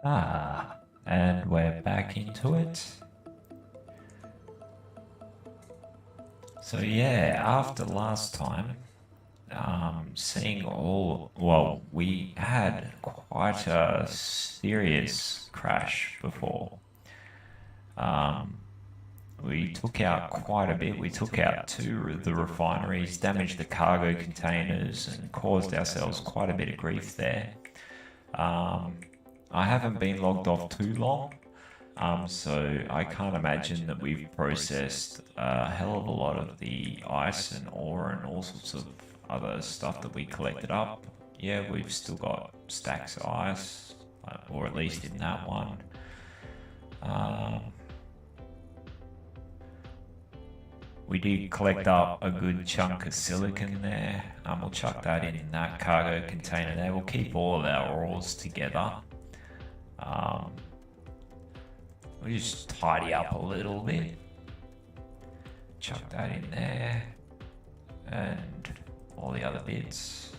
And we're back into it. So yeah, after last time, seeing we had quite a serious crash before. We took out quite a bit. We took out two of the refineries, damaged the cargo containers, and caused ourselves quite a bit of grief there. I haven't been logged off too long, so I can't imagine that we've processed a hell of a lot of the ice and ore and all sorts of other stuff that we collected up. Yeah, we've still got stacks of ice, or at least in that one. We did collect up a good chunk of silicon there. We'll chuck that in that cargo container there. We'll keep all of our ores together. We'll just tidy up a little bit. Chuck that in there. And all the other bits.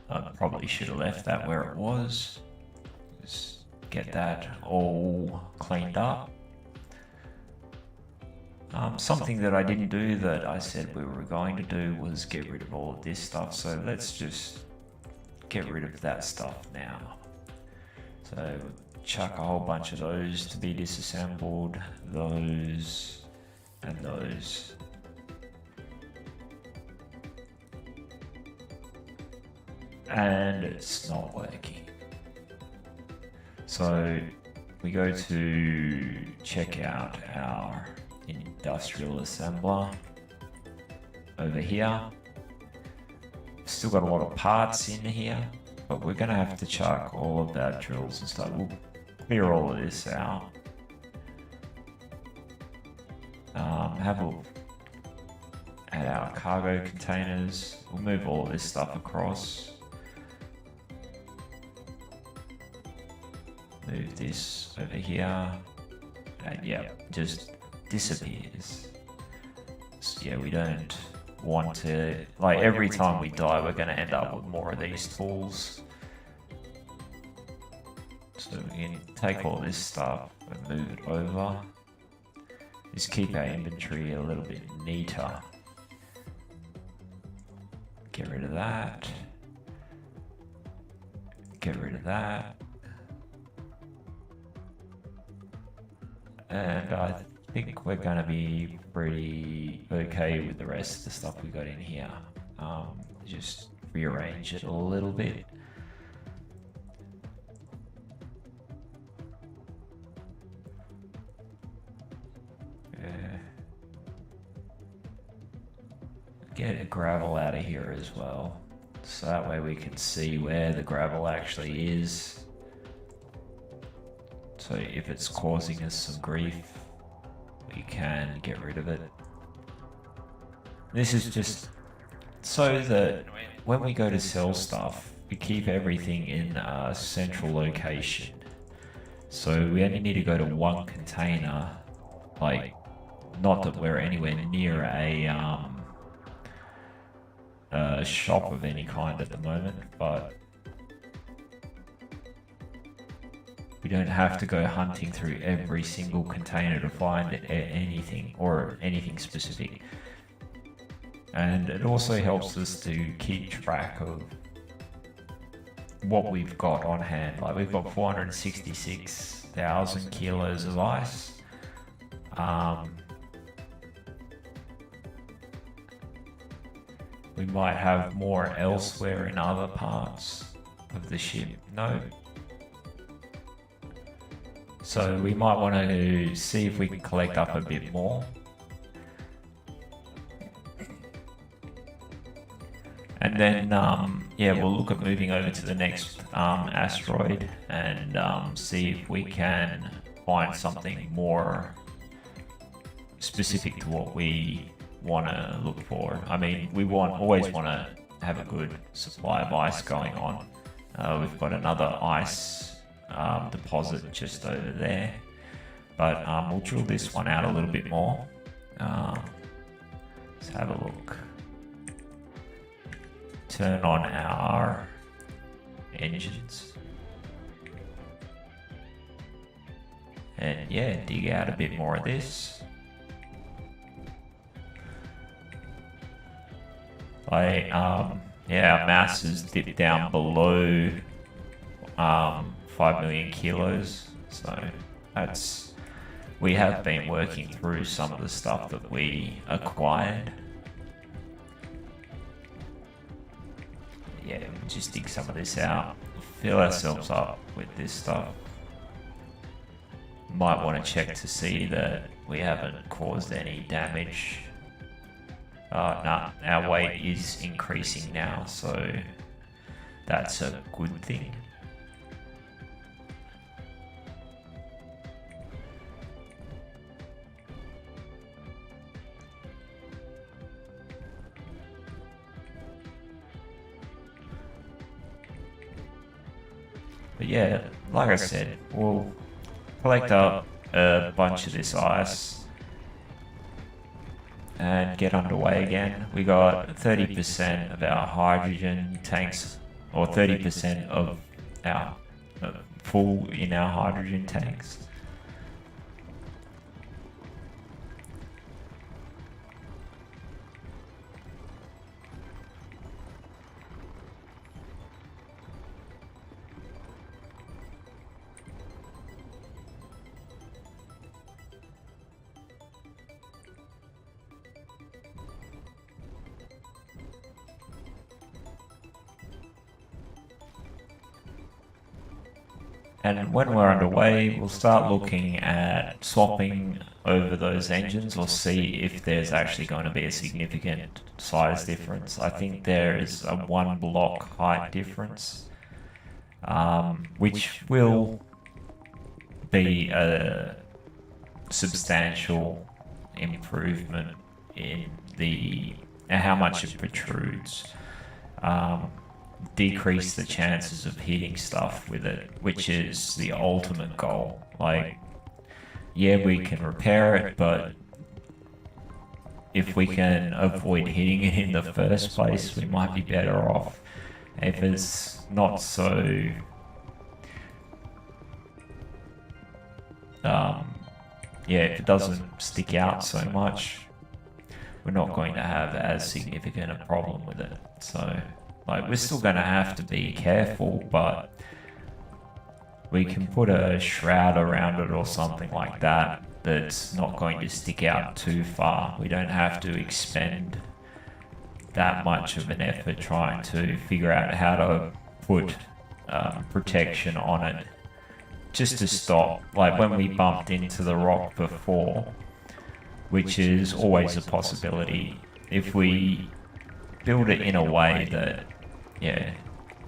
I probably should have left that where it was. Just get that all cleaned up. Something that I didn't do that I said we were going to do was get rid of all of this stuff. So let's just get rid of that stuff now. So chuck a whole bunch of those to be disassembled. Those and those. And it's not working. So we go to check out our industrial assembler over here. Still got a lot of parts in here, but we're gonna have to chuck all of our drills and stuff. We'll clear all of this out. Have a look at our cargo containers. We'll move all of this stuff across. Move this over here, and yeah, just disappears. So yeah, we don't want to, like, every time we die we're going to end up with more of these tools. So we can take all this stuff and move it over. Just keep our inventory a little bit neater. Get rid of that. Get rid of that. And I think we're going to be pretty okay with the rest of the stuff we got in here. Just rearrange it a little bit. Get a gravel out of here as well, so that way we can see where the gravel actually is. So if it's causing us some grief, we can get rid of it. This is just so that when we go to sell stuff, we keep everything in a central location. So we only need to go to one container, like, not that we're anywhere near a shop of any kind at the moment, but we don't have to go hunting through every single container to find anything or anything specific. And it also helps us to keep track of what we've got on hand. Like, we've got 466,000 kilos of ice. We might have more elsewhere in other parts of the ship. No. So we might want to see if we can collect up a bit more. And then, yeah, we'll look at moving over to the next asteroid and see if we can find something more specific to what we want to look for. I mean, we always want to have a good supply of ice going on. We've got another ice deposit just over there, but we'll drill this one out a little bit more. Let's have a look. Turn on our engines. And yeah, dig out a bit more of this. Yeah, our mass has dipped down below 5 million kilos. So we have been working through some of the stuff that we acquired. Yeah, we'll just dig some of this out, fill ourselves up with this stuff. Might want to check to see that we haven't caused any damage. Nah, our weight is increasing now, so that's a good thing. But yeah, like I said, we'll collect up a bunch of this ice and get underway again. We got 30% of our hydrogen tanks, or 30% of our full in our hydrogen tanks. And when we're underway, we'll start looking at swapping over those engines or see if there's actually going to be a significant size difference. I think there is a 1 block height difference, which will be a substantial improvement in how much it protrudes. Decrease the chances of hitting stuff with it, which is the ultimate goal. Like, yeah, we can repair it, but if we can avoid hitting it in the first place, we might be better off. If it's not so if it doesn't stick out so much, we're not going to have as significant a problem with it. So like, we're still going to have to be careful, but we can put a shroud around it or something like that that's not going to stick out too far. We don't have to expend that much of an effort trying to figure out how to put protection on it, just to stop, like when we bumped into the rock before, which is always a possibility. If we build it in a way that, yeah,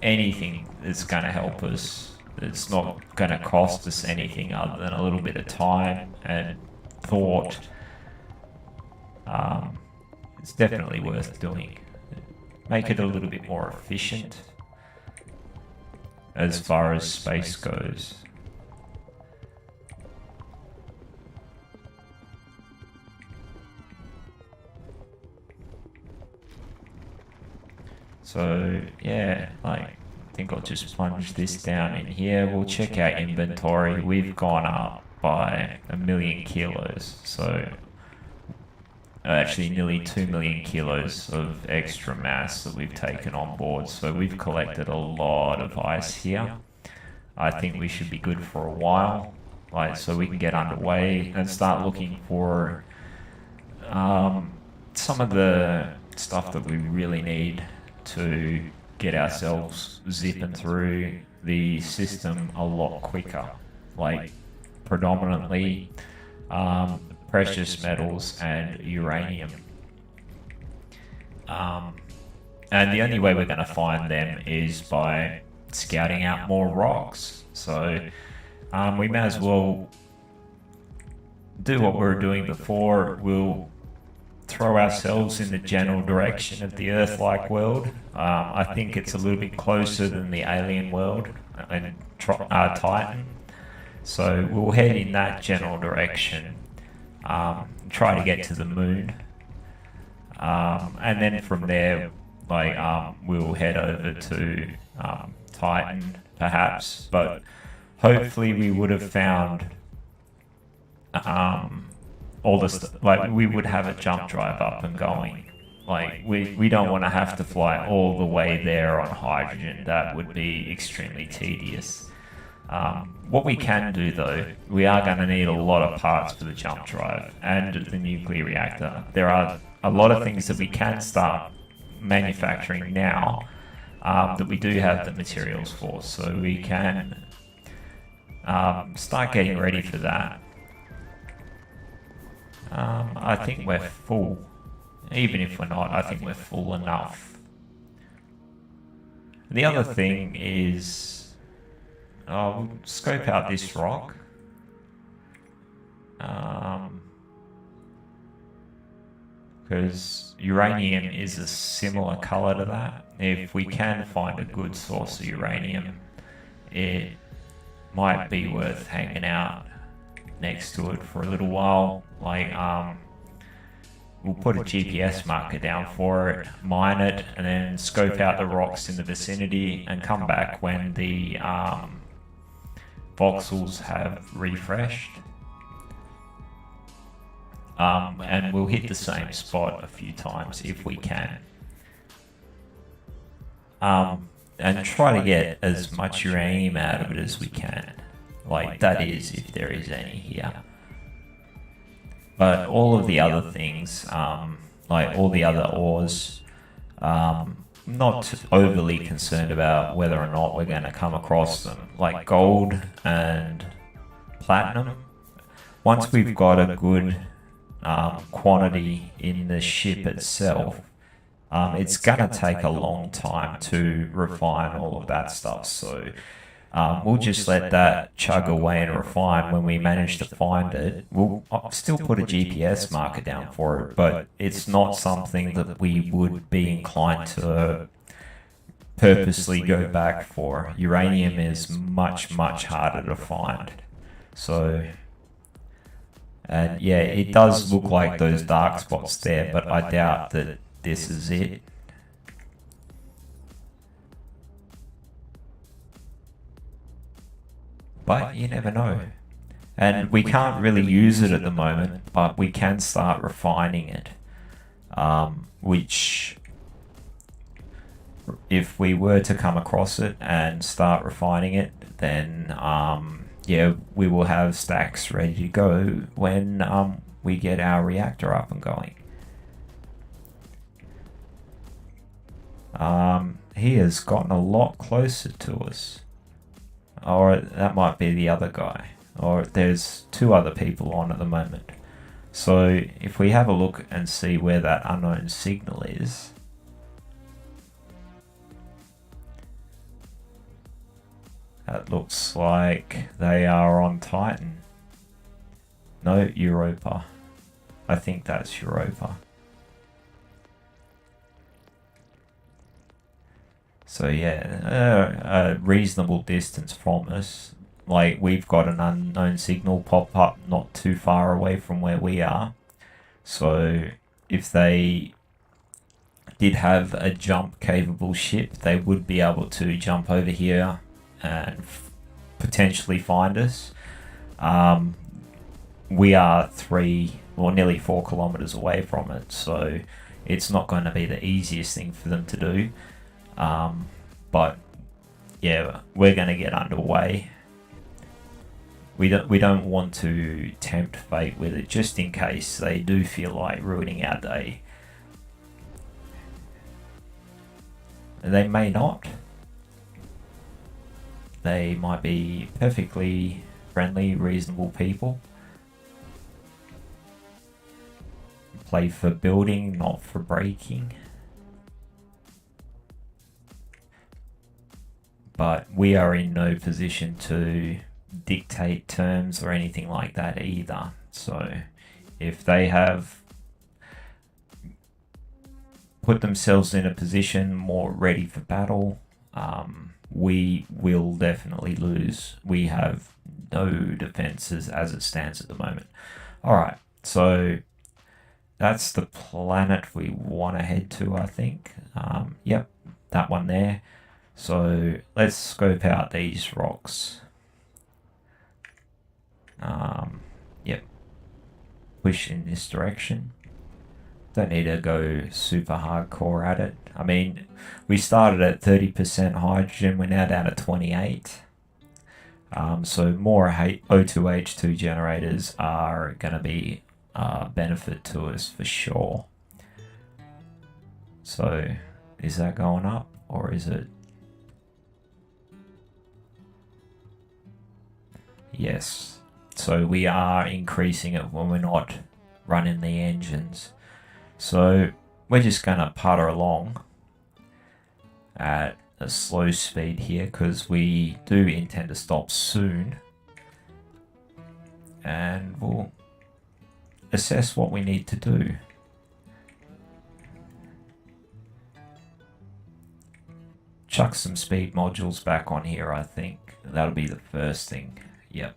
anything that's going to help us, it's not going to cost us anything other than a little bit of time and thought, it's definitely worth doing. Make it a little bit more efficient as far as space goes. So yeah, like, I think I'll just plunge this down in here. We'll check our inventory. We've gone up by 1 million kilos. So actually nearly 2 million kilos of extra mass that we've taken on board. So we've collected a lot of ice here. I think we should be good for a while, like, so we can get underway and start looking for some of the stuff that we really need to get ourselves zipping through the system a lot quicker, like predominantly precious metals and uranium. And the only way we're going to find them is by scouting out more rocks. So we may as well do what we were doing before. We'll throw ourselves in the general direction of the Earth-like world. I think it's a little bit closer than the alien world and Titan. So we'll head in that general direction, try to get to the moon. and then from there, like we'll head over to Titan perhaps, but hopefully we would have found all the like we would have a jump drive up and going. Like we don't want to have to fly all the way there on hydrogen. That would be extremely tedious. What we can do though, we are going to need a lot of parts for the jump drive and the nuclear reactor. There are a lot of things that we can start manufacturing now that we do have the materials for, so we can start getting ready for that. I think we're full. Even if we're not, I think we're full enough. The other thing is, we'll scope out this rock. Because uranium is a similar color to that. If we can find a good source of uranium, it might be worth hanging out next to it for a little while. Like, we'll put a GPS marker down for it, mine it, and then scope out the rocks in the vicinity and come back when the voxels have refreshed. And we'll hit the same spot a few times if we can. And try to get as much uranium out of it as we can. Like, that is, if there is any here. But all of the other things, like all the other ores, not overly concerned about whether or not we're going to come across them. Like gold and platinum, once we've got a good quantity in the ship itself, it's going to take a long time to refine all of that stuff. So we'll just let that chug away and refine. When we manage to find it, we'll still put a GPS marker down for it, but it's not something that we would be inclined to purposely go back for. Uranium is much, much harder to find. So, and yeah, it does look like those dark spots there, but I doubt that this is it. But you never know. And we can't really use it at the moment, but we can start refining it. Which, if we were to come across it and start refining it, then yeah, we will have stacks ready to go when we get our reactor up and going. He has gotten a lot closer to us. Or that might be the other guy. Or there's two other people on at the moment. So if we have a look and see where that unknown signal is, that looks like they are on Titan. No, Europa. I think that's Europa. So yeah, a reasonable distance from us. Like, we've got an unknown signal pop up not too far away from where we are. So if they did have a jump capable ship, they would be able to jump over here and potentially find us. We are 3 or nearly 4 kilometers away from it, so it's not going to be the easiest thing for them to do. But yeah, we're going to get underway. We don't want to tempt fate with it, just in case they do feel like ruining our day. They may not. They might be perfectly friendly, reasonable people. Play for building, not for breaking. But we are in no position to dictate terms or anything like that either. So if they have put themselves in a position more ready for battle, we will definitely lose. We have no defenses as it stands at the moment. Alright, so that's the planet we want to head to, I think. Yep, that one there. So let's scope out these rocks. Yep, push in this direction. Don't need to go super hardcore at it. I mean, we started at 30% hydrogen, we're now down to 28. So more O2H2 generators are going to be a benefit to us for sure. So is that going up or is it? Yes. So we are increasing it when we're not running the engines. So we're just going to putter along at a slow speed here because we do intend to stop soon. And we'll assess what we need to do. Chuck some speed modules back on here, I think. That'll be the first thing. Yep.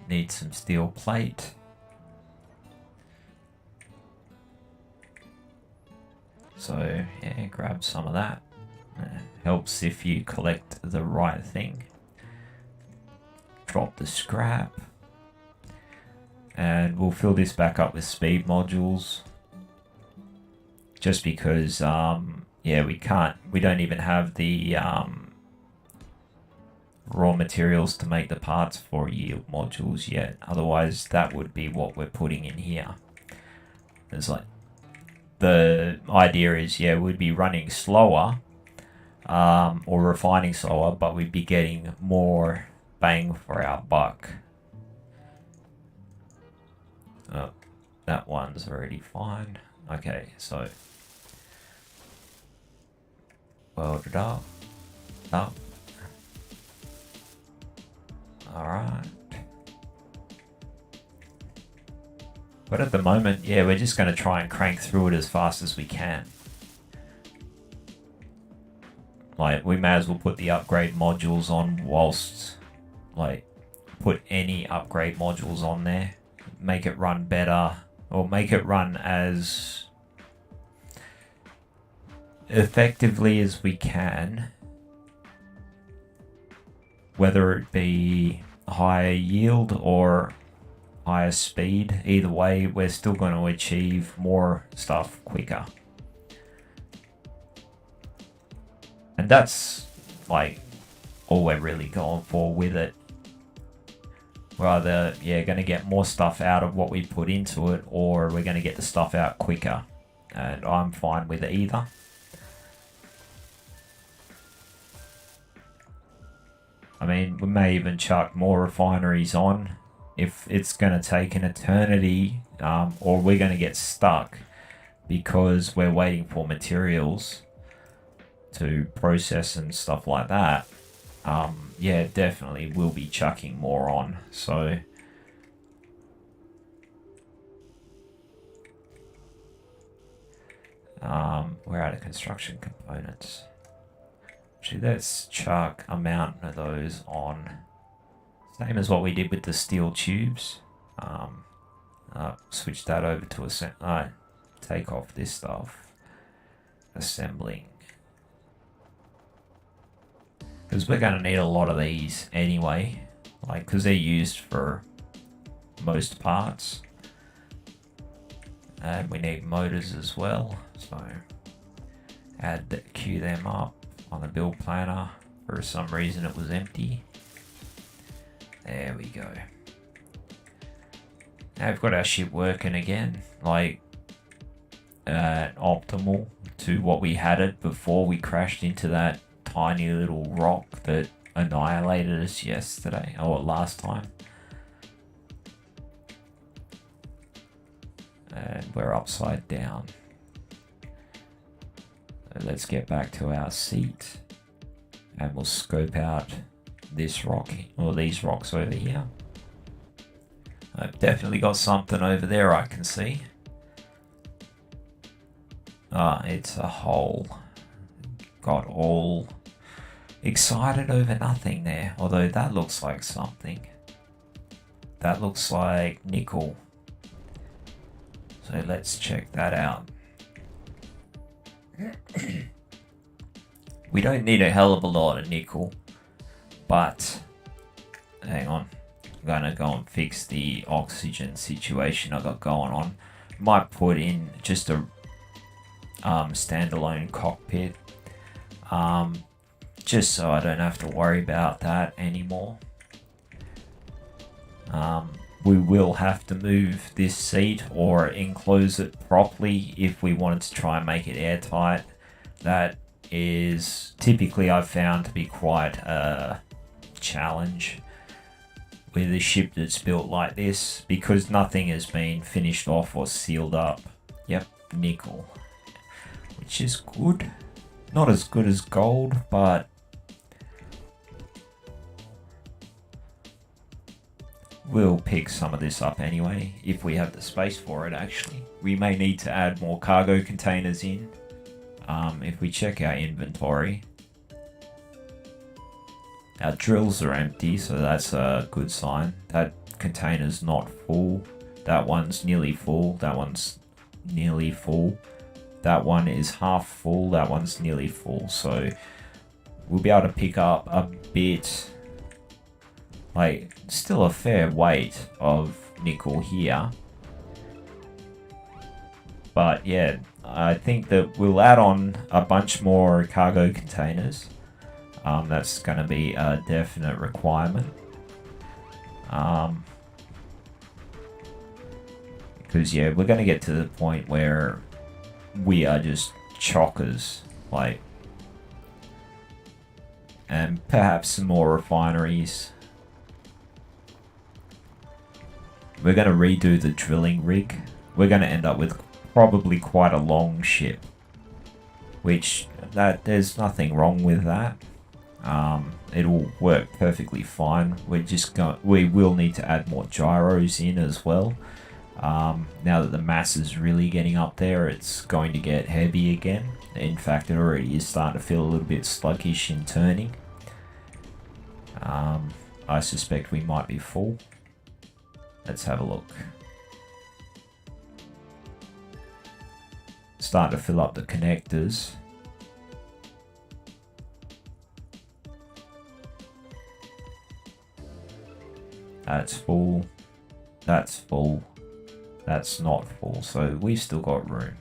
Need some steel plate. So yeah, grab some of that. Helps if you collect the right thing. Drop the scrap. And we'll fill this back up with speed modules. Just because, yeah, we don't even have the raw materials to make the parts for yield modules yet. Otherwise, that would be what we're putting in here. It's like, the idea is, yeah, we'd be running slower, or refining slower, but we'd be getting more bang for our buck. Oh, that one's already fine. Okay, so weld it up. Alright. But at the moment, yeah, we're just going to try and crank through it as fast as we can. Like, we may as well put the upgrade modules on whilst, like, put any upgrade modules on there. Make it run better, or make it run as effectively as we can. Whether it be higher yield or higher speed, either way, we're still going to achieve more stuff quicker. And that's like all we're really going for with it. We're either, yeah, going to get more stuff out of what we put into it, or we're going to get the stuff out quicker. And I'm fine with either. I mean, we may even chuck more refineries on if it's going to take an eternity, or we're going to get stuck because we're waiting for materials to process and stuff like that. Yeah, definitely we'll be chucking more on. So we're out of construction components. Actually, let's chuck a mountain of those on. Same as what we did with the steel tubes. Switch that over to take off this stuff. Assembling. Because we're going to need a lot of these anyway. Like, because they're used for most parts. And we need motors as well. So, queue them up on the build planner. For some reason it was empty. There we go. Now we've got our ship working again, like optimal to what we had it before we crashed into that tiny little rock that annihilated us yesterday, or last time. And we're upside down. So let's get back to our seat and we'll scope out this rock, or these rocks over here. I've definitely got something over there I can see. It's a hole. Got all excited over nothing there, although that looks like something. that looks like nickel. So let's check that out. We don't need a hell of a lot of nickel, but hang on. I'm gonna go and fix the oxygen situation I got going on. Might put in just a standalone cockpit, just so I don't have to worry about that anymore. We will have to move this seat or enclose it properly if we wanted to try and make it airtight. That is typically I've found to be quite a challenge with a ship that's built like this, because nothing has been finished off or sealed up. Yep, nickel, which is good. Not as good as gold, but we'll pick some of this up anyway, if we have the space for it actually. We may need to add more cargo containers in. If we check our inventory, our drills are empty, so that's a good sign. That container's not full. That one's nearly full. That one's nearly full. That one is half full. That one's nearly full. So we'll be able to pick up a bit, like still a fair weight of nickel here. But yeah, I think that we'll add on a bunch more cargo containers. That's going to be a definite requirement. Because yeah, we're going to get to the point where we are just chockers, like, and perhaps some more refineries. We're going to redo the drilling rig. We're going to end up with probably quite a long ship, which there's nothing wrong with that. It'll work perfectly fine. We will need to add more gyros in as well. Now that the mass is really getting up there, it's going to get heavy again. In fact, it already is starting to feel a little bit sluggish in turning. I suspect we might be full. Let's have a look. Starting to fill up the connectors. That's full. That's full. That's not full. So we've still got room.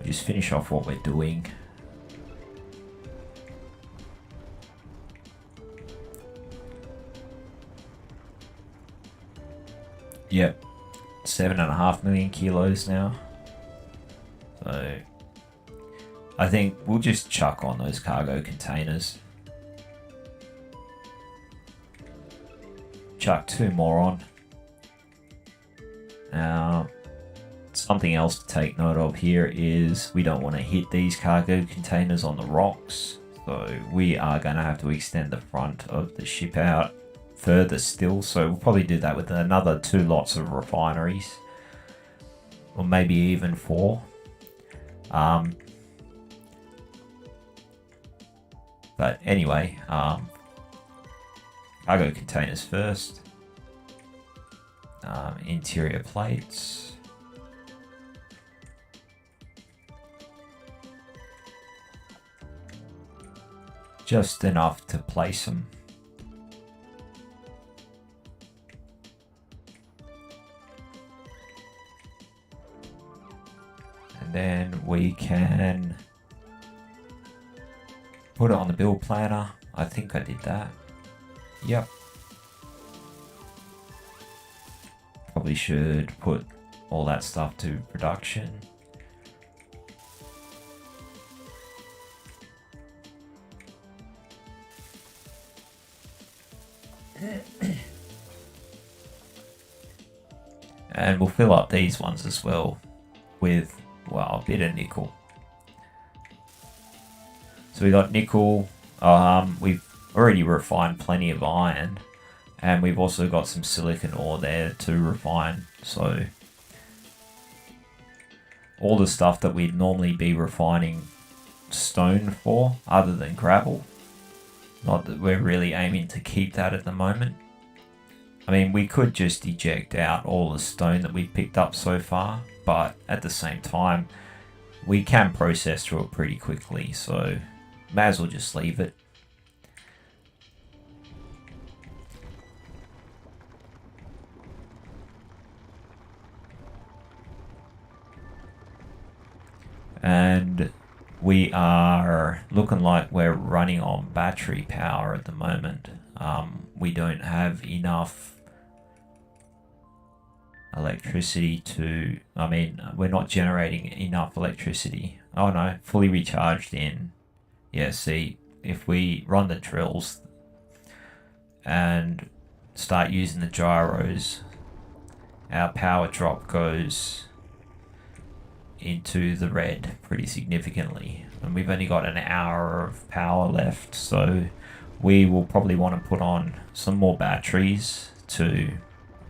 Just finish off what we're doing. Yep. 7.5 million kilos now. So I think we'll just chuck on those cargo containers. Chuck 2 more on. Now, something else to take note of here is we don't want to hit these cargo containers on the rocks. So we are going to have to extend the front of the ship out further still. So we'll probably do that with another 2 lots of refineries. Or maybe even 4. But anyway, cargo containers first. Interior plates. Just enough to place them. And then we can put it on the build planner. I think I did that. Yep. Probably should put all that stuff to production. And we'll fill up these ones as well with, well, a bit of nickel. So we got nickel. We've already refined plenty of iron, and we've also got some silicon ore there to refine. So all the stuff that we'd normally be refining stone for, other than gravel. Not that we're really aiming to keep that at the moment. I mean, we could just eject out all the stone that we've picked up so far, but at the same time, we can process through it pretty quickly, so may as well just leave it. And we are looking like we're running on battery power at the moment. We don't have enough electricity to, I mean, we're not generating enough electricity. Oh no, fully recharged in. Yeah, see, if we run the drills and start using the gyros, our power drop goes into the red pretty significantly, and we've only got an hour of power left, so we will probably want to put on some more batteries to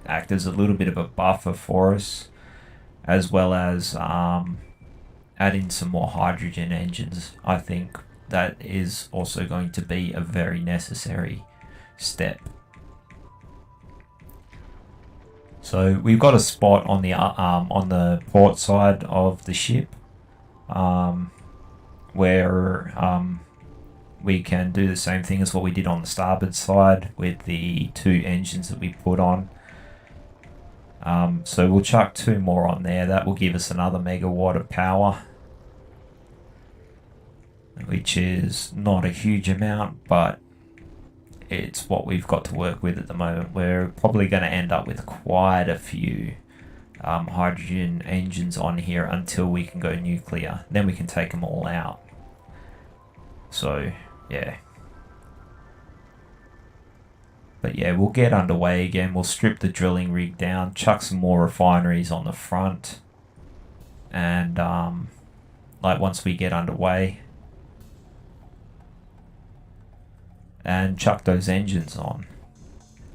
act as a little bit of a buffer for us, as well as add in some more hydrogen engines. I think that is also going to be a very necessary step. So we've got a spot on the port side of the ship where we can do the same thing as what we did on the starboard side with the 2 engines that we put on. So we'll chuck 2 more on there. That will give us another megawatt of power, which is not a huge amount, but it's what we've got to work with at the moment. We're probably going to end up with quite a few hydrogen engines on here until we can go nuclear. Then we can take them all out. So, yeah. But yeah, we'll get underway again. We'll strip the drilling rig down, chuck some more refineries on the front. And like once we get underway, and chuck those engines on.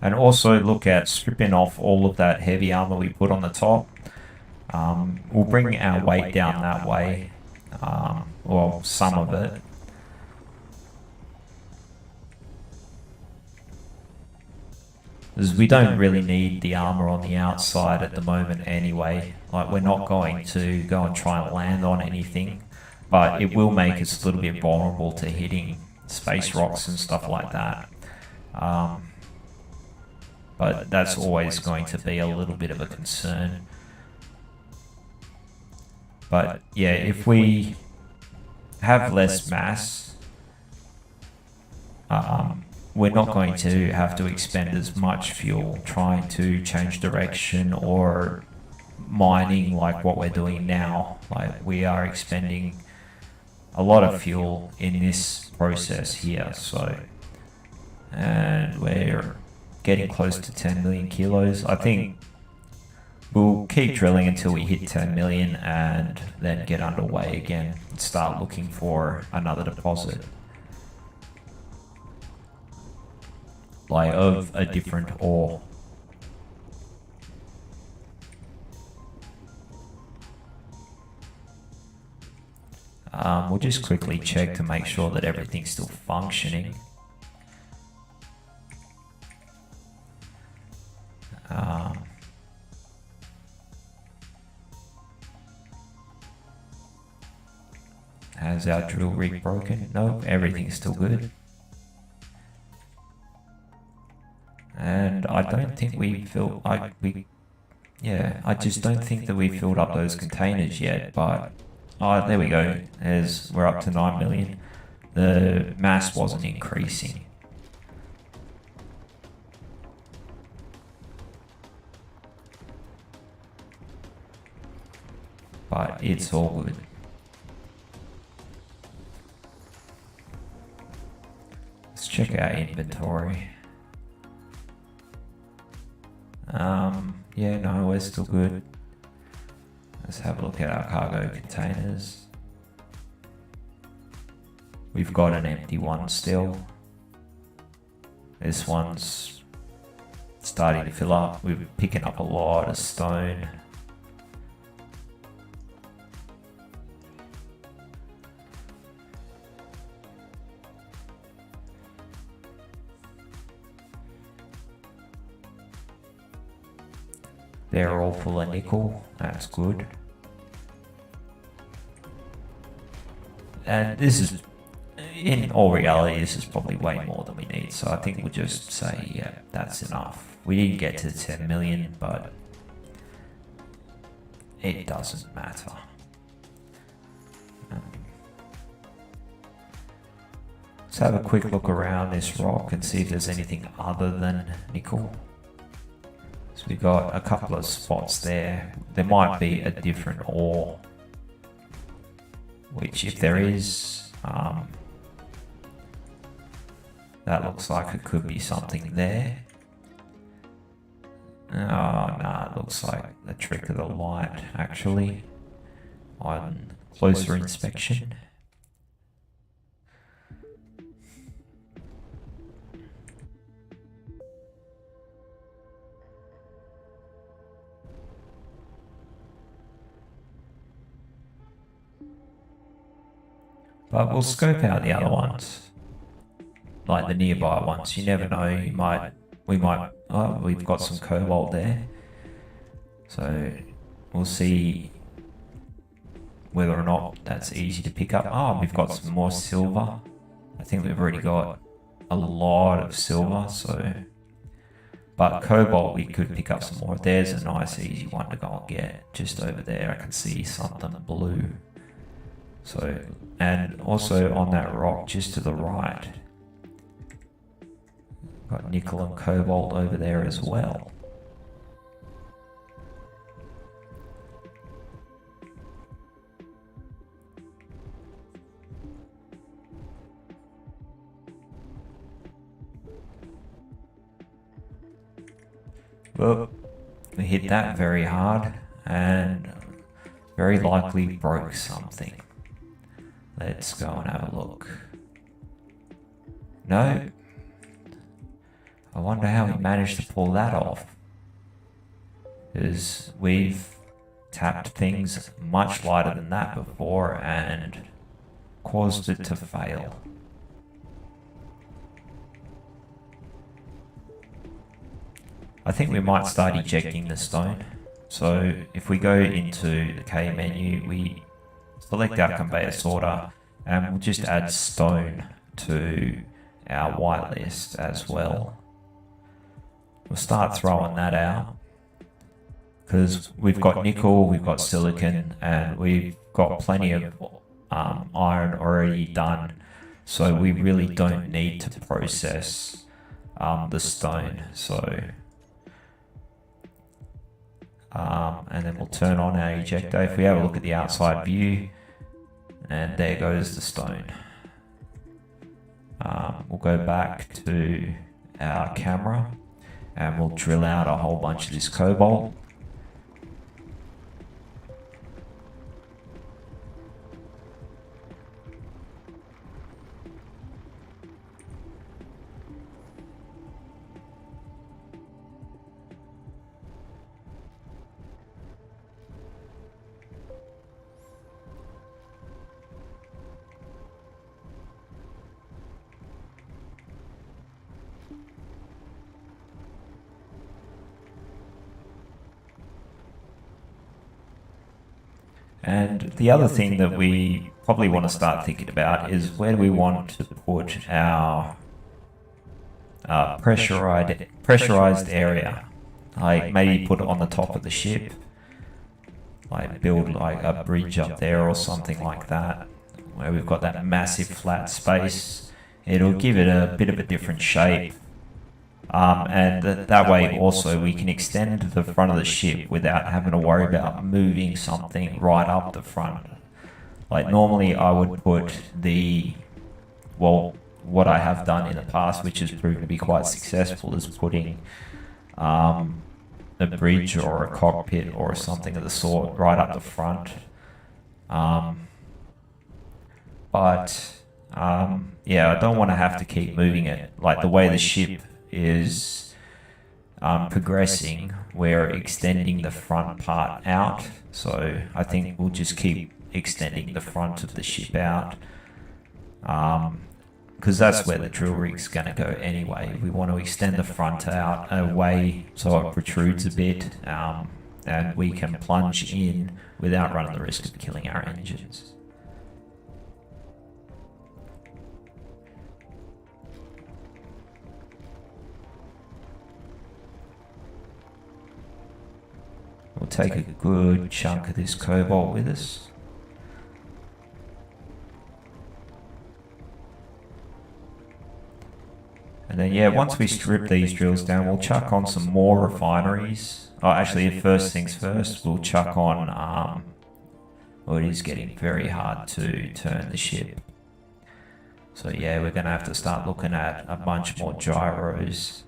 And also look at stripping off all of that heavy armor we put on the top. We'll bring our weight down that way, or some of it. Because we don't really need the armor on the outside at the moment anyway. Like, we're not going to go and try and land on anything, but it will make us a little bit vulnerable to hitting space rocks and stuff like that. But that's always going to be a little bit of a concern. But yeah, if we have less mass, we're not going to have to expend as much fuel trying to change direction or mining like what we're doing now. Like, we are expending a lot of fuel in this process here, so, and we're getting close to 10 million kilos. I think we'll keep drilling until we hit 10 million and then get underway again and start looking for another deposit, like of a different ore. We'll just quickly check to make sure that everything's still functioning. Has our drill rig broken? No, everything's still good. And I don't think we filled, I just don't think that we filled up those containers yet, but oh, there we go. We're up to 9 million. The mass wasn't increasing. But it's all good. Let's check our inventory. Yeah, no, we're still good. Let's have a look at our cargo containers. We've got an empty one still. This one's starting to fill up. We're picking up a lot of stone. They're all full of nickel. That's good. And this is, in all reality, this is probably way more than we need. So I think we'll just say, yeah, that's enough. We didn't get to 10 million, but it doesn't matter. Let's have a quick look around this rock and see if there's anything other than nickel. So we got a couple of spots there. There might be a different ore, which if there is, that looks like it could be something there. Oh no, it looks like a trick of the light actually on closer inspection. But we'll scope out the other ones, like the nearby ones. You never know, we've got some cobalt there. So we'll see whether or not that's easy to pick up. Oh, we've got some more silver. I think we've already got a lot of silver, so. But cobalt, we could pick up some more. There's a nice easy one to go and get. Just over there, I can see something blue. So, and also on that rock just to the right, got nickel and cobalt over there as well. Well, we hit that very hard and very likely broke something. Let's go and have a look. No. I wonder how we managed to pull that off. Because we've tapped things much lighter than that before and caused it to fail. I think we might start ejecting the stone. So if we go into the K menu, we select our conveyor sorter and we'll just add stone to our whitelist as well. We'll start throwing that out because we've got nickel, we've got silicon, and we've got plenty of iron already done, so we really don't need to process the stone. So and then we'll turn on our ejector. If we have a look at the outside view, and there goes the stone. We'll go back to our camera and we'll drill out a whole bunch of this cobalt. And the other thing that we probably want to start thinking about is where do we want to put our pressurized area. Like maybe put it on the top of the ship, like build like a bridge up there or something like that, where we've got that massive flat space. It'll give it a bit of a different shape. And that way also we can extend the front of the ship without having to worry about moving something right up the front. Like normally I would put what I have done in the past, which has proven to be quite successful, is putting a bridge or a cockpit or something of the sort right up the front. Yeah, I don't want to have to keep moving it. Like the way the ship is progressing, we're extending the front part out, so I think we'll just keep extending the front of the ship out, because that's where the drill rig's going to go anyway. We want to extend the front out away so it protrudes a bit, and we can plunge in without running the risk of killing our engines. We'll take a good chunk of this cobalt with us. And then, yeah, once we strip these drills down, we'll chuck on some more refineries. Oh, actually, first things first, we'll chuck on, well, it is getting very hard to turn the ship. So yeah, we're going to have to start looking at a bunch more gyros.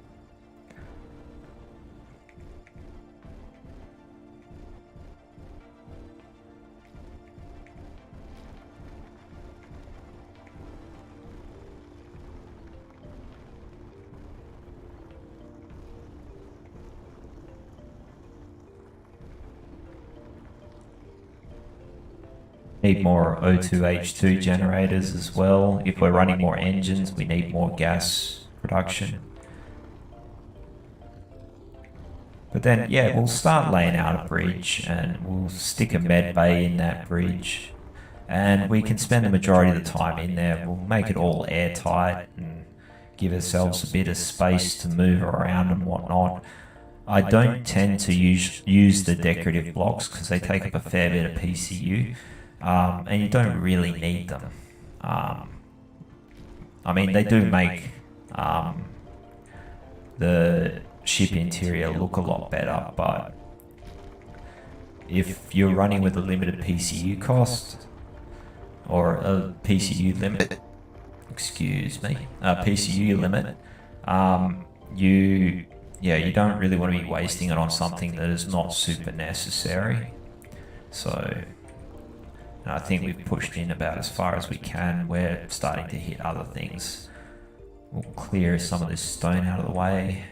Need more O2H2 generators as well. If we're running more engines, we need more gas production. But then, yeah, we'll start laying out a bridge and we'll stick a med bay in that bridge. And we can spend the majority of the time in there. We'll make it all airtight and give ourselves a bit of space to move around and whatnot. I don't tend to use the decorative blocks because they take up a fair bit of PCU. And you don't really need them. I mean, they do make the ship interior look a lot better, but if you're running with a limited PCU cost, or a PCU limit, PCU limit, you don't really want to be wasting it on something that is not super necessary. So I think we've pushed in about as far as we can. We're starting to hit other things. We'll clear some of this stone out of the way.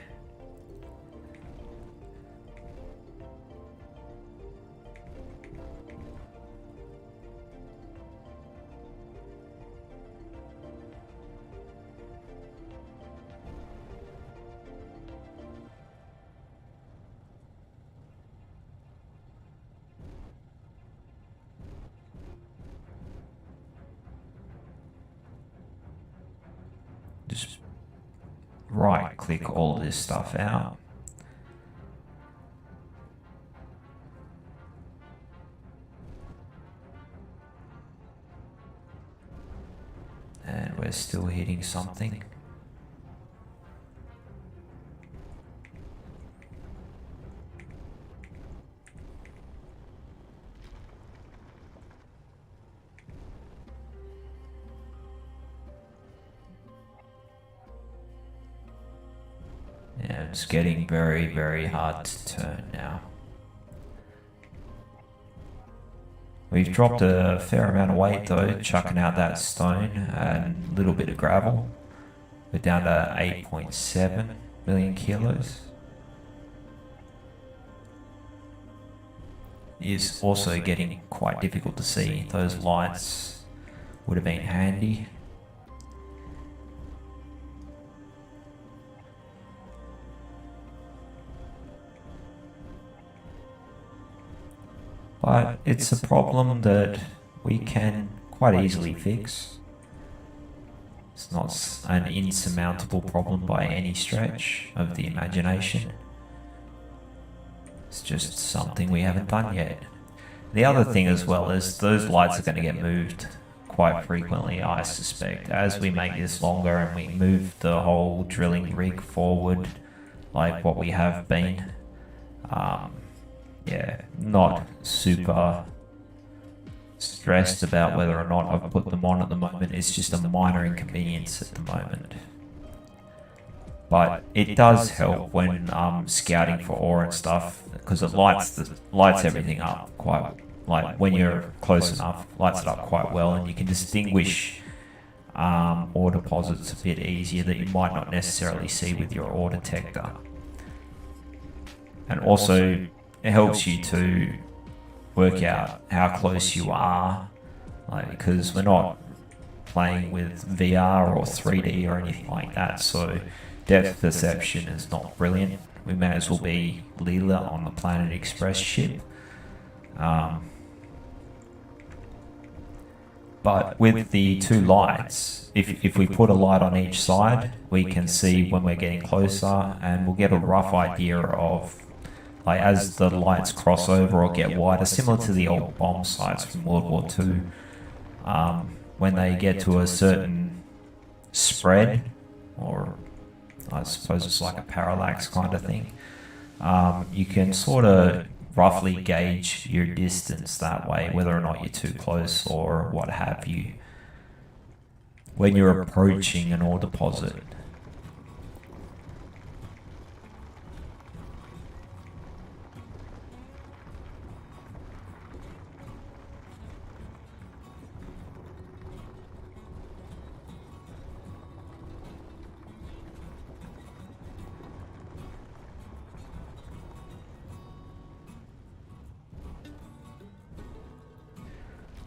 Just right click all of this stuff out. And we're still hitting something. Yeah, it's getting very, very hard to turn now. We've dropped a fair amount of weight though, chucking out that stone and a little bit of gravel. We're down to 8.7 million kilos. It's also getting quite difficult to see. Those lights would have been handy. But it's a problem that we can quite easily fix. It's not an insurmountable problem by any stretch of the imagination. It's just something we haven't done yet. The other thing as well is those lights are going to get moved quite frequently, I suspect. As we make this longer and we move the whole drilling rig forward like what we have been, yeah, not super stressed about whether or not I've put them on at the moment. It's just a minor inconvenience at the moment. But it does help when scouting for ore and stuff, because it lights everything up quite, like when you're close enough, lights it up quite well, and you can distinguish ore deposits a bit easier that you might not necessarily see with your ore detector. And also it helps you to work out how close you are, like, because we're not playing with VR or 3D or anything like that, so depth perception is not brilliant we may as well be Leela on the Planet Express ship. But with the two lights, if we put a light on each side, we can see when we're getting closer, and we'll get a rough idea of, like, as the lights cross over or get wider, similar to the old bomb sights from World War II. When they get to a certain spread, or I suppose it's like a parallax kind of thing, you can sort of roughly gauge your distance that way, whether or not you're too close or what have you, when you're approaching an ore deposit.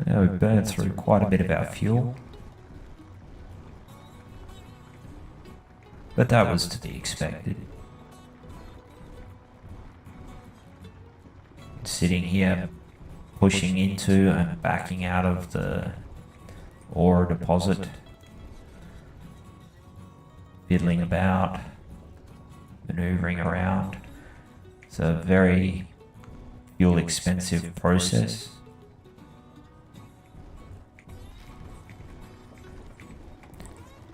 Now we've burned through quite a bit of our fuel, but that was to be expected. Sitting here, pushing into and backing out of the ore deposit, fiddling about, maneuvering around. It's a very fuel expensive process.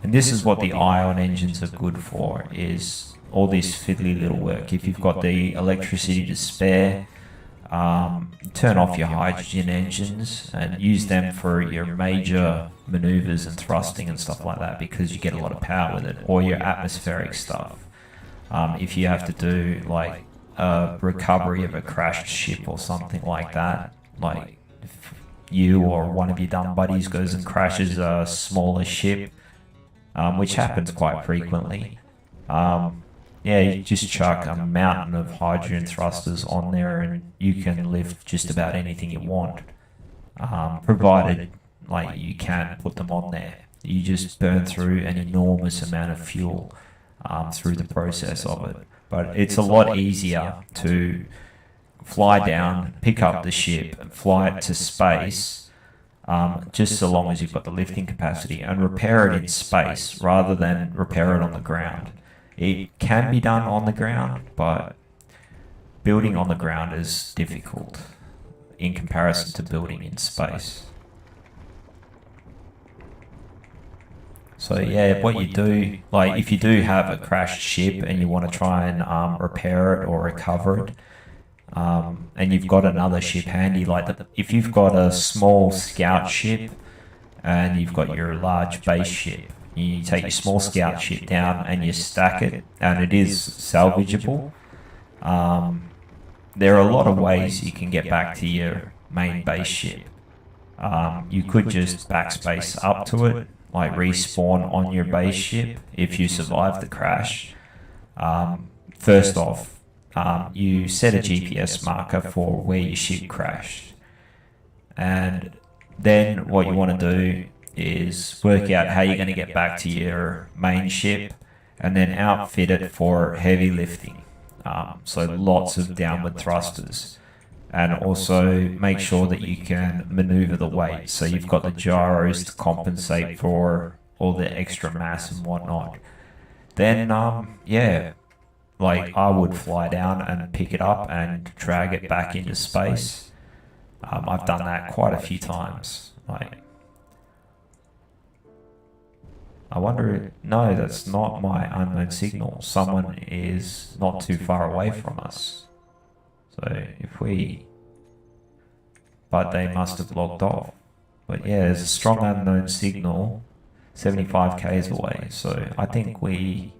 And this is what the ion engines are good for, is all this fiddly little work. If you've got the electricity to spare, turn off your hydrogen engines and use them for your major maneuvers and thrusting and stuff like that, because you get a lot of power with it, or your atmospheric stuff. If you have to do like a recovery of a crashed ship or something like that, like if you or one of your dumb buddies goes and crashes a smaller ship, which happens quite frequently. Yeah, you just chuck a mountain of hydrogen thrusters on there and you can lift just about anything you want, provided like you can put them on there. You just burn through an enormous amount of fuel through the process of it. But it's a lot easier to fly down, pick up the ship, and fly it to space, just so long as you've got the lifting capacity, and repair it in space rather than repair it on the ground. It can be done on the ground, but building on the ground is difficult in comparison to building in space. So yeah, what you do, like if you do have a crashed ship and you want to try and repair it or recover it, and you've got another ship handy, like if you've got a small scout ship and you've got your large base ship, you take your small scout ship down and you stack it, and it is salvageable. There are a lot of ways you can get back to your main base ship. You could just backspace up to it, like respawn on your base ship if you survive the crash. First off, you set a GPS marker for where your ship crashed, and then what you want to do is work out how you're going to get back to your main ship, and then outfit it for heavy lifting, so lots of downward thrusters, and also make sure that you can maneuver the weight, so you've got the gyros to compensate for all the extra mass and whatnot. Then yeah, like I would fly down and pick it up and drag it back into space. I've done that quite a few times. Like, I wonder, no, that's not my unknown signal. Someone is not too far away from us. So if we, but they must have logged off. But yeah, there's a strong unknown signal 75 k's away. So I think we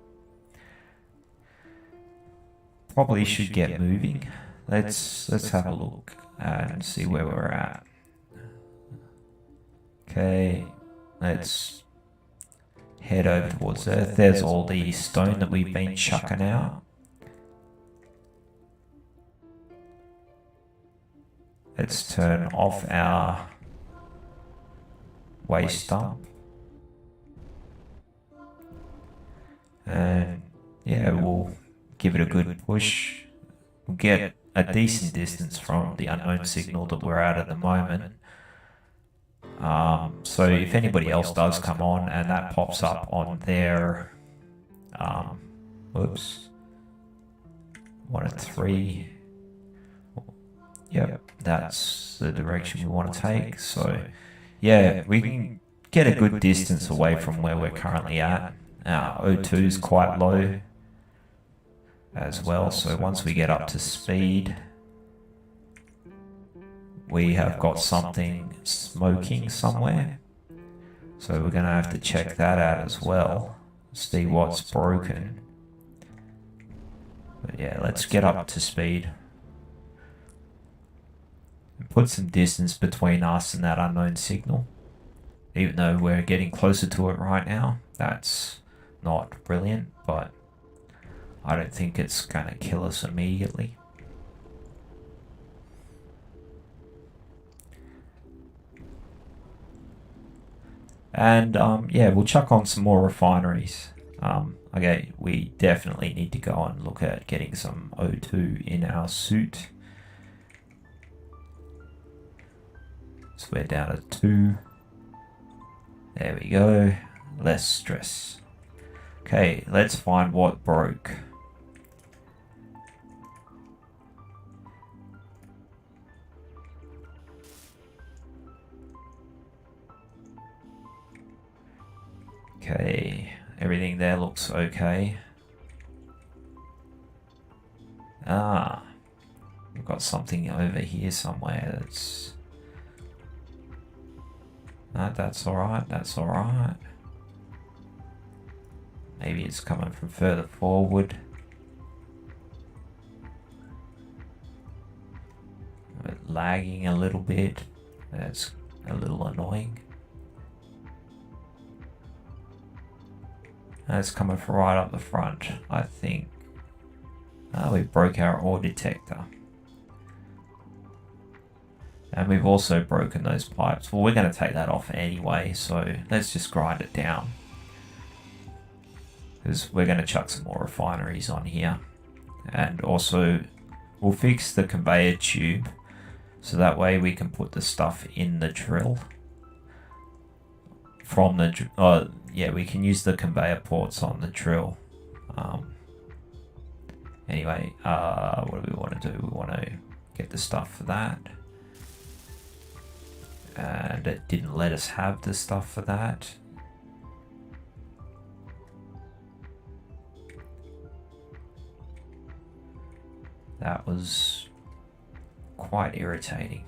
probably should get moving. Let's have a look and see where we're at. Okay, let's head over towards Earth. There's all the stone that we've been chucking out. Let's turn off our waste dump. And yeah, we'll give it a good push. We'll get a decent distance from the unknown signal that we're at the moment. So if anybody else does come on and that pops up on their, whoops, 1 and 3, yep, that's the direction we want to take. So yeah, we can get a good distance away from where we're currently at. Our O2 is quite low as well, so once we get up to speed, we have got something smoking somewhere. So we're going to have to check that out as well, see what's broken. But yeah, let's get up to speed. Put some distance between us and that unknown signal. Even though we're getting closer to it right now, that's not brilliant, but I don't think it's going to kill us immediately. And yeah, we'll chuck on some more refineries. Okay, we definitely need to go and look at getting some O2 in our suit. So we're down to 2. There we go. Less stress. Okay, let's find what broke. Okay, everything there looks okay. Ah, we've got something over here somewhere that's... No, that's alright, that's alright. Maybe it's coming from further forward. But lagging a little bit. That's a little annoying. That's coming from right up the front, I think. We broke our ore detector. And we've also broken those pipes. Well, we're going to take that off anyway, so let's just grind it down. Because we're going to chuck some more refineries on here. And also, we'll fix the conveyor tube, so that way we can put the stuff in the drill. From the... yeah, we can use the conveyor ports on the drill. Anyway, what do we want to do? We want to get the stuff for that. And it didn't let us have the stuff for that. That was quite irritating.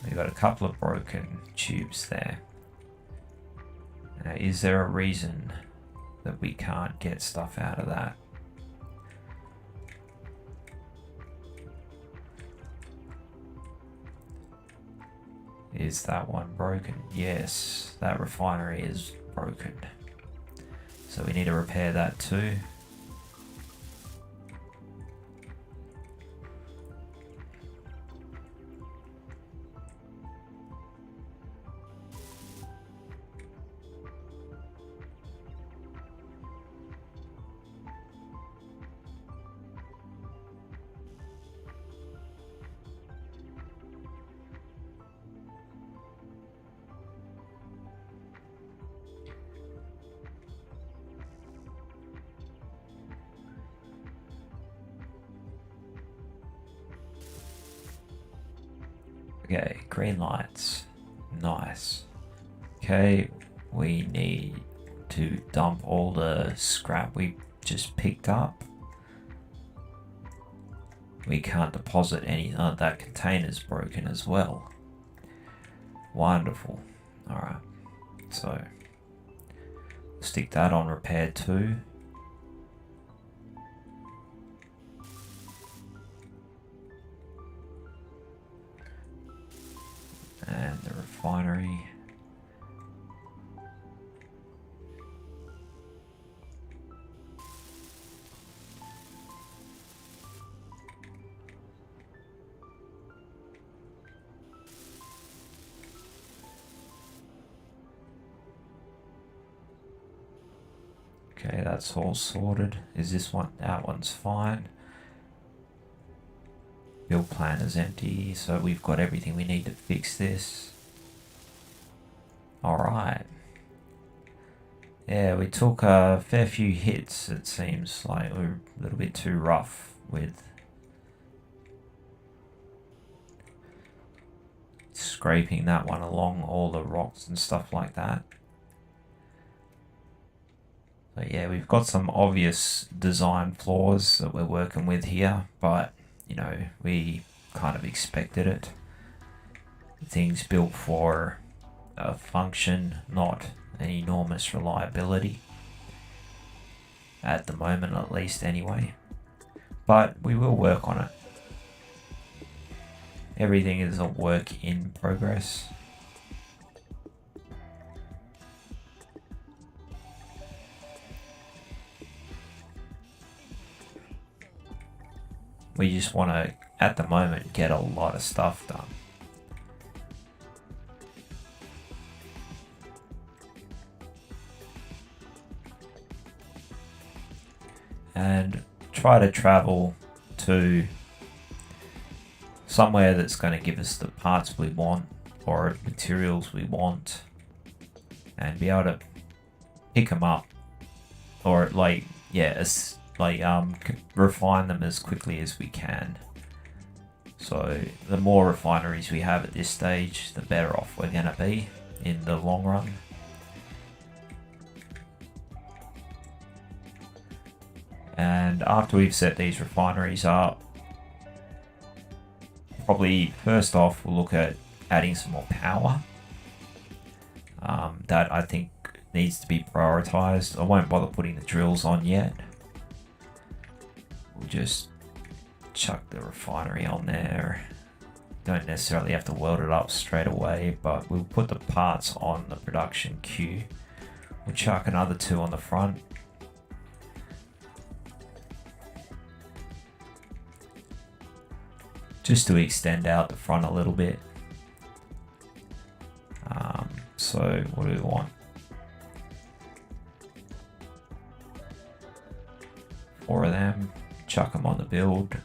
We've got a couple of broken tubes there. Now, is there a reason that we can't get stuff out of that? Is that one broken? Yes, that refinery is broken. So we need to repair that too. Okay, green lights. Nice. Okay, we need to dump all the scrap we just picked up. We can't deposit any. That container's broken as well. Wonderful. Alright, so stick that on repair too. And the refinery. Okay, that's all sorted. Is this one? That one's fine. Build plan is empty, so we've got everything we need to fix this. Alright. Yeah, we took a fair few hits. It seems like we're a little bit too rough with scraping that one along all the rocks and stuff like that. But yeah, we've got some obvious design flaws that we're working with here, but you know, we kind of expected it. Things built for a function, not an enormous reliability. At the moment, at least, anyway. But we will work on it. Everything is a work in progress. We just want to, at the moment, get a lot of stuff done. And try to travel to somewhere that's going to give us the parts we want or materials we want, and be able to pick them up, or refine them as quickly as we can. So the more refineries we have at this stage, the better off we're going to be in the long run. And after we've set these refineries up, probably first off we'll look at adding some more power. That I think needs to be prioritized. I won't bother putting the drills on yet. We'll just chuck the refinery on there. Don't necessarily have to weld it up straight away, but we'll put the parts on the production queue. We'll chuck another 2 on the front. Just to extend out the front a little bit. So what do we want? 4 of them. Chuck them on the build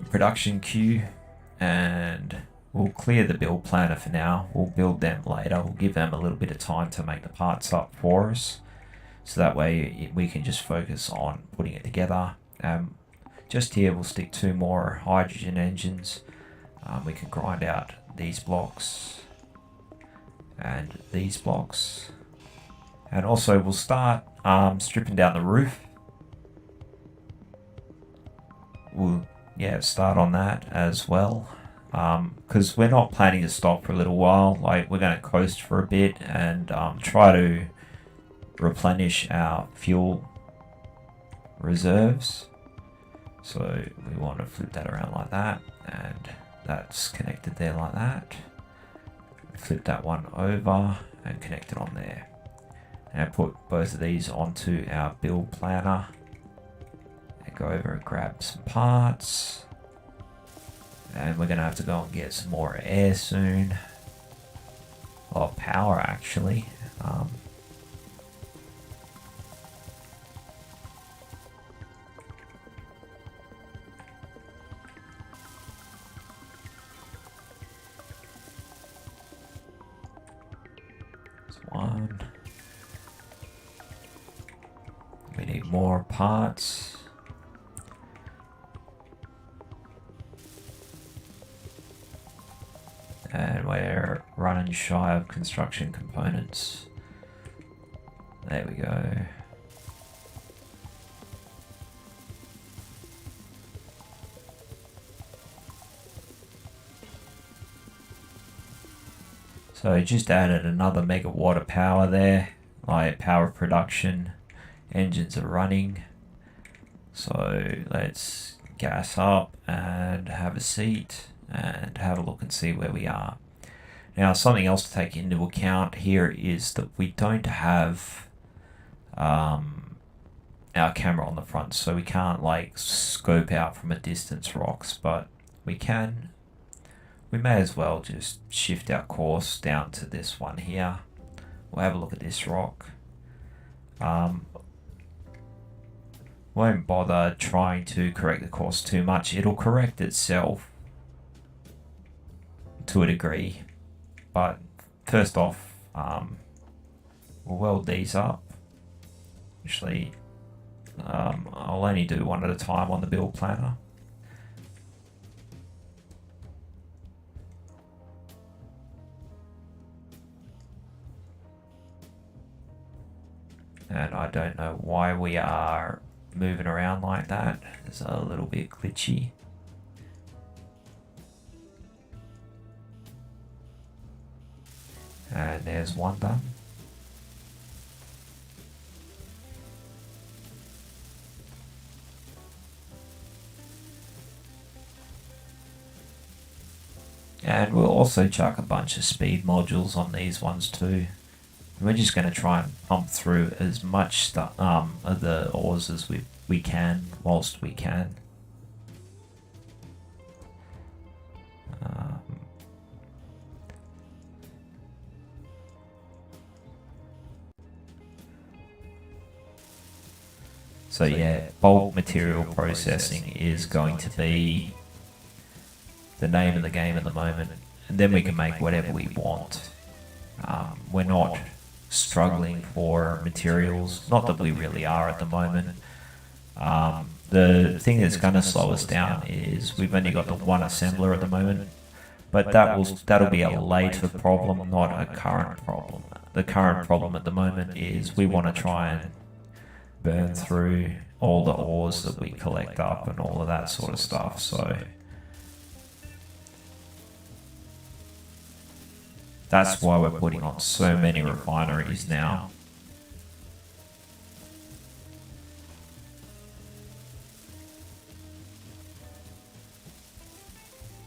production queue, and we'll clear the build planner for now. We'll build them later. We'll give them a little bit of time to make the parts up for us, so that way we can just focus on putting it together. Just here we'll stick 2 more hydrogen engines. We can grind out these blocks and these blocks, and also we'll start stripping down the roof. We'll start on that as well, because we're not planning to stop for a little while. Like, we're going to coast for a bit and try to replenish our fuel reserves. So we want to flip that around like that, and that's connected there like that. Flip that one over and connect it on there, and put both of these onto our build planner. Go over and grab some parts, and we're gonna have to go and get some more air soon, or power actually. There's one. We need more parts. And we're running shy of construction components. There we go. So just added another megawatt of power there, like power of production. Engines are running. So let's gas up and have a seat and have a look and see where we are. Now, something else to take into account here is that we don't have our camera on the front, so we can't like scope out from a distance rocks, but we may as well just shift our course down to this one here. We'll have a look at this rock. Won't bother trying to correct the course too much. It'll correct itself to a degree. But first off, we'll weld these up. Actually, I'll only do one at a time on the build planner. And I don't know why we are moving around like that. It's a little bit glitchy. And there's one done. And we'll also chuck a bunch of speed modules on these ones too. We're just going to try and pump through as much stuff of the ores as we can whilst we can. So yeah, bulk material processing is going to be the name of the game at the moment, and then we can make whatever we want. We're not struggling for materials, not that we really are at the moment. The thing that's going to slow us down is we've only got the one assembler at the moment, but that'll be a later problem, not a current problem. The current problem at the moment is we want to try and burn through all the ores that we collect up and all of that sort of stuff. So that's why we're putting on so many refineries now.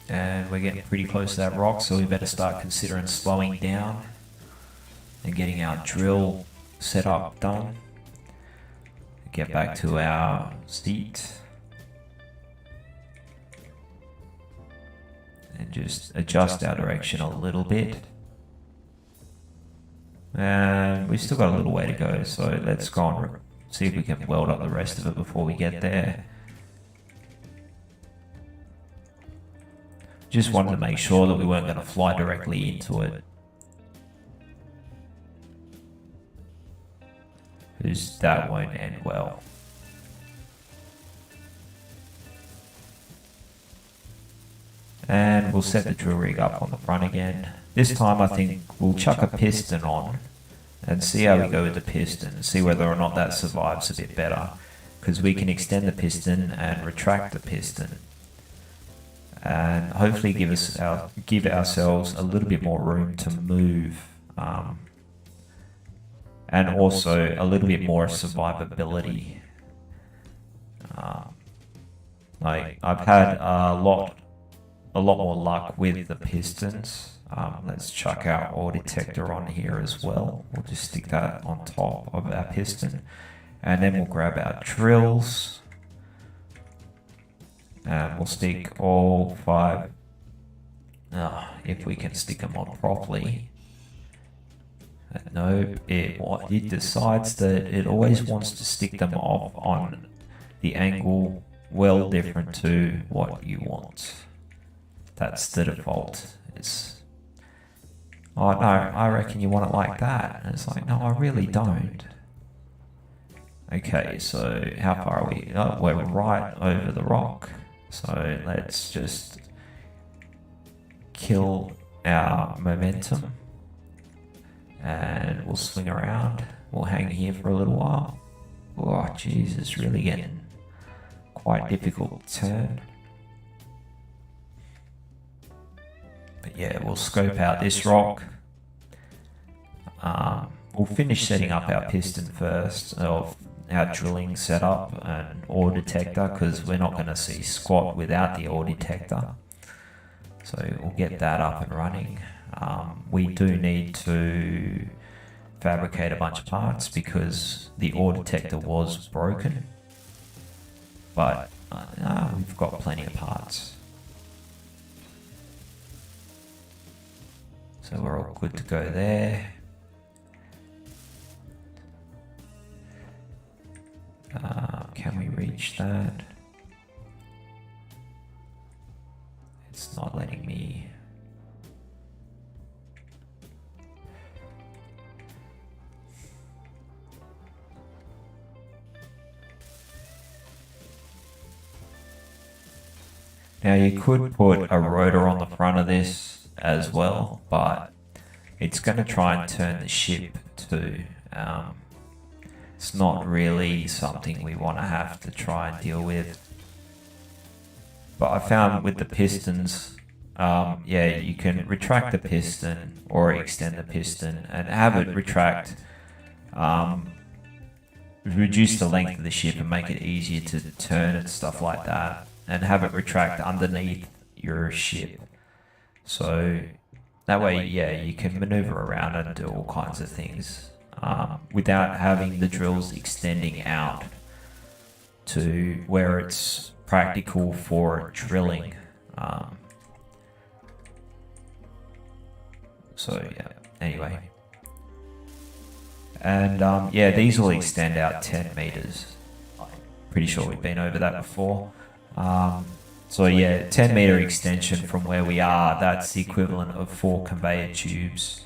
And we're getting pretty close to that rock, so we better start considering slowing down and getting our drill setup done. Get back to our seat and just adjust our direction a little bit. And we've still got a little way to go, so let's go and see if we can weld up the rest of it before we get there. Just wanted to make sure that we weren't going to fly directly into it, because that won't end well. And we'll set the drill rig up on the front again. This time I think we'll chuck a piston on and see how we go with the piston, see whether or not that survives a bit better, because we can extend the piston and retract the piston and hopefully give ourselves a little bit more room to move, and also a little bit more survivability. Like I've had a lot more luck with the pistons. Let's chuck our ore detector on here as well. We'll just stick that on top of our piston, and then we'll grab our drills and we'll stick all 5, if we can stick them on properly. No, it decides that it always wants to stick them off on the angle well different to what you want. That's the default. Oh no, I reckon you want it like that. And it's like, no, I really don't. Okay, so how far are we? Oh, we're right over the rock. So let's just kill our momentum and we'll swing around. We'll hang here for a little while. Oh, jeez, it's really getting quite difficult to turn. But yeah, we'll scope out this rock. We'll finish setting up our piston first, of our drilling setup and ore detector, because we're not going to see squat without the ore detector. So we'll get that up and running. We do need to fabricate a bunch of parts because the ore detector was broken, but we've got plenty of parts. So we're all good to go there. reach that. It's not letting me. Now you could put a rotor on the front of this as well, but it's going to try and turn the ship too. It's not really something we want to have to try and deal with. But I found with the pistons, yeah, you can retract the piston or extend the piston and have it retract, reduce the length of the ship and make it easier to turn and stuff like that, and have it retract underneath your ship. So that way, yeah, you can maneuver around and do all kinds of things without having the drills extending out to where it's practical for drilling. So yeah, anyway. And yeah, these will extend out 10 meters. I'm pretty sure we've been over that before. So yeah, 10 meter extension from where we are, that's the equivalent of 4 conveyor tubes.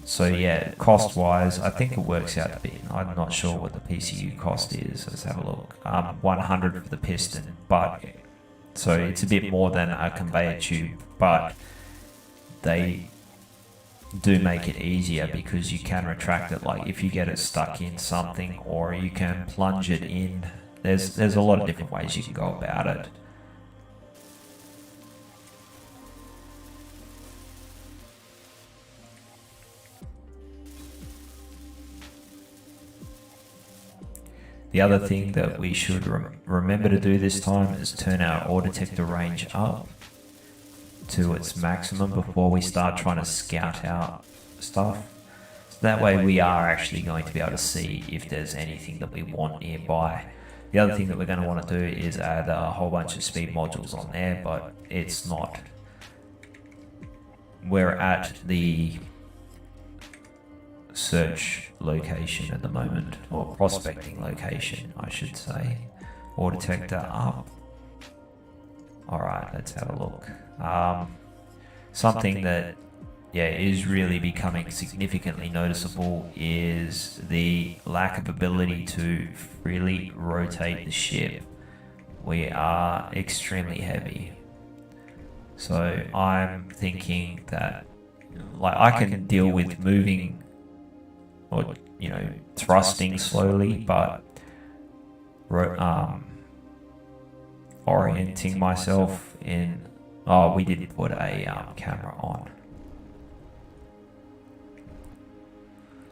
So yeah, cost wise, I think it works out to be, I'm not sure what the PCU cost is, let's have a look. 100 for the piston, but so it's a bit more than a conveyor tube, but they do make it easier because you can retract it, like if you get it stuck in something, or you can plunge it in. There's a lot of different ways you can go about it. The other thing that we should remember to do this time is turn our ore detector range up to its maximum before we start trying to scout out stuff. So that way we are actually going to be able to see if there's anything that we want nearby. The other thing that we're going to want to do is add a whole bunch of speed modules on there, but it's not. We're at the search location at the moment, or prospecting location I should say. Ore detector up. Alright, let's have a look. Something that is really becoming significantly noticeable is the lack of ability to freely rotate the ship. We are extremely heavy. So I'm thinking that, like, I can deal with moving or, you know, thrusting slowly, but orienting myself in. Oh, we didn't put a camera on.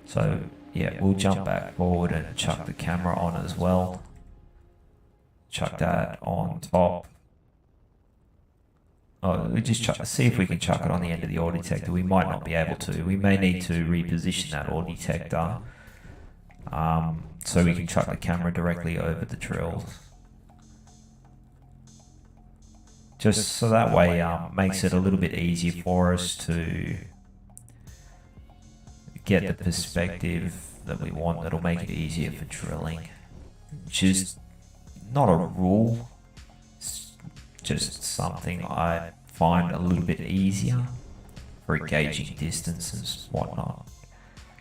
So yeah, we'll jump back forward and chuck the camera on as well. Chuck that on top. Oh, we just see if we can chuck it on the end of the ore detector. We might not be able to. We may need to reposition that ore detector so we can chuck the camera directly over the drills. Just so that way makes it a little bit easier for us to get the perspective that we want. That'll make it easier for drilling, which is not a rule. It's just something I find a little bit easier for gauging distances, whatnot.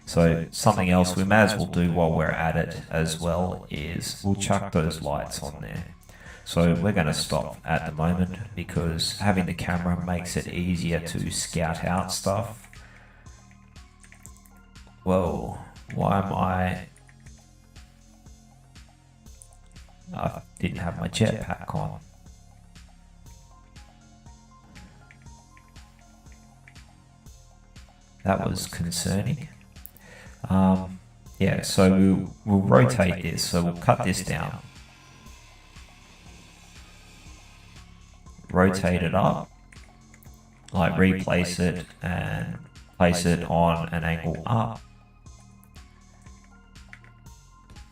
So something else we may as well do while we're at it as well is we'll chuck those lights on there. So we're going to stop at the moment because having the camera makes it easier to scout out stuff. Whoa, why am I didn't have my jetpack on. That was concerning. Yeah, so we'll rotate this, so we'll cut this down. Rotate it up, like replace it and place it on an angle up,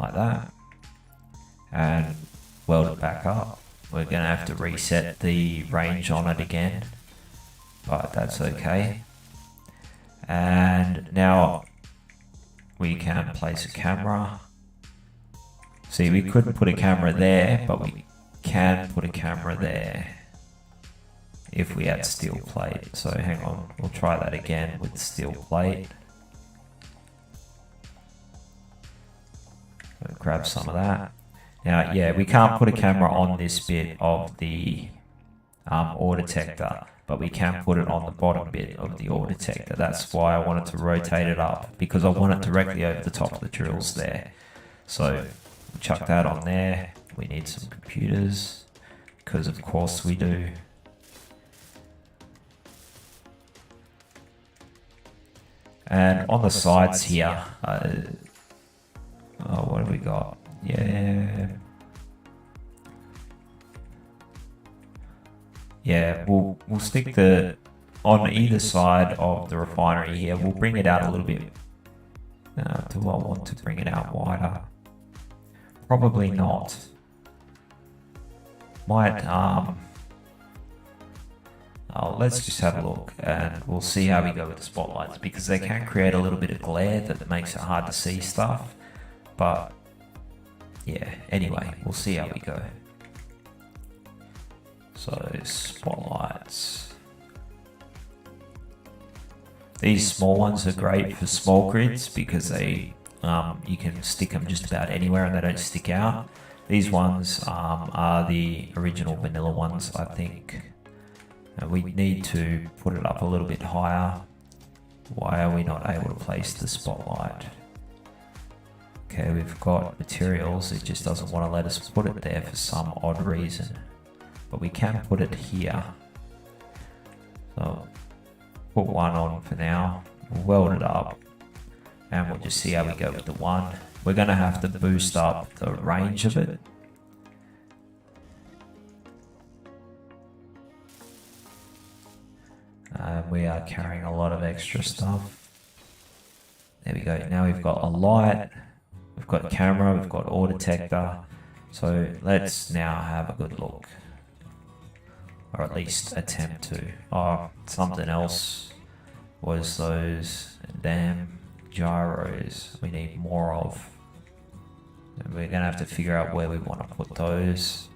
like that, and weld it back up. We're going to have to reset the range on it again, but that's okay. And now we can place a camera. See, we couldn't put a camera there, but we can put a camera there if we had steel plate. So hang on, we'll try that again with steel plate. So grab some of that. Now, yeah, we can't put a camera on this bit of the ore detector, but we can put it on the bottom bit of the ore detector. That's why I wanted to rotate it up, because I want it directly over the top of the drills there. So chuck that on there. We need some computers, because of course we do. And on the sides here, oh, what have we got? Yeah, we'll stick on either side of the refinery here. We'll bring it out a little bit. Do I want to bring it out wider? Probably not. Might, let's just have a look and we'll see how we go with the spotlights, because they can create a little bit of glare that makes it hard to see stuff. But yeah, anyway, we'll see how we go. So spotlights. These small ones are great for small grids because they you can stick them just about anywhere and they don't stick out. These ones are the original vanilla ones, I think. We need to put it up a little bit higher. Why are we not able to place the spotlight? Okay, we've got materials, it just doesn't want to let us put it there for some odd reason. But we can put it here. So put one on for now, we'll weld it up, and we'll just see how we go with the one. We're going to have to boost up the range of it. We are carrying a lot of extra stuff. There we go. Now we've got a light, we've got camera, we've got ore detector. So let's now have a good look, or at least attempt to. Oh, something else was those damn gyros we need more of. And we're gonna have to figure out where we want to put those.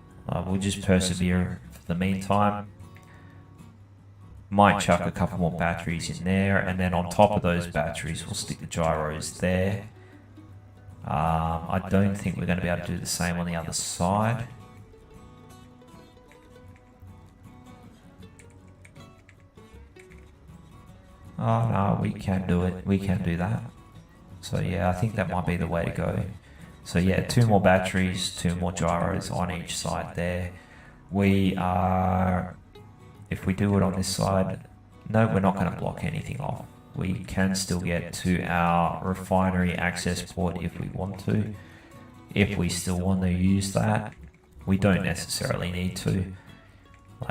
We'll just persevere for the meantime. Might chuck a couple more batteries in there, and then on top of those batteries we'll stick the gyros there. I don't think we're going to be able to do the same on the other side. Oh no, we can do it. We can do that. So yeah, I think that might be the way to go. So yeah, 2 more batteries, 2 more gyros on each side there. We are... If we do it on this side, no, we're not going to block anything off. We can still get to our refinery access port if we want to. If we still want to use that, we don't necessarily need to,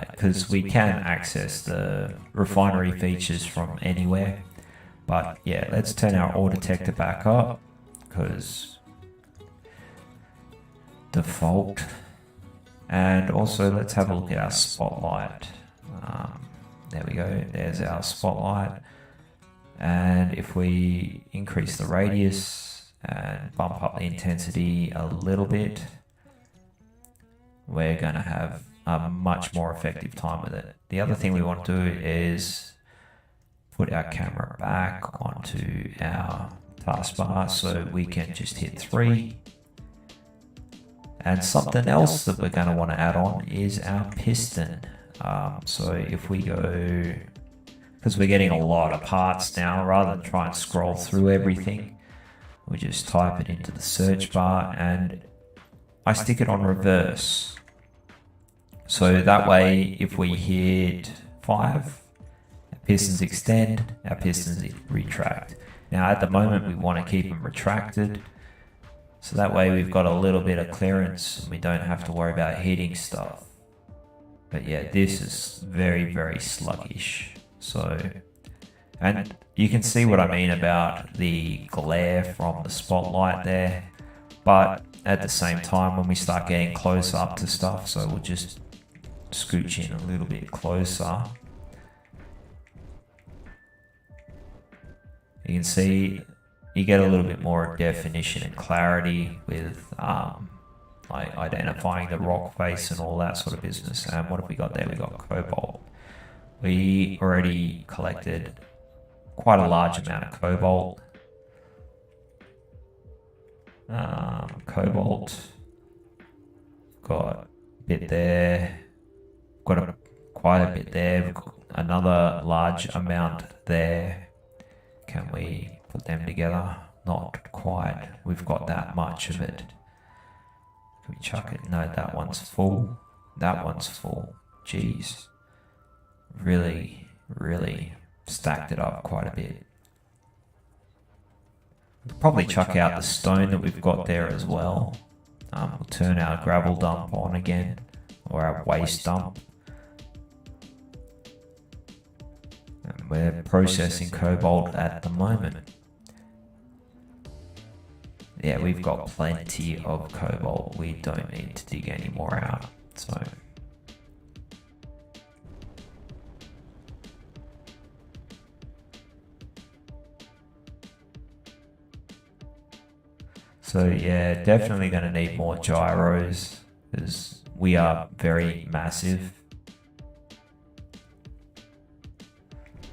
because we can access the refinery features from anywhere. But yeah, let's turn our ore detector back up, because default. And also let's have a look at our spotlight. There we go, there's our spotlight. And if we increase the radius and bump up the intensity a little bit, we're going to have a much more effective time with it. The other thing we want to do is put our camera back onto our taskbar so we can just hit 3. And something else that we're going to want to add on is our piston. So if we go, because we're getting a lot of parts now, rather than try and scroll through everything, we just type it into the search bar and I stick it on reverse. So that way, if we hit 5, our pistons extend, our pistons retract. Now at the moment we want to keep them retracted, so that way we've got a little bit of clearance and we don't have to worry about hitting stuff. But yeah, this is very, very sluggish. So, and you can see what I mean about the glare from the spotlight there. But at the same time, when we start getting close up to stuff, so we'll just scooch in a little bit closer. You can see you get a little bit more definition and clarity with like identifying the rock face and all that sort of business. And what have we got there? We got cobalt. We already collected quite a large amount of cobalt. Got a bit there. Got quite a bit there. We've got another large amount there. Can we put them together? Not quite. We've got that much of it. Can we chuck it? No, that one's full. That one's full. Jeez. Really stacked it up quite a bit. We'll probably chuck out the stone that we've got there as well. We'll turn our gravel dump on again, or our waste dump. And we're processing cobalt at the moment. Yeah, we've got plenty of cobalt. We don't need to dig any more out. So yeah, definitely going to need more gyros because we are very massive.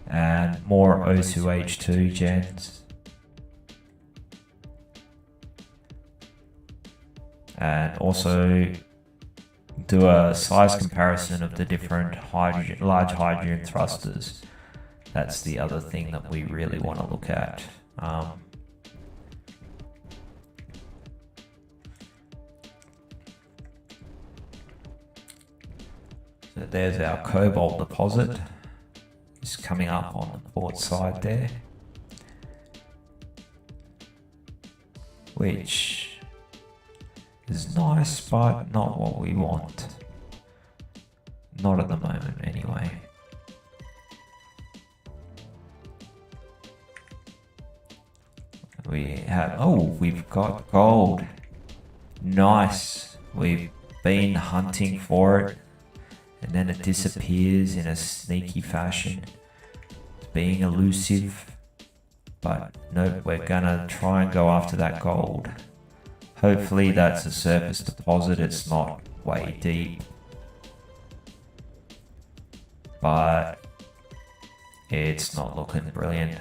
And more O2H2 gens. And also do a size comparison of the different large hydrogen thrusters. That's the other thing that we really want to look at. So there's our cobalt deposit. It's coming up on the port side there, which is nice, but not what we want. Not at the moment, anyway. We've got gold. Nice. We've been hunting for it, and then it disappears in a sneaky fashion. It's being elusive, but no, we're gonna try and go after that gold. Hopefully that's a surface deposit, it's not way deep. But it's not looking brilliant.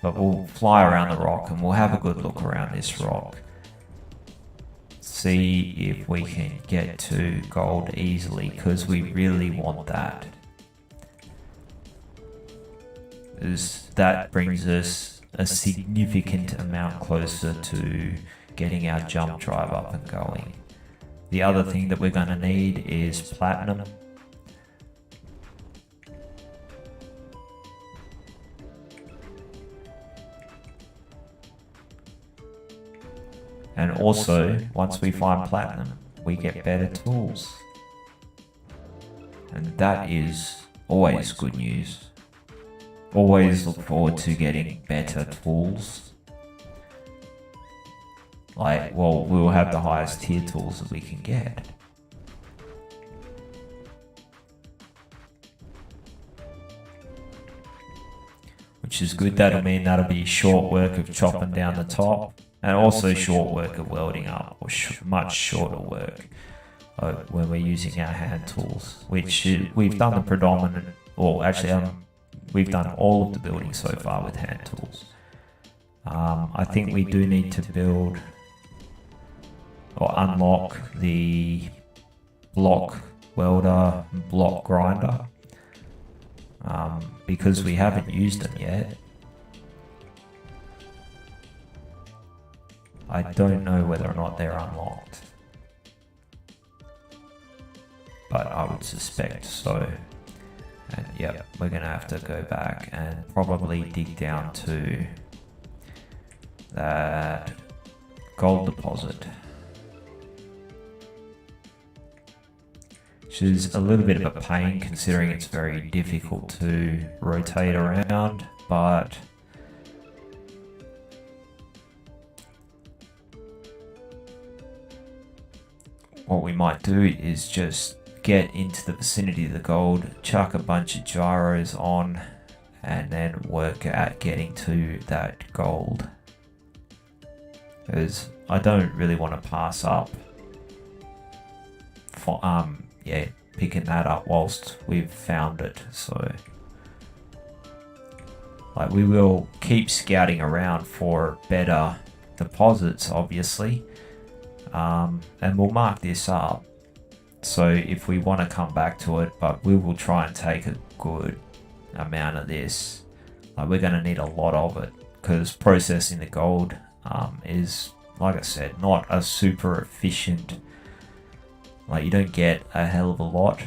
But we'll fly around the rock and we'll have a good look around this rock. See if we can get to gold easily, because we really want that. That brings us a significant amount closer to getting our jump drive up and going. The other thing that we're going to need is platinum. And also, once we find platinum, we get better tools. And that is always good news. Always look forward to getting better tools. We'll have the highest tier tools that we can get. Which is good. That'll mean that'll be short work of chopping down the top. And also short work of welding up, or much shorter work when we're using our hand tools, which we've done the predominant, or actually we've done all of the building so far with hand tools. I think we do need to build or unlock the block welder, block grinder, because we haven't used them yet. I don't know whether or not they're unlocked, but I would suspect so. And yep, we're gonna have to go back and probably dig down to that gold deposit, which is a little bit of a pain considering it's very difficult to rotate around, but what we might do is just get into the vicinity of the gold, chuck a bunch of gyros on, and then work at getting to that gold. because I don't really want to pass up for picking that up whilst we've found it. So like, we will keep scouting around for better deposits, obviously, and we'll mark this up so if we want to come back to it, but we will try and take a good amount of this. Like, we're going to need a lot of it, because processing the gold is, like I said, not a super efficient. Like, you don't get a hell of a lot.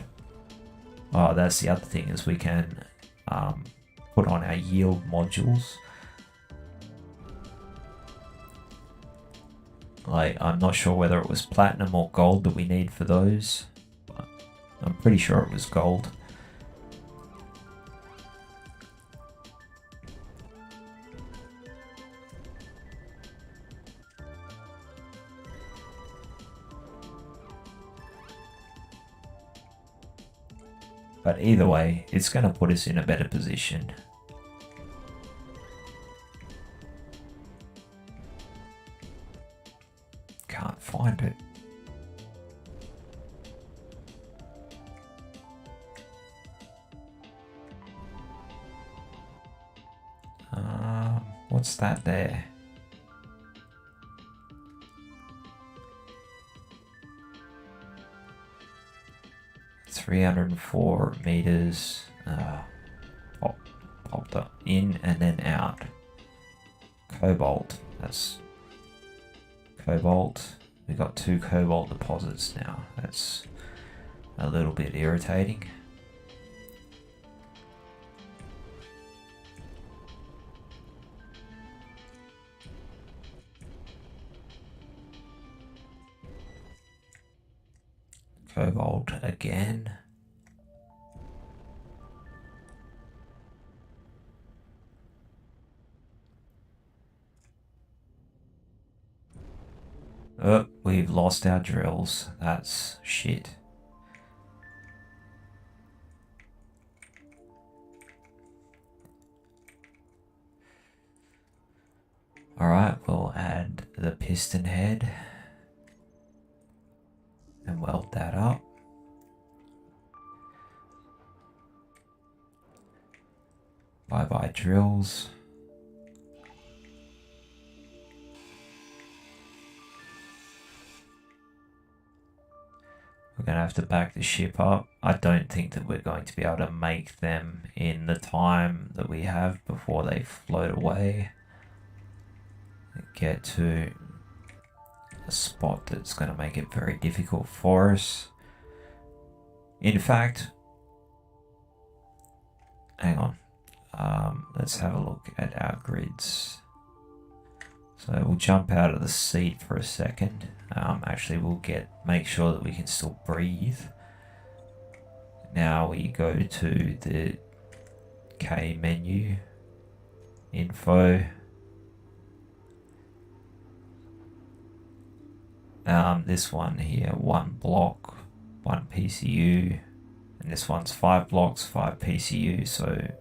Oh, that's the other thing, is we can put on our yield modules. Like, I'm not sure whether it was platinum or gold that we need for those, but I'm pretty sure it was gold. But either way, it's going to put us in a better position. Can't find it. What's that there? $304 meters. Popped up in and then out. Cobalt. That's cobalt. We got 2 cobalt deposits now. That's a little bit irritating. Cobalt again. Oh, we've lost our drills. That's shit. Alright, we'll add the piston head and weld that up. Bye-bye drills. We're going to have to back the ship up. I don't think that we're going to be able to make them in the time that we have before they float away. Get to a spot that's going to make it very difficult for us. In fact, hang on. Let's have a look at our grids. So we'll jump out of the seat for a second. Actually, we'll make sure that we can still breathe. Now we go to the K menu, info. This one here, 1 block, 1 PCU, and this one's 5 blocks, 5 PCU. So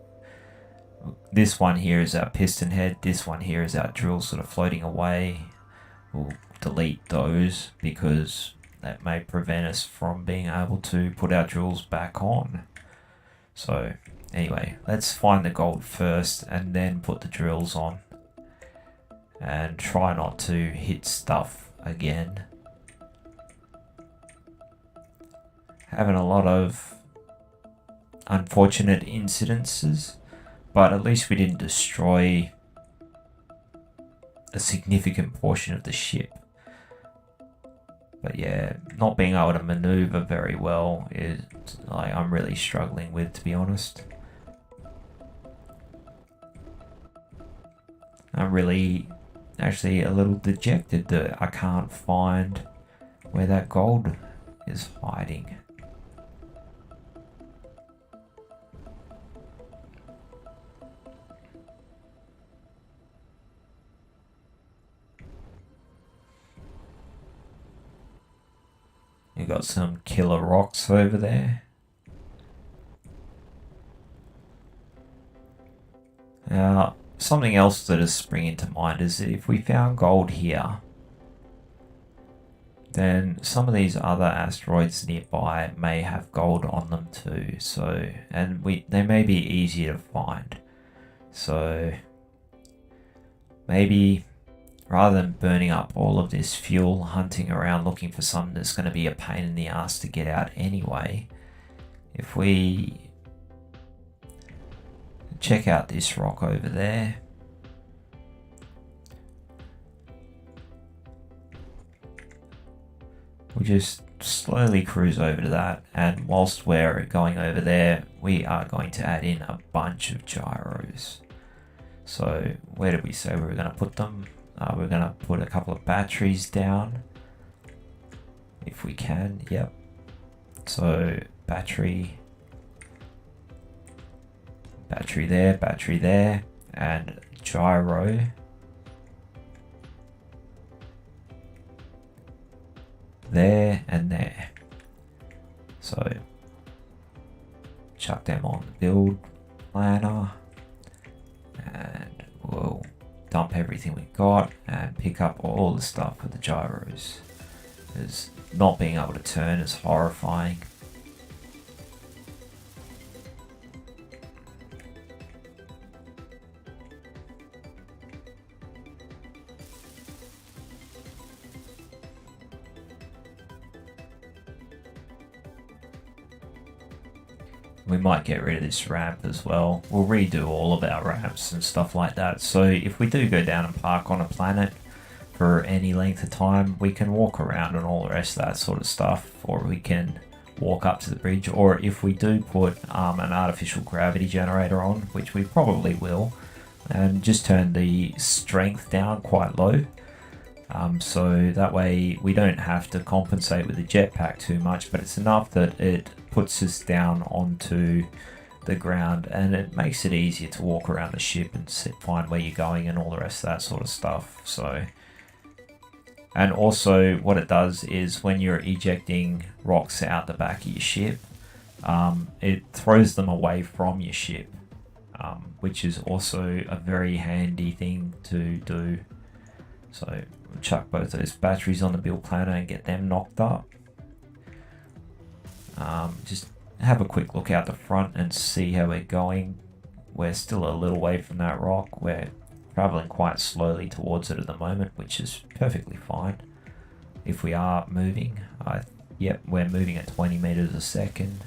this one here is our piston head, this one here is our drill sort of floating away. We'll delete those because that may prevent us from being able to put our drills back on. So anyway, let's find the gold first and then put the drills on, and try not to hit stuff again. Having a lot of unfortunate incidences, but at least we didn't destroy a significant portion of the ship. But yeah, not being able to maneuver very well is like I'm really struggling with, to be honest. I'm really actually a little dejected that I can't find where that gold is hiding. You got some killer rocks over there. Now, something else that is springing to mind is that if we found gold here, then some of these other asteroids nearby may have gold on them too. So, and they may be easier to find. So maybe rather than burning up all of this fuel hunting around looking for something that's going to be a pain in the ass to get out anyway, if we check out this rock over there, we'll just slowly cruise over to that, and whilst we're going over there, we are going to add in a bunch of gyros. So where did we say we were going to put them? We're going to put a couple of batteries down if we can. Yep. So battery there, and gyro there and there. So chuck them on the build planner, and we'll dump everything we got and pick up all the stuff with the gyros, because not being able to turn is horrifying. We might get rid of this ramp as well. We'll redo all of our ramps and stuff like that. So if we do go down and park on a planet for any length of time, we can walk around and all the rest of that sort of stuff, or we can walk up to the bridge. Or if we do put an artificial gravity generator on, which we probably will, and just turn the strength down quite low. So that way we don't have to compensate with the jetpack too much, but it's enough that it puts us down onto the ground, and it makes it easier to walk around the ship and find where you're going and all the rest of that sort of stuff. So, and also what it does is when you're ejecting rocks out the back of your ship, it throws them away from your ship, which is also a very handy thing to do. So we'll chuck both those batteries on the build planner and get them knocked up. Just have a quick look out the front and see how we're going. We're still a little way from that rock. We're traveling quite slowly towards it at the moment, which is perfectly fine. If we are moving, yep, we're moving at 20 meters a second.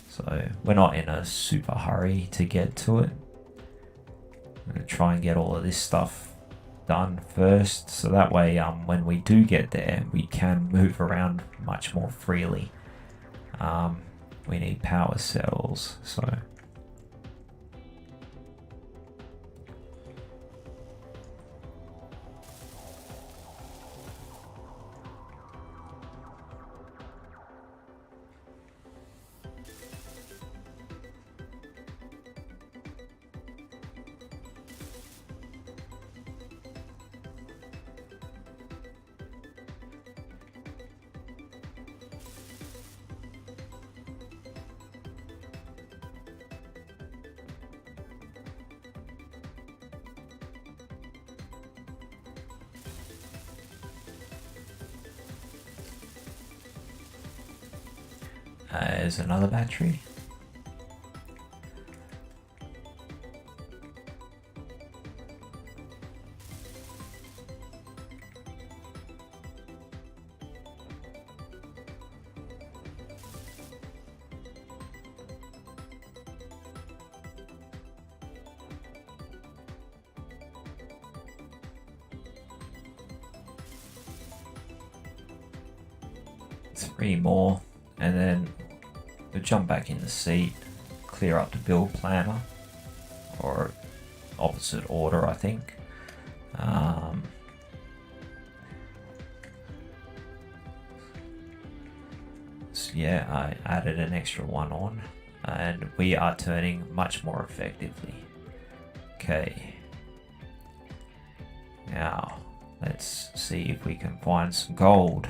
So we're not in a super hurry to get to it. I'm going to try and get all of this stuff done first, so that way when we do get there, we can move around much more freely. We need power cells, so there's another battery. Three more, and then we'll jump back in the seat, clear up the build planner, or opposite order, I think. So yeah, I added an extra one on, and we are turning much more effectively. Okay, now let's see if we can find some gold.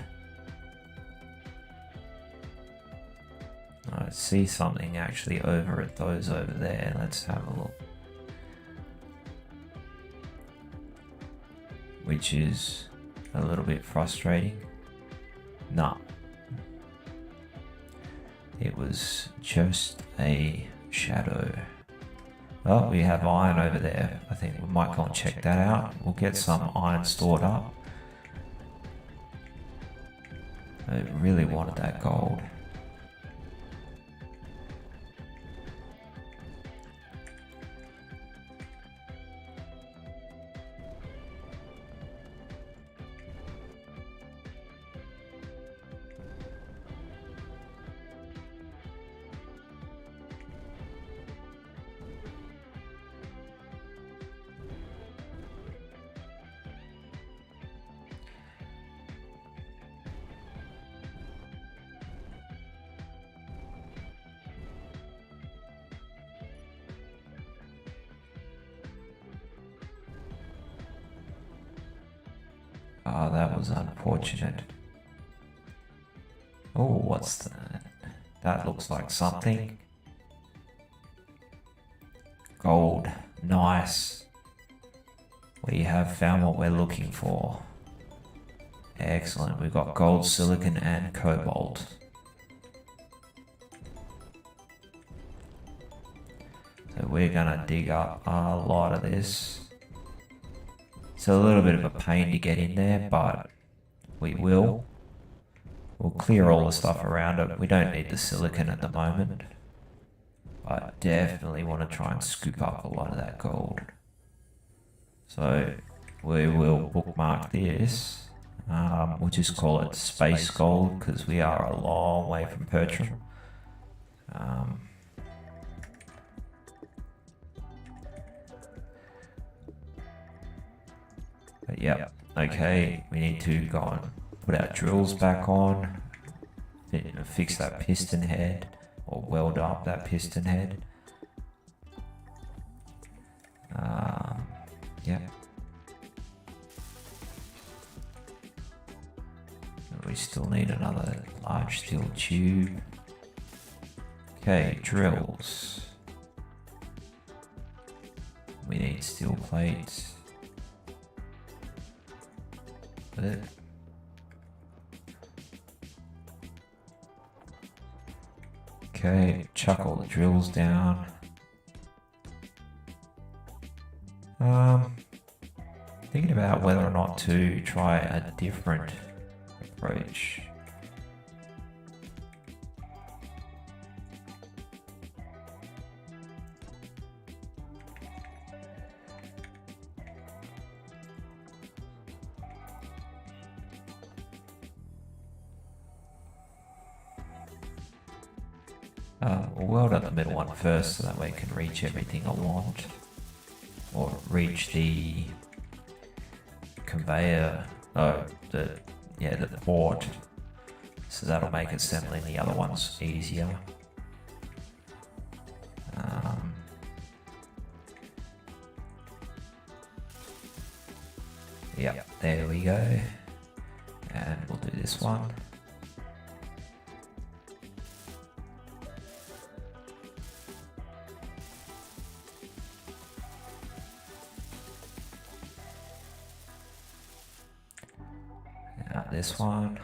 I see something actually over at those over there. Let's have a look. Which is a little bit frustrating. No. It was just a shadow. Oh, we have iron over there. I think we might go and check that out. We'll get some iron stored up. I really wanted that gold. Oh, that was unfortunate. Oh, what's that? That looks like something. Gold. Nice. We have found what we're looking for. Excellent. We've got gold, silicon, and cobalt. So we're gonna dig up a lot of this. It's a little bit of a pain to get in there, but we will. We'll clear all the stuff around it. We don't need the silicon at the moment, but definitely want to try and scoop up a lot of that gold. So we will bookmark this. We'll just call it space gold because we are a long way from Pertram. But yeah, okay, we need to go and put our drills back on, fix that piston head, or weld up that piston head. Yeah. We still need another large steel tube. Okay, drills. We need steel plates. Okay, chuck all the drills down. Thinking about whether or not to try a different approach. We'll weld up the middle one first so that way we can reach everything I want. Or reach the conveyor, the port. So that'll make assembling the other ones easier. Yep, there we go. And we'll do this one. This one.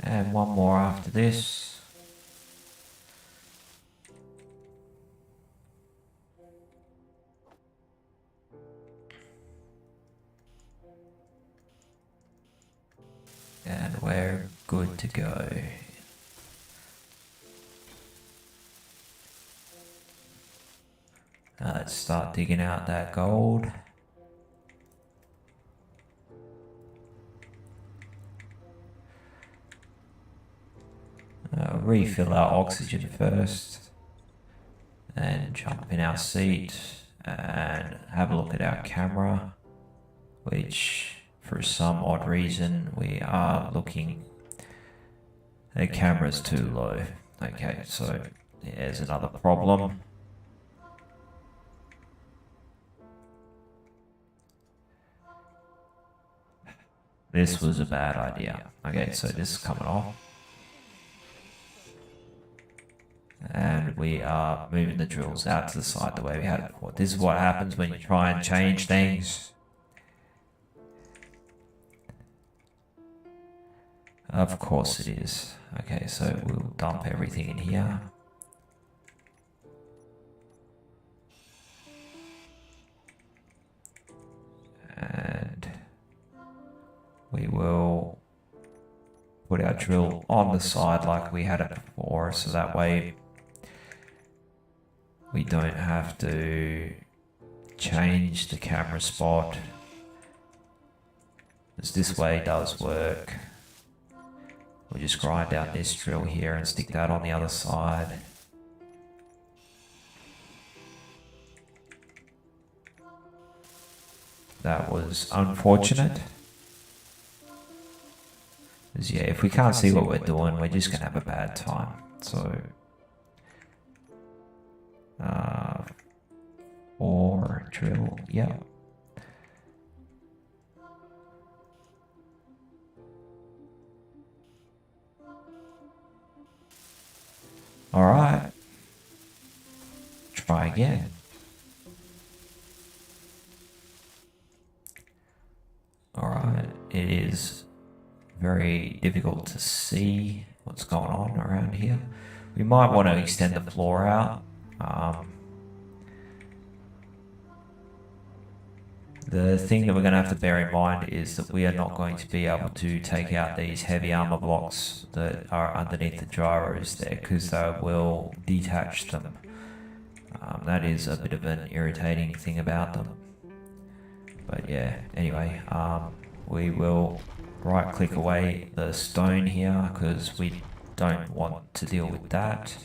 And one more after this. And we're good to go. Let's start digging out that gold. Refill our oxygen first. And jump in our seat and have a look at our camera, which for some odd reason we are looking, the camera's too low. Okay, so There's another problem. This was a bad idea. Okay, so this is coming off. And we are moving the drills out to the side the way we had it before. This is what happens when you try and change things. Of course it is. Okay, so we'll dump everything in here. And we will put our drill on the side like we had it before, so that way we don't have to change the camera spot, as this way does work. We'll just grind out this drill here and stick that on the other side. That was unfortunate. Because yeah, if we can't see what we're doing, we're just going to have a bad time. So, or drill, yeah. All right. Try again. All right. It is very difficult to see what's going on around here. We might want to extend the floor out. The thing that we're going to have to bear in mind is that we are not going to be able to take out these heavy armor blocks that are underneath the gyros there, because they will detach them. That is a bit of an irritating thing about them. But yeah, anyway, we will right click away the stone here because we don't want to deal with that.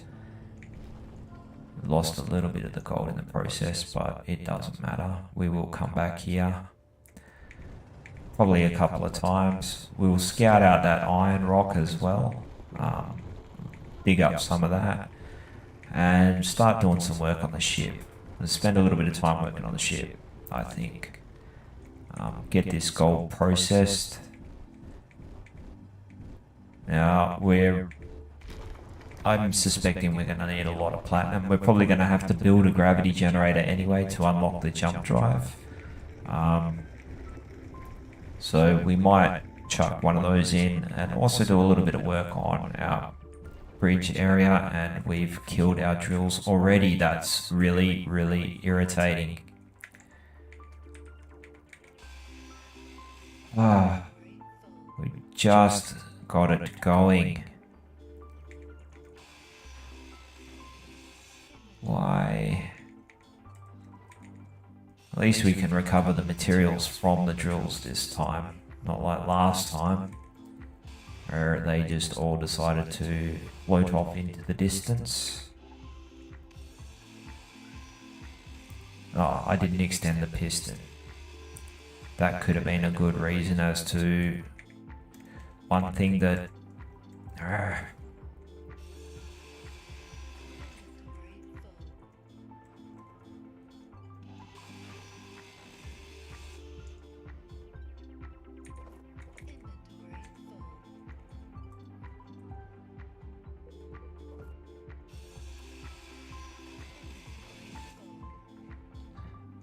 Lost a little bit of the gold in the process, but it doesn't matter. We will come back here probably a couple of times. We will scout out that iron rock as well, dig up some of that, and start doing some work on the ship. And spend a little bit of time working on the ship, I think. Get this gold processed. Now I'm suspecting we're going to need a lot of platinum. We're probably going to have to build a gravity generator anyway to unlock the jump drive. So we might chuck one of those in and also do a little bit of work on our bridge area, and we've killed our drills already. That's really, really irritating. We just got it going. Why? At least we can recover the materials from the drills this time, not like last time, where they just all decided to float off into the distance. Oh, I didn't extend the piston. That could have been a good reason as to one thing that...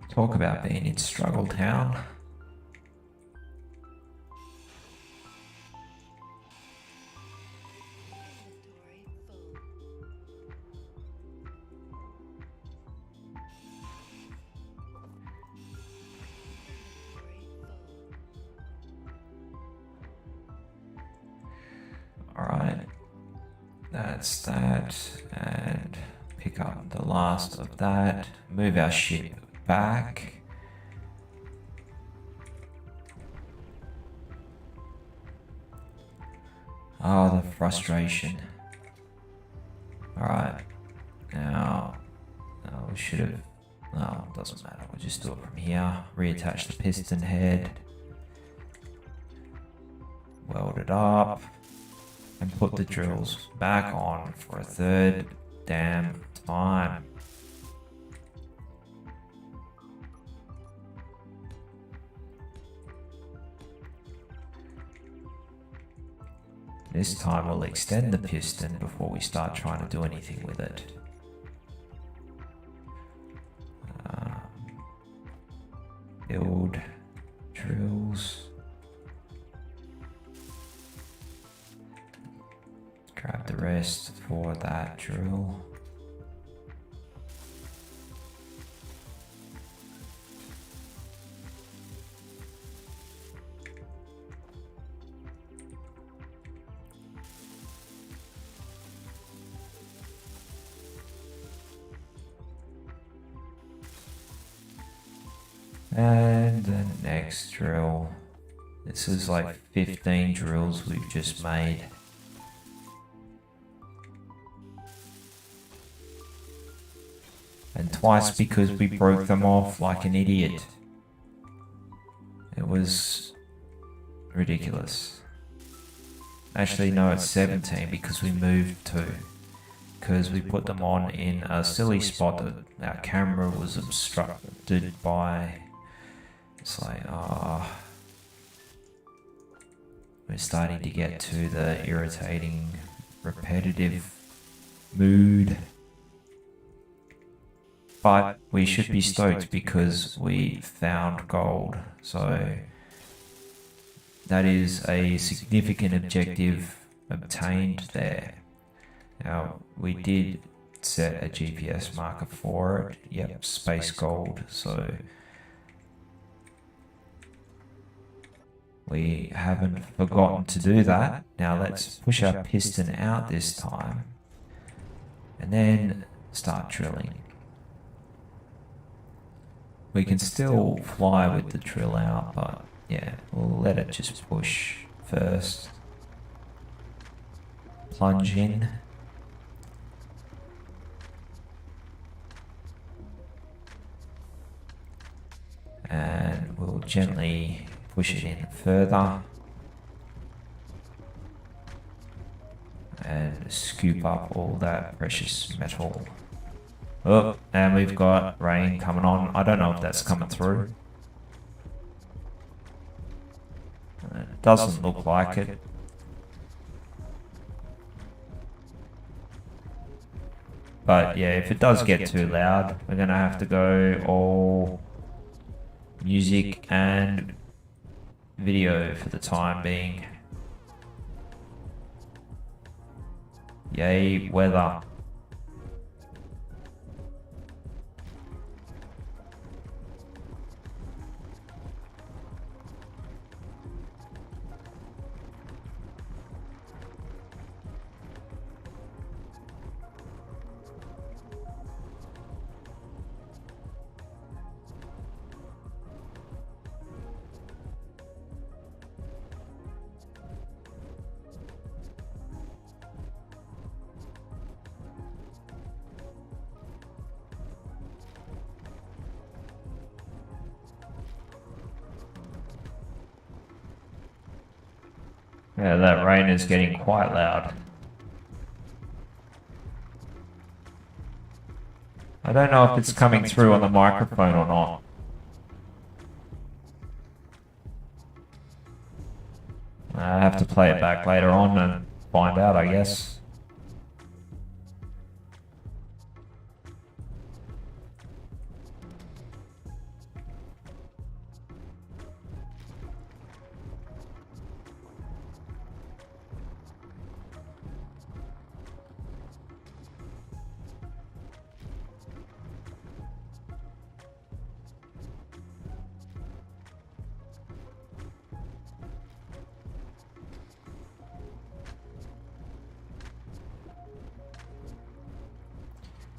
Talk about being in struggle town. Alright, that's that, and pick up the last of that, move our ship back. Oh, the frustration. Alright, now, we should have, no, it doesn't matter, we'll just do it from here, reattach the piston head, weld it up, and put the drills back on for a third damn time. This time we'll extend the piston before we start trying to do anything with it. Build drills. Grab the rest for that drill. And the next drill. This is like 15 drills we've just made. And twice because we broke them off like an idiot. It was ridiculous. Actually, no, it's 17 because we moved 2. Because we put them on in a silly spot that our camera was obstructed by. It's like, we're starting to get to the irritating, repetitive mood. But we should be stoked because we found gold. So that is a significant objective obtained there. Now, we did set a GPS marker for it. Yep, space gold. So we haven't forgotten to do that. Now let's push our piston out this time and then start drilling. We can still fly with the drill out, but yeah, we'll let it just push first. Plunge in. And we'll gently push it in further and scoop up all that precious metal. Oh, and we've got rain coming on. I don't know if that's coming through. It doesn't look like it. But yeah, if it does get too loud, we're gonna have to go all music and video for the time being. Yay, weather. Yeah, that rain is getting quite loud. I don't know if it's coming through on the microphone or not. I have to play it back later on and find out, I guess.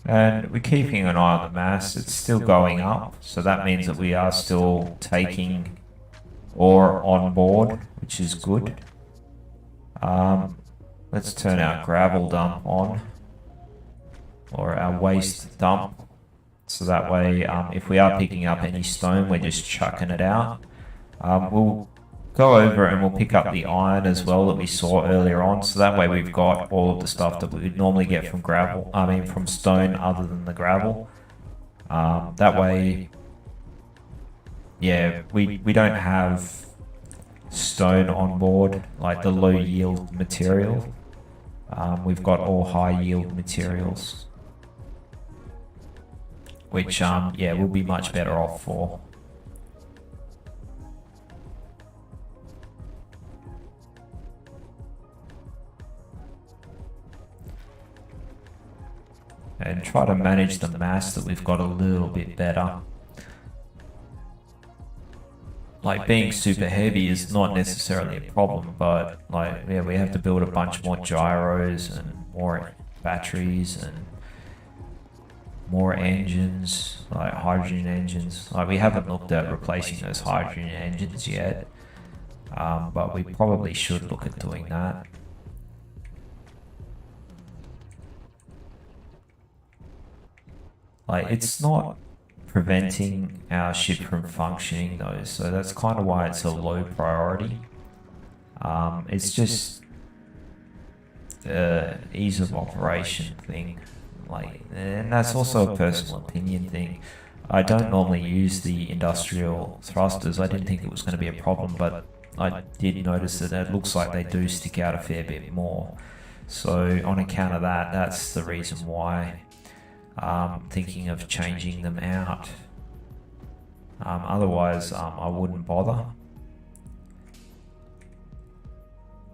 And we're keeping an eye on the mass. It's still going up, so that means that we are still taking ore on board, which is good. Let's turn our gravel dump on, or our waste dump, so that way if we are picking up any stone, we're just chucking it out. We'll go over and we'll pick up the iron as well that we saw earlier on. So that way we've got all of the stuff that we would normally get from gravel, from stone other than the gravel. That way, yeah, we don't have stone on board, like the low yield material. We've got all high yield materials, which, yeah, we'll be much better off for. And try to manage the mass that we've got a little bit better. Like, being super heavy is not necessarily a problem, but like, yeah, we have to build a bunch more gyros and more batteries and more engines, like hydrogen engines. Like, we haven't looked at replacing those hydrogen engines yet, but we probably should look at doing that. Like, it's not preventing our ship from functioning though, so that's kind of why it's a low priority. It's just ease of operation thing, like, and that's also a personal opinion thing. I don't normally use the industrial thrusters. I didn't think it was going to be a problem, but I did notice that it looks like they do stick out a fair bit more. So on account of that, that's the reason why I'm thinking of changing them out. Otherwise, I wouldn't bother,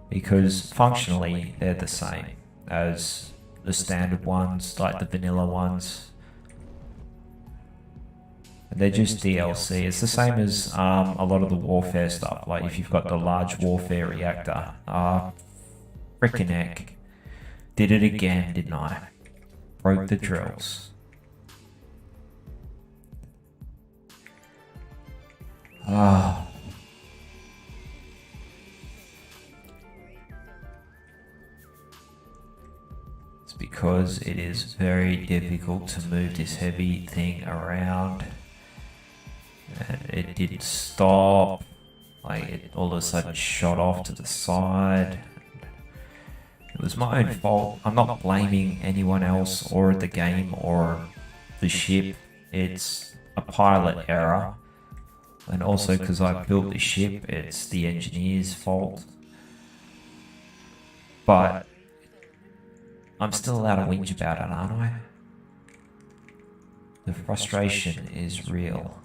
because functionally they're the same as the standard ones, like the vanilla ones. And they're just DLC. It's the same as a lot of the warfare stuff. Like, if you've got the large warfare reactor, frickin' heck, did it again, didn't I? Broke the drills. Ah. It's because it is very difficult to move this heavy thing around. And it didn't stop. Like, it all of a sudden shot off to the side. It was my own fault. I'm not blaming anyone else or the game or the ship. It's a pilot error. And also, because I built the ship, it's the engineer's fault. But I'm still allowed to whinge about it, aren't I? The frustration is real.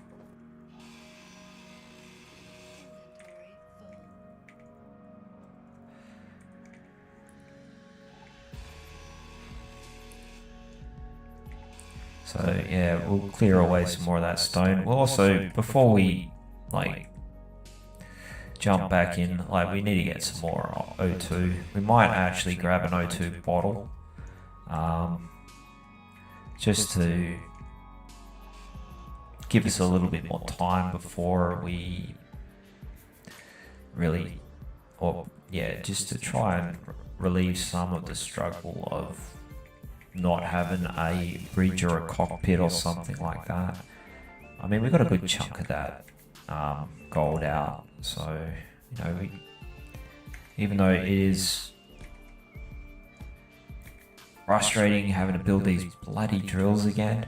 So yeah, we'll clear away some more of that stone. We'll also, before we like jump back in, like, we need to get some more O2. We might actually grab an O2 bottle, just to give us a little bit more time before we really, or yeah, just to try and relieve some of the struggle of not having a bridge or a cockpit or something like that. I mean, we got a good chunk of that gold out, so, you know, even though it is frustrating having to build these bloody drills again,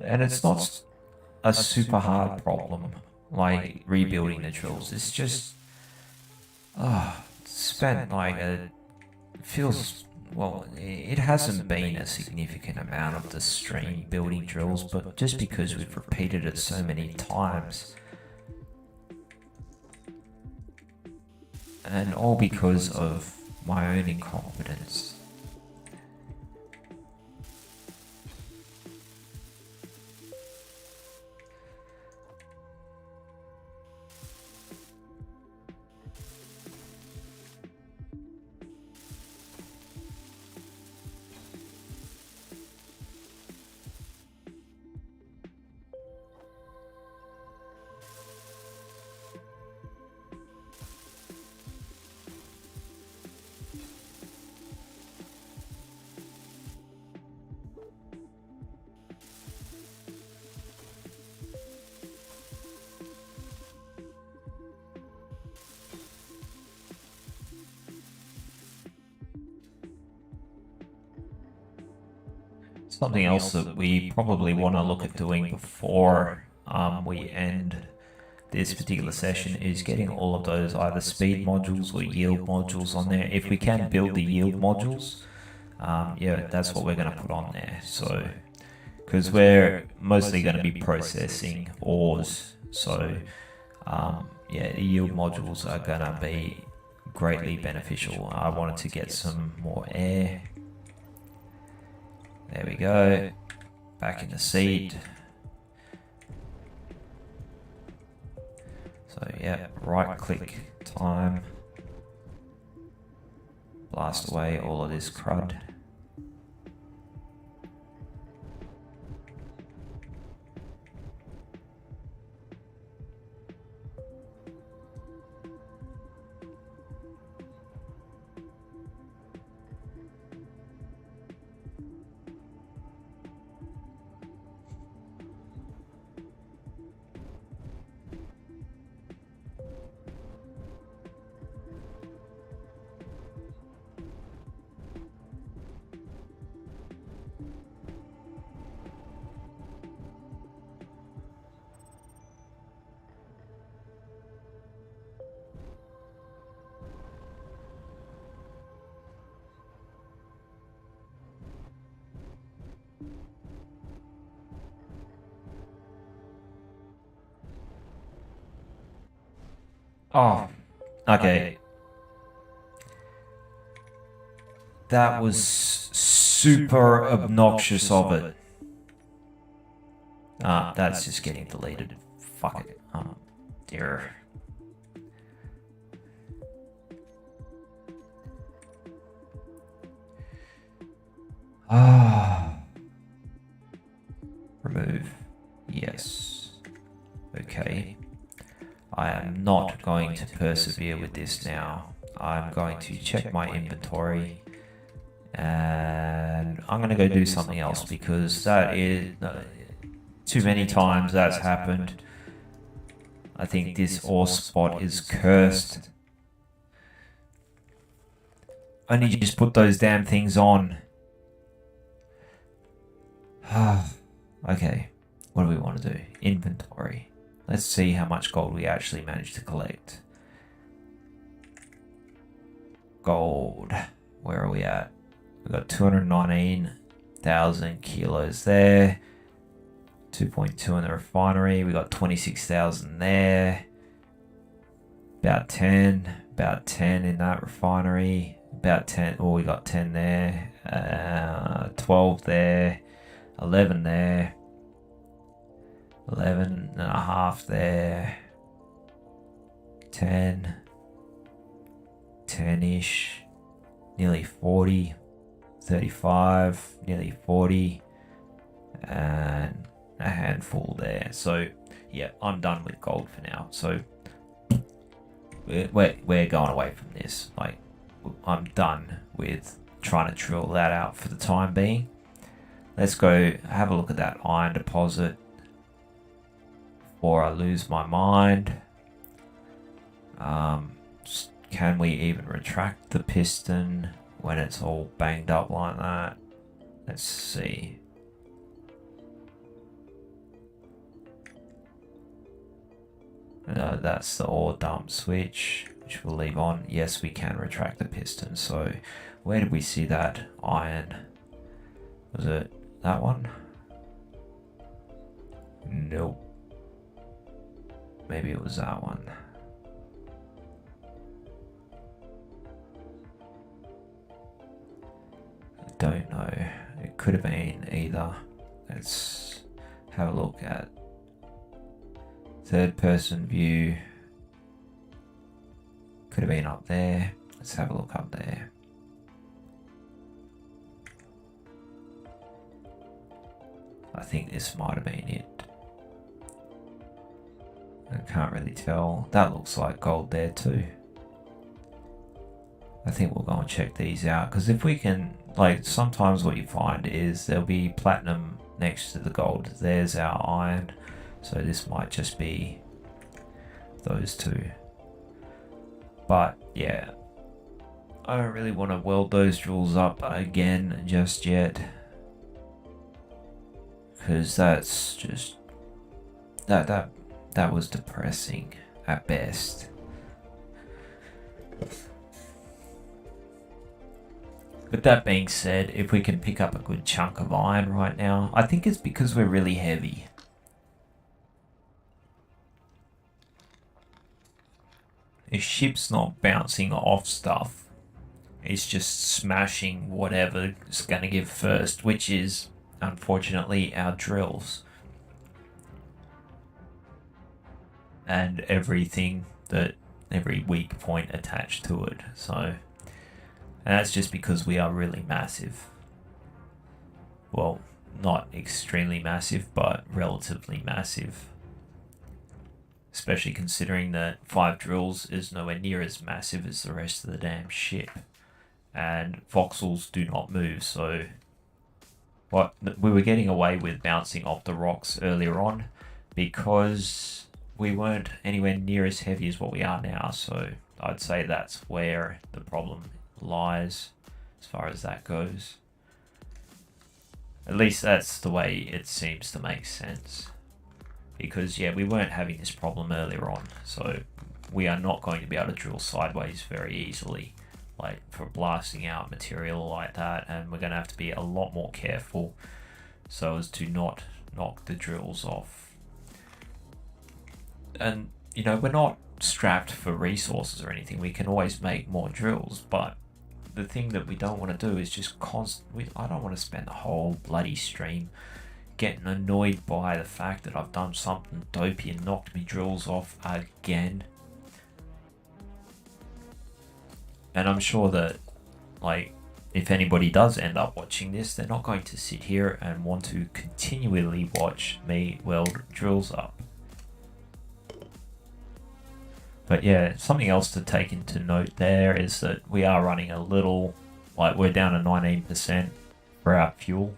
and it's not a super hard problem, like rebuilding the drills. It's just, spent like it feels, well, it hasn't been a significant amount of the stream building drills, but just because we've repeated it so many times, and all because of my own incompetence. Something else that we probably want to look at doing before we end this particular session is getting all of those either speed modules or yield modules on there. If we can build the yield modules, yeah, that's what we're going to put on there. So, because we're mostly going to be processing ores, so yeah, the yield modules are going to be greatly beneficial. I wanted to get some more air. There we go. Back in the seat. So yeah, right click time. Blast away all of this crud. Oh, okay. That was super obnoxious of it. That's just getting deleted. Fuck it. Dear. Remove. Yes. Okay. I am not going to persevere with this now. I'm going to check my inventory and I'm going to go do something else because that is too many times that's happened. I think this ore spot is cursed. Only just put those damn things on. Okay, what do we want to do? Inventory. Let's see how much gold we actually managed to collect. Gold. Where are we at? We've got 219,000 kilos there. 2.2 in the refinery. We got 26,000 there. About 10 in that refinery. About 10. Oh, we got 10 there. 12 there. 11 there. 11 and a half there. 10-ish. Nearly 40. 35. Nearly 40. And a handful there. So yeah, I'm done with gold for now. So we're going away from this. Like, I'm done with trying to drill that out for the time being. Let's go have a look at that iron deposit before I lose my mind. Can we even retract the piston when it's all banged up like that? Let's see. That's the ore dump switch, which we'll leave on. Yes, we can retract the piston. So where did we see that iron? Was it that one? Nope. Maybe it was that one. I don't know. It could have been either. Let's have a look at third person view. Could have been up there. Let's have a look up there. I think this might have been it. I can't really tell. That looks like gold there too. I think we'll go and check these out, because if we can, like, sometimes what you find is there'll be platinum next to the gold. There's our iron, so this might just be those two. But yeah, I don't really want to weld those drills up again just yet. because that's just that was depressing at best. But that being said, if we can pick up a good chunk of iron right now, I think it's because we're really heavy. The ship's not bouncing off stuff. It's just smashing whatever is going to give first, which is, unfortunately, our drills. And everything every weak point attached to it. So, and that's just because we are really massive. Well, not extremely massive, but relatively massive. Especially considering that 5 drills is nowhere near as massive as the rest of the damn ship. And voxels do not move, so we were getting away with bouncing off the rocks earlier on because we weren't anywhere near as heavy as what we are now, so I'd say that's where the problem lies as far as that goes. At least that's the way it seems to make sense. Because, yeah, we weren't having this problem earlier on, so we are not going to be able to drill sideways very easily, like for blasting out material like that, and we're going to have to be a lot more careful so as to not knock the drills off. And, you know, we're not strapped for resources or anything. We can always make more drills, but the thing that we don't want to do is just I don't want to spend the whole bloody stream getting annoyed by the fact that I've done something dopey and knocked me drills off again. And I'm sure that, like, if anybody does end up watching this, they're not going to sit here and want to continually watch me weld drills up. But yeah, something else to take into note there is that we are running a little, like, we're down to 19% for our fuel.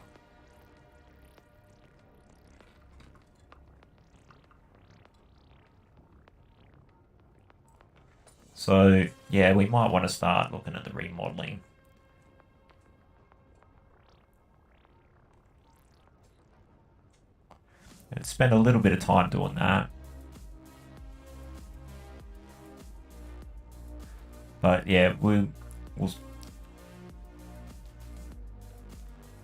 So yeah, we might want to start looking at the remodeling. And spend a little bit of time doing that. But yeah, we'll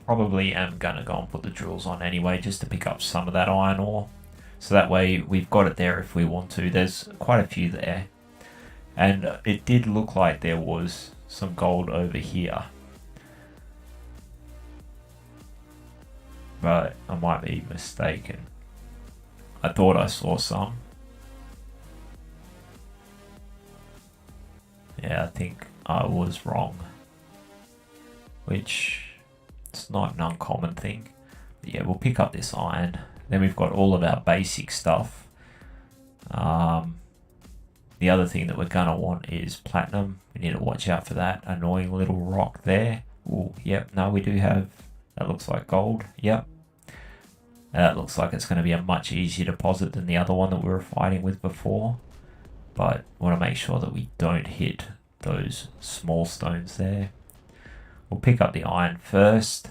probably am gonna go and put the drills on anyway, just to pick up some of that iron ore. So that way we've got it there if we want to. There's quite a few there. And it did look like there was some gold over here. But I might be mistaken. I thought I saw some. Yeah, I think I was wrong. Which, it's not an uncommon thing. But yeah, we'll pick up this iron. Then we've got all of our basic stuff. The other thing that we're going to want is platinum. We need to watch out for that annoying little rock there. Oh, yep, no, we do have, that looks like gold. Yep. That looks like it's going to be a much easier deposit than the other one that we were fighting with before. But we want to make sure that we don't hit those small stones there. We'll pick up the iron first.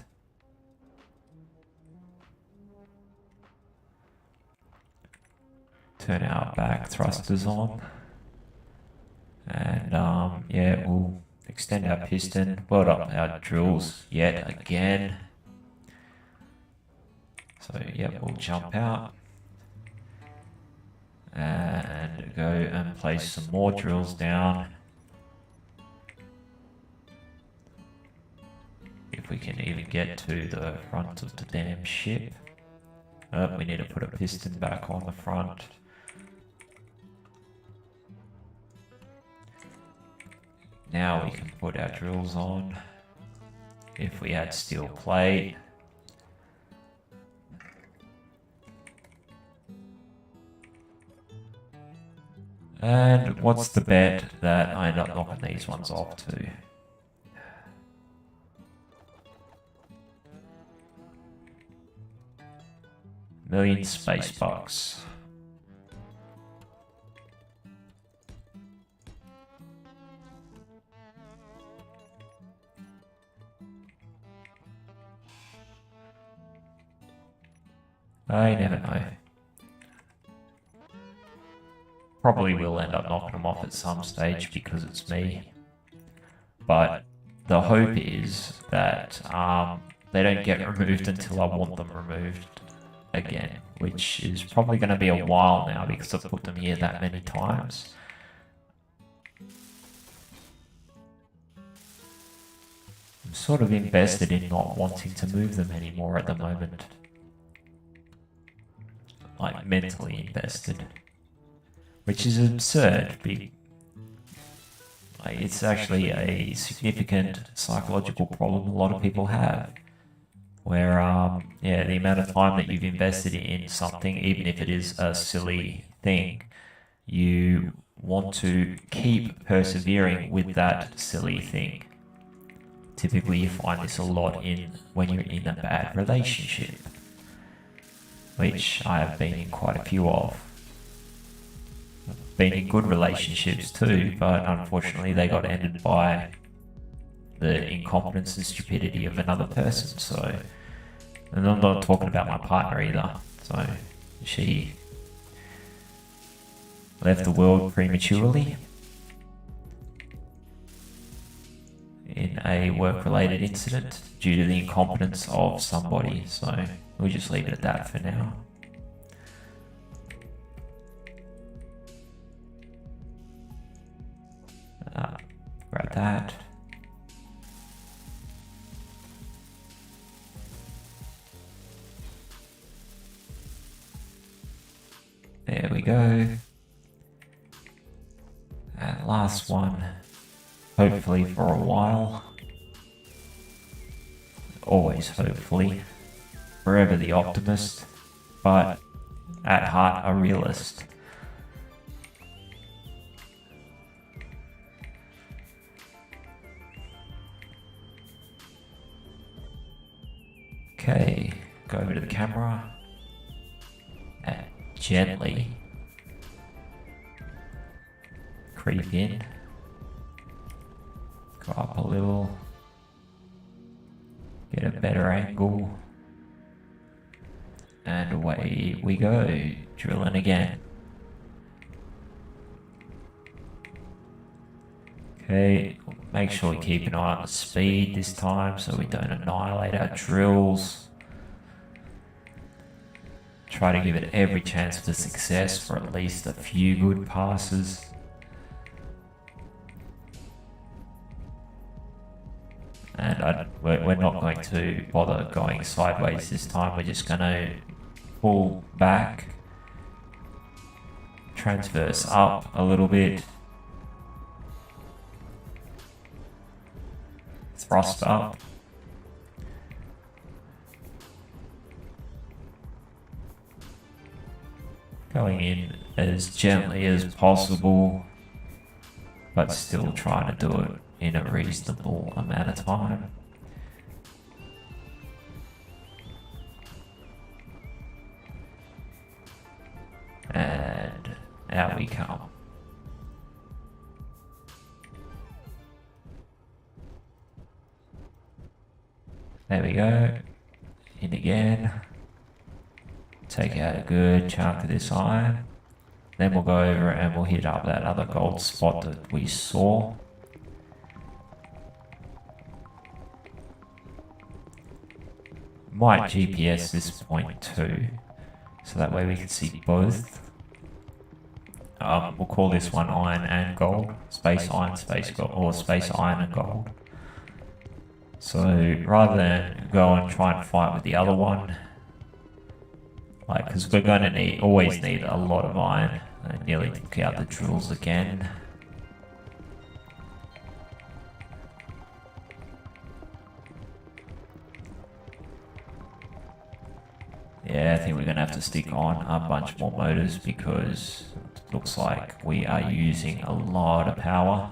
Turn our back thrusters on. And yeah, we'll extend our piston, weld up our drills yet again. So yep, we'll jump out and go and place some more drills down. If we can even get to the front of the damn ship. Oh, we need to put a piston back on the front. Now we can put our drills on. If we had steel plate. And what's the bet that I end up knocking these ones off too? Million space bucks. I never know. Probably will end up knocking them off at some stage because it's me. But the hope is that they don't get removed until I want them removed again, which is probably going to be a while now because I've put them here that many times. I'm sort of invested in not wanting to move them anymore at the moment. Like mentally invested. Which is absurd. It's actually a significant psychological problem a lot of people have. Where, the amount of time that you've invested in something, even if it is a silly thing, you want to keep persevering with that silly thing. Typically, you find this a lot when you're in a bad relationship, which I have been in quite a few of. I've been in good relationships too, but unfortunately they got ended by the incompetence and stupidity of another person. So, and I'm not talking about my partner either. So, she left the world prematurely in a work-related incident due to the incompetence of somebody. So, we'll just leave it at that for now. Grab that. There we go. And last one, hopefully for a while. Always hopefully. Forever the optimist, but at heart a realist. Okay, go over to the camera and gently creep in, go up a little, get a better angle, and away we go, drilling again. Okay, make sure we keep an eye on the speed this time so we don't annihilate our drills. Try to give it every chance for success for at least a few good passes. And we're not going to bother going sideways this time, we're just going to pull back, transverse up a little bit, thrust up, going in as gently as possible, but still trying to do it in a reasonable amount of time. And out we come. There we go. In again. Take out a good chunk of this iron. Then we'll go over and we'll hit up that other gold spot that we saw. Might GPS this point too, so that way we can see both. We'll call this one iron and gold, space iron, space gold, or space iron and gold. So rather than go and try and fight with the other one, because we're going to always need a lot of iron. I nearly took out the drills again. Yeah, I think we're going to have to stick on a bunch more motors because it looks like we are using a lot of power.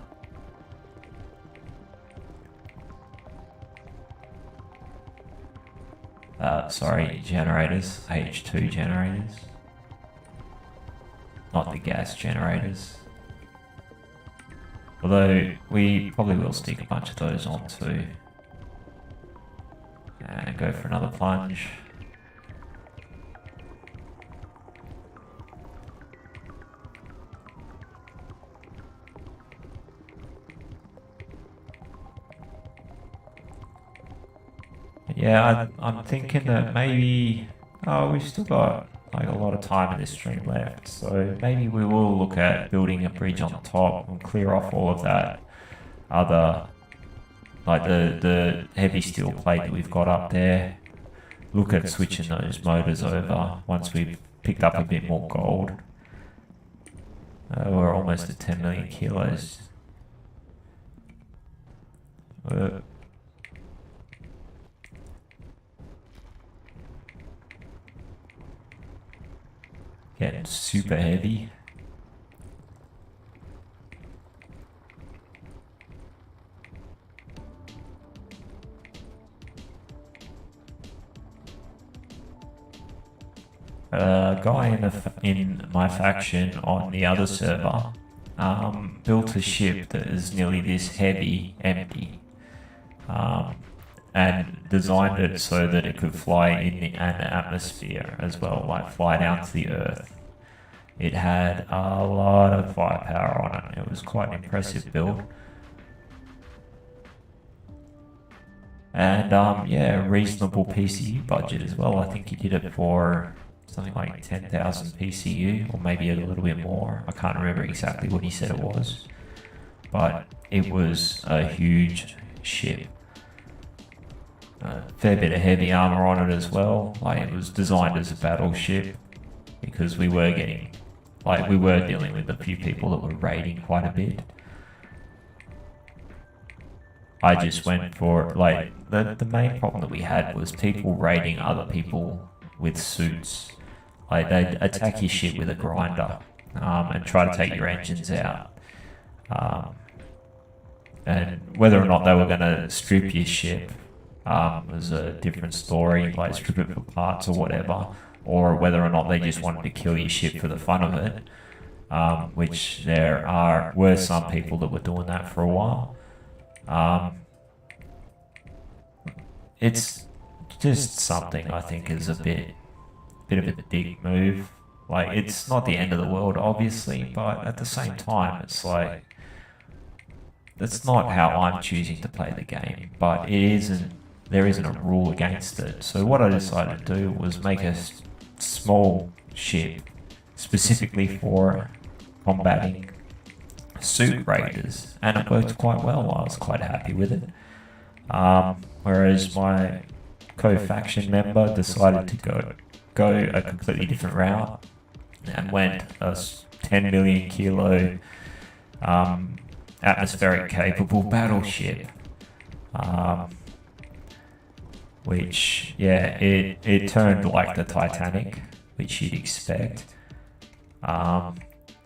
Sorry, generators, H2 generators, not the gas generators. Although we probably will stick a bunch of those on too. And go for another plunge. yeah, I'm thinking that maybe, oh, we've still got like a lot of time in this stream left, so maybe we will look at building a bridge on the top and clear off all of that other, like the heavy steel plate that we've got up there. Look at switching those motors over once we've picked up a bit more gold. We're almost at 10 million kilos. Getting super heavy. A guy in my faction on the other server built a ship that is nearly this heavy, empty, and designed it so that it could fly in an atmosphere as well, like fly down to the Earth. It had a lot of firepower on it. It was quite an impressive build. And yeah, reasonable PCU budget as well. I think he did it for something like 10,000 PCU, or maybe a little bit more. I can't remember exactly what he said it was, but it was a huge ship. A fair bit of heavy armor on it as well. Like, it was designed as a battleship because we were dealing with a few people that were raiding quite a bit. I just went for, like, the main problem that we had was people raiding other people with suits. Like, they'd attack your ship with a grinder and try to take your engines out. And whether or not they were going to strip your ship was a different story, like strip it for parts or whatever, or whether or not they just wanted to kill your ship for the fun of it, which were some people that were doing that for a while. It's just something I think is a bit of a big move. Like, it's not the end of the world, obviously, but at the same time, it's like, that's not how I'm choosing to play the game, but there isn't a rule against it. So what I decided to do was make a small ship specifically for combating suit raiders, and it worked quite well. I was quite happy with it. Whereas my co-faction member decided to go a completely different route and went a 10 million kilo atmospheric capable battleship, which, yeah, it turned like the Titanic, which you'd expect.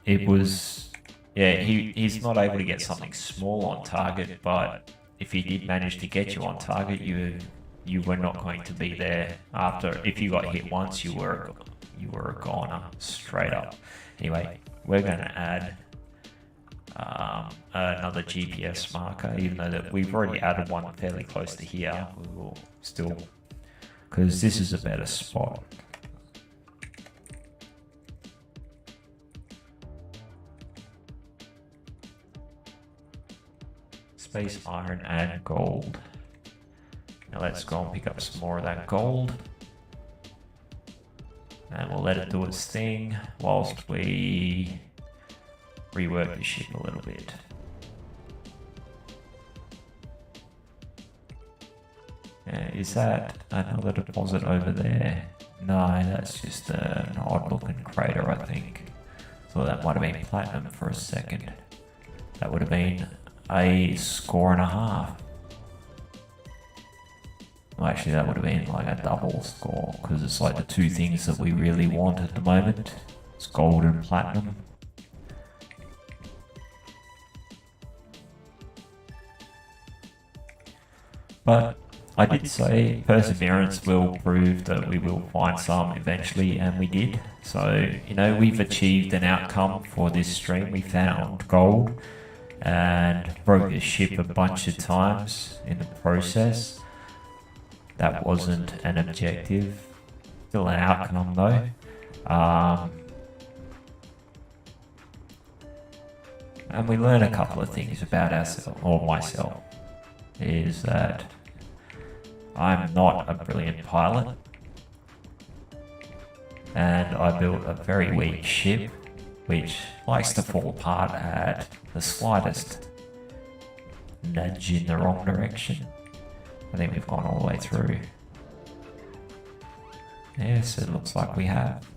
It was, yeah, he's not able to get something small on target, but if he did manage to get you on target, you were not going to be there after. If you got hit once, you were a goner straight up. Anyway, we're going to add another GPS marker, even though that we've already added one fairly close to here. We will still, because this is a better spot. Space iron and gold. Now let's go and pick up some more of that gold. And we'll let it do its thing whilst we rework the ship a little bit. Is that another deposit over there? No, that's just an odd looking crater, I think. So that might have been platinum for a second. That would have been a score and a half. Well, actually, that would have been like a double score, because it's like the two things that we really want at the moment. It's gold and platinum. But I did say perseverance will prove that we will find some eventually, and we did. So, you know, we've achieved an outcome for this stream. We found gold and broke the ship a bunch of times in the process. That wasn't an objective, still an outcome though. And we learn a couple of things about ourselves, or myself, is that I'm not a brilliant pilot. And I built a very weak ship, which likes to fall apart at the slightest nudge in the wrong direction. I think we've gone all the way through. Yes, it looks like we have.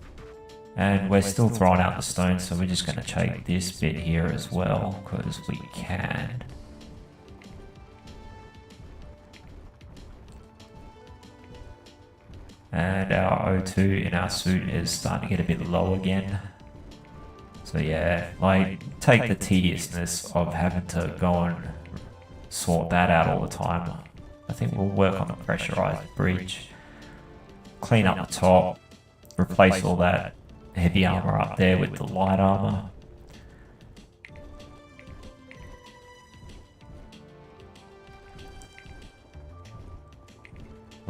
And we're still throwing out the stones, so we're just going to take this bit here as well, because we can. And our O2 in our suit is starting to get a bit low again. So yeah, like, take the tediousness of having to go and sort that out all the time. I think we'll work on the pressurized bridge, clean up the top, replace all that heavy armor up there with the light armor.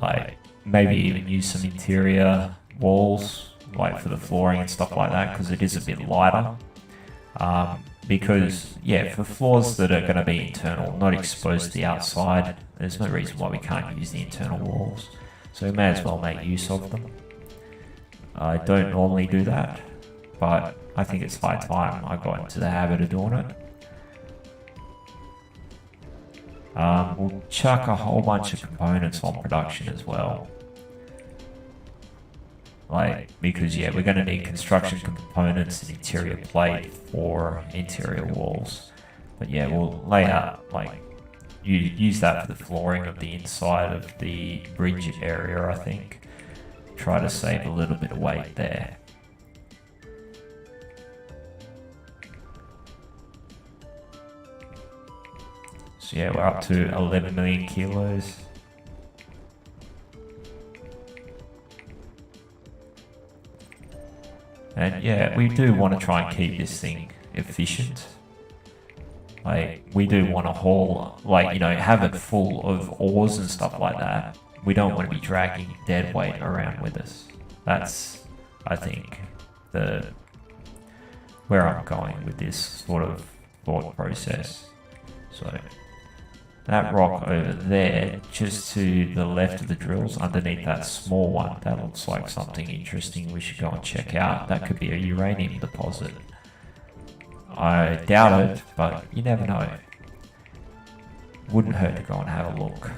Like, maybe even use some interior walls, like for the flooring and stuff like that, because it is a bit lighter. Because, yeah, for floors that are going to be internal, not exposed to the outside, there's no reason why we can't use the internal walls. So we may as well make use of them. I don't normally do that, but I think it's high time I got into the habit of doing it. We'll chuck a whole bunch of components on production as well. Like, because yeah, we're going to need construction components and interior plate for interior walls. But yeah, we'll lay out, like, use that for the flooring of the inside of the bridge area, I think. Try to save a little bit of weight there. So yeah, we're up to 11 million kilos. And yeah, we do want to try and keep this thing efficient. Like, we do want to haul, like, you know, have it full of ores and stuff like that. We don't want to be dragging dead weight around with us. That's, I think, where I'm going with this sort of thought process. So that rock over there, just to the left of the drills, underneath that small one, that looks like something interesting we should go and check out. That could be a uranium deposit. I doubt it, but you never know. Wouldn't hurt to go and have a look.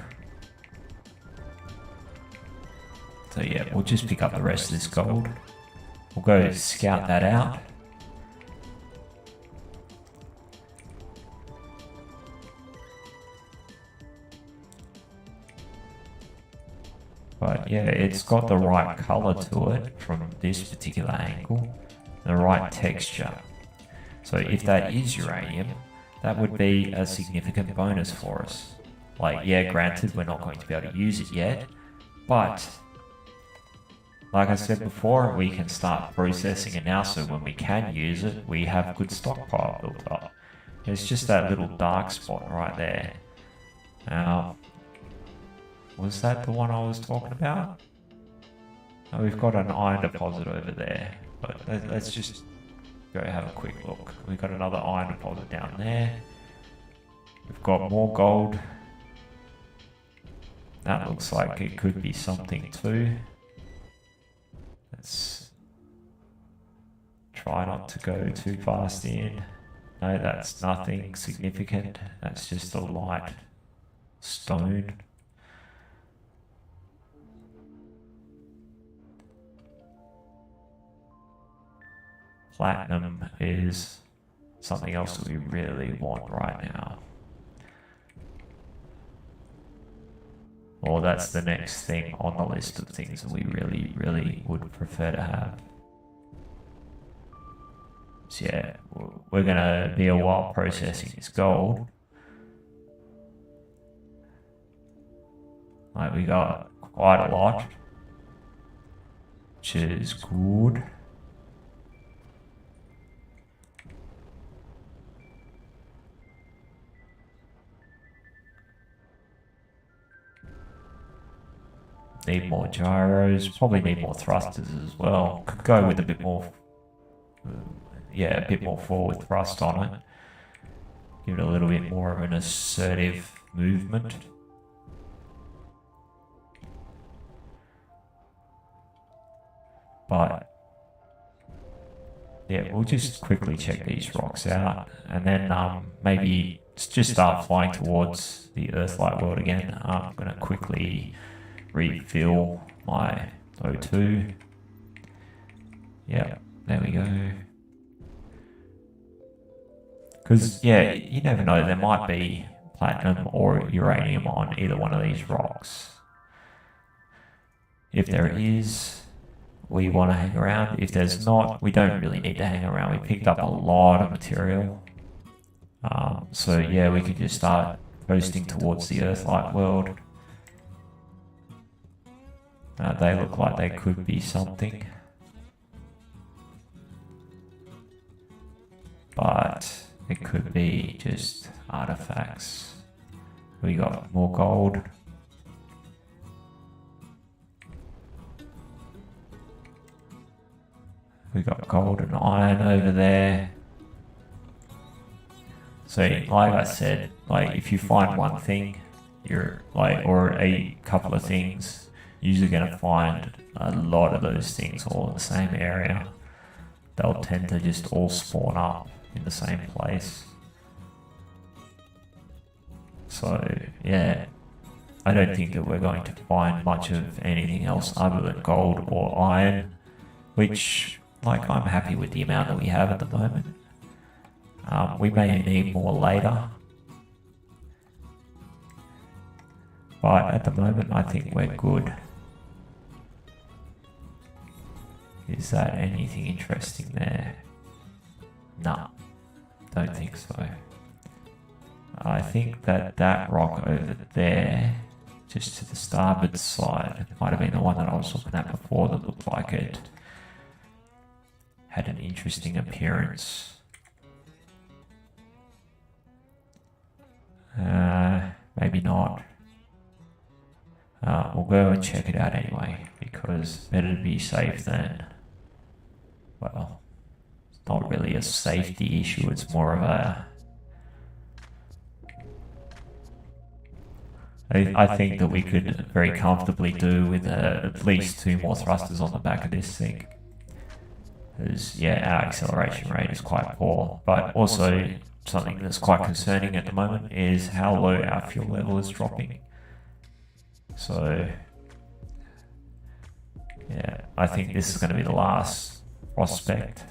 So yeah, we'll just pick up the rest of this gold. We'll go scout that out. But yeah, it's got the right color to it from this particular angle, the right texture. So if that is uranium, that would be a significant bonus for us. Like, yeah, granted, we're not going to be able to use it yet, but like I said before, we can start processing it now, so when we can use it, we have good stockpile built up. It's just that little dark spot right there. Now, was that the one I was talking about? Oh, we've got an iron deposit over there, but let's just go have a quick look. We've got another iron deposit down there. We've got more gold. That looks like it could be something too. Let's try not to go too fast in. No, that's nothing significant. That's just a light stone. Platinum is something else that we really want right now. Or that's the next thing on the list of things that we really would prefer to have. So yeah, we're going to be a while processing this gold. Like, we got quite a lot, which is good. Need more gyros, probably need more thrusters as well. Could go with a bit more, yeah, a bit more forward thrust on it. Give it a little bit more of an assertive movement. But yeah, we'll just quickly check these rocks out, and then maybe just start flying towards the Earth-like world again. I'm going to quickly refill my O2. Yeah, there we go. Because, yeah, you never know, there might be platinum or uranium on either one of these rocks. If there is, we want to hang around. If there's not, we don't really need to hang around. We picked up a lot of material. So yeah, we could just start coasting towards the Earth-like world. They look like they could be something. But it could be just artifacts. We got more gold. We got gold and iron over there. So, like I said, like if you find one thing, you're like, or a couple of things, you're usually going to find a lot of those things all in the same area. They'll tend to just all spawn up in the same place. So, yeah, I don't think that we're going to find much of anything else other than gold or iron, which, like, I'm happy with the amount that we have at the moment. We may need more later, but at the moment I think we're good. Is that anything interesting there? No, don't think so. I think that that rock over there, just to the starboard side, might have been the one that I was looking at before that looked like it had an interesting appearance. Maybe not. We'll go and check it out anyway, because better to be safe than, well, it's not really a safety issue, it's more of a, I think that we could very comfortably do with at least 2 more thrusters on the back of this thing. Because, yeah, our acceleration rate is quite poor, but also something that's quite concerning at the moment is how low our fuel level is dropping. So, yeah, I think this is going to be the last prospect.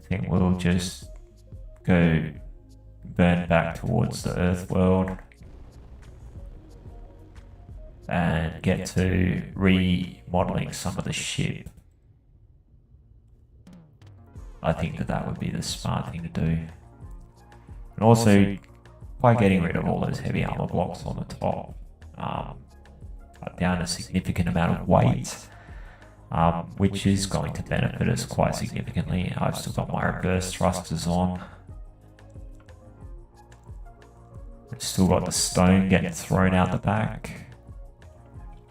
I think we'll just go burn back towards the Earth world and get to remodeling some of the ship. I think that that would be the smart thing to do. And also, by getting rid of all those heavy armor blocks on the top, cut down a significant amount of weight, which is going to benefit us quite significantly. I've still got my reverse thrusters on. I've still got the stone getting thrown out the back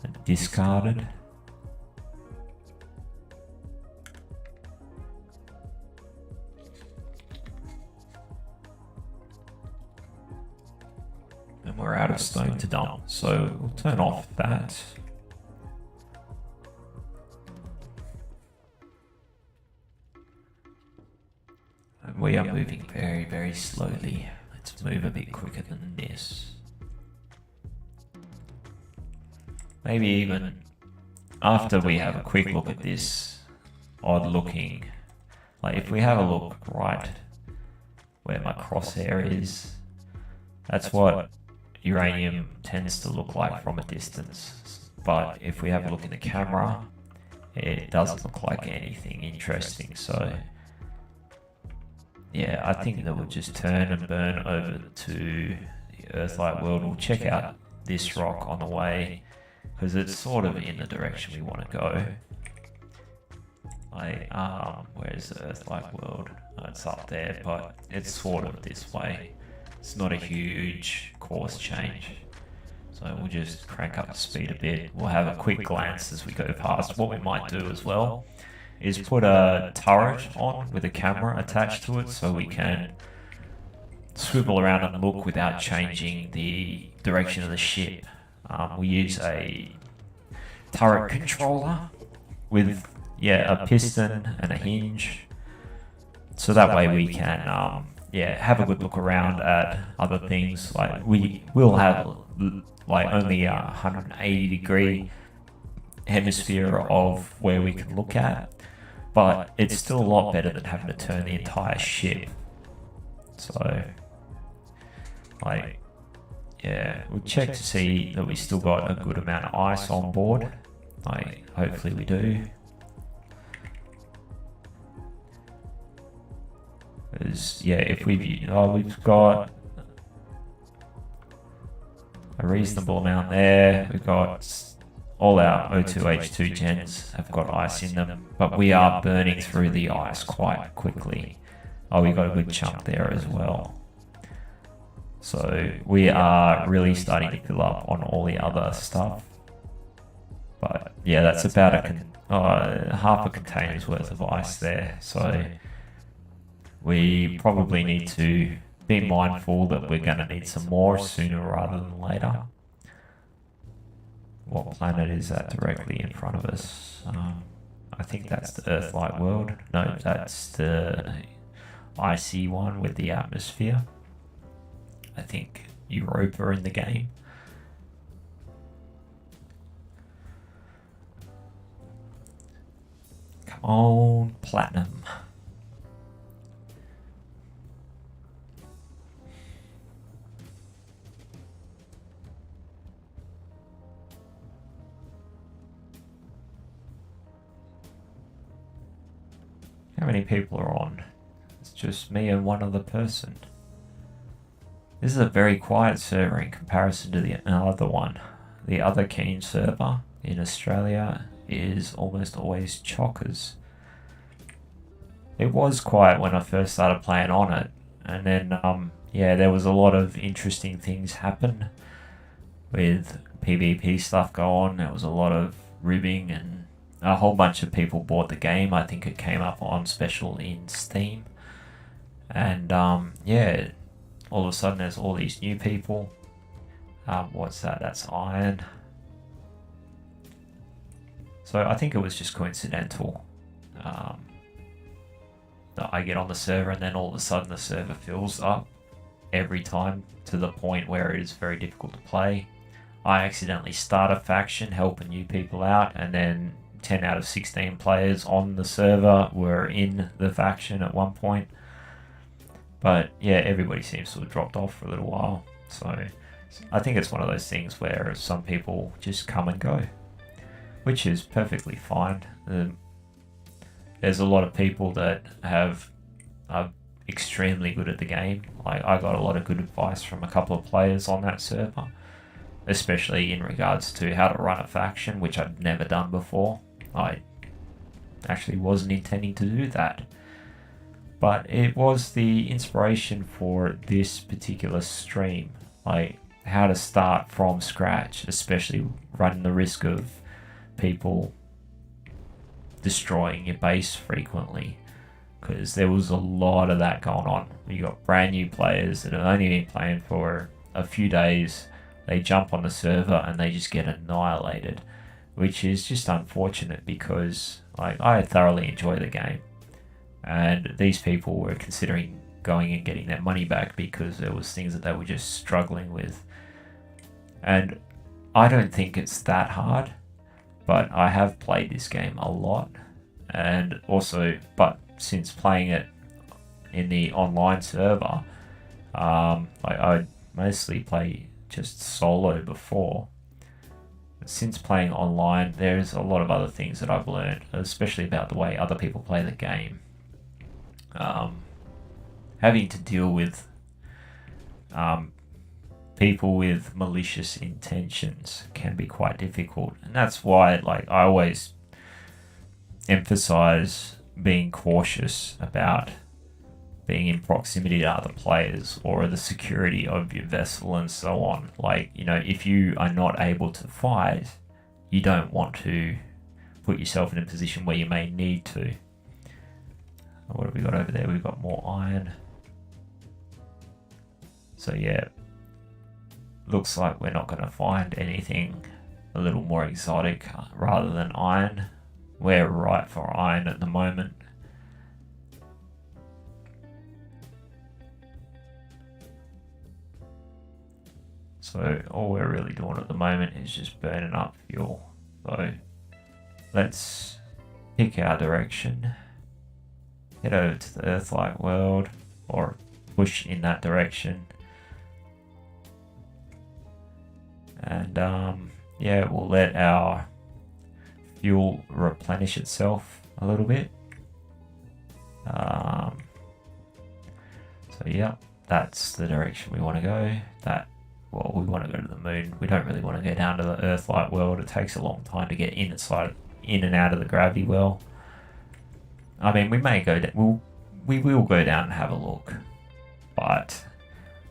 and discarded. And we're out of stone to dump, so we'll turn off that. And we are moving very, very slowly. Let's move a bit quicker than this. Maybe even after we have a quick look at this odd looking, like if we have a look right where my crosshair is, that's what uranium tends to look like from a distance. But if we have a look in the camera, it doesn't look like anything interesting. So yeah, I think that we'll just turn and burn over to the Earth-like world. We'll check out this rock on the way, because it's sort of in the direction we want to go. Where's the Earth-like world? Oh, it's up there, but it's sort of this way. It's not a huge course change. So we'll just crank up the speed a bit. We'll have a quick glance as we go past. What we might do as well is put a turret on with a camera attached to it, so we can swivel around and look without changing the direction of the ship. We use a turret controller with a piston and a hinge, so that way we can have a good look around at other things. Like we will have like only a 180 degree hemisphere of where we can look at, but it's still a lot better than having to turn the entire ship. So we'll check to see that we still got a good amount of ice on board. Like hopefully we do. If we've got a reasonable amount there. We've got all our O2H2 gens have got ice in them, but we are burning through the ice quite quickly. Oh, we got a good chunk there as well. So we are really starting to fill up on all the other stuff. But yeah, that's about half a container's worth of ice there. So we probably need to be mindful that we're going to need some more sooner rather than later. What planet is that directly in front of us? I think that's the Earth-like world. No, that's the icy one with the atmosphere. I think Europa in the game. Come on, platinum. How many people are on? It's just me and one other person. This is a very quiet server in comparison to the other one. The other keen server in Australia is almost always chockers. It was quiet when I first started playing on it, and then there was a lot of interesting things happen with PvP stuff go on. There was a lot of ribbing and a whole bunch of people bought the game. I think it came up on special in Steam. And all of a sudden there's all these new people. What's that? That's iron. So I think it was just coincidental that I get on the server and then all of a sudden the server fills up every time to the point where it is very difficult to play. I accidentally start a faction helping new people out, and then 10 out of 16 players on the server were in the faction at one point. But yeah, everybody seems to have dropped off for a little while. So I think it's one of those things where some people just come and go, which is perfectly fine. There's a lot of people that are extremely good at the game. Like I got a lot of good advice from a couple of players on that server, especially in regards to how to run a faction, which I'd never done before. I actually wasn't intending to do that, but it was the inspiration for this particular stream, like how to start from scratch, especially running the risk of people destroying your base frequently, because there was a lot of that going on. You got brand new players that have only been playing for a few days. They jump on the server and they just get annihilated, which is just unfortunate because I thoroughly enjoy the game, and these people were considering going and getting their money back because there was things that they were just struggling with. And I don't think it's that hard, but I have played this game a lot, and also, but since playing it in the online server, I mostly play just solo before. Since playing online, there's a lot of other things that I've learned, especially about the way other people play the game. Having to deal with people with malicious intentions can be quite difficult, and that's why I always emphasize being cautious about being in proximity to other players or the security of your vessel and so on. If you are not able to fight, you don't want to put yourself in a position where you may need to. What have we got over there? We've got more iron. So yeah, looks like we're not going to find anything a little more exotic rather than iron. We're right for iron at the moment. So all we're really doing at the moment is just burning up fuel. So let's pick our direction, head over to the Earth-like world, or push in that direction. And yeah, we'll let our fuel replenish itself a little bit. So yeah, that's the direction we want to go. Well, we want to go to the moon. We don't really want to go down to the Earth-like world. It takes a long time to get in and out of the gravity well. I mean, we may go down. We will go down and have a look, but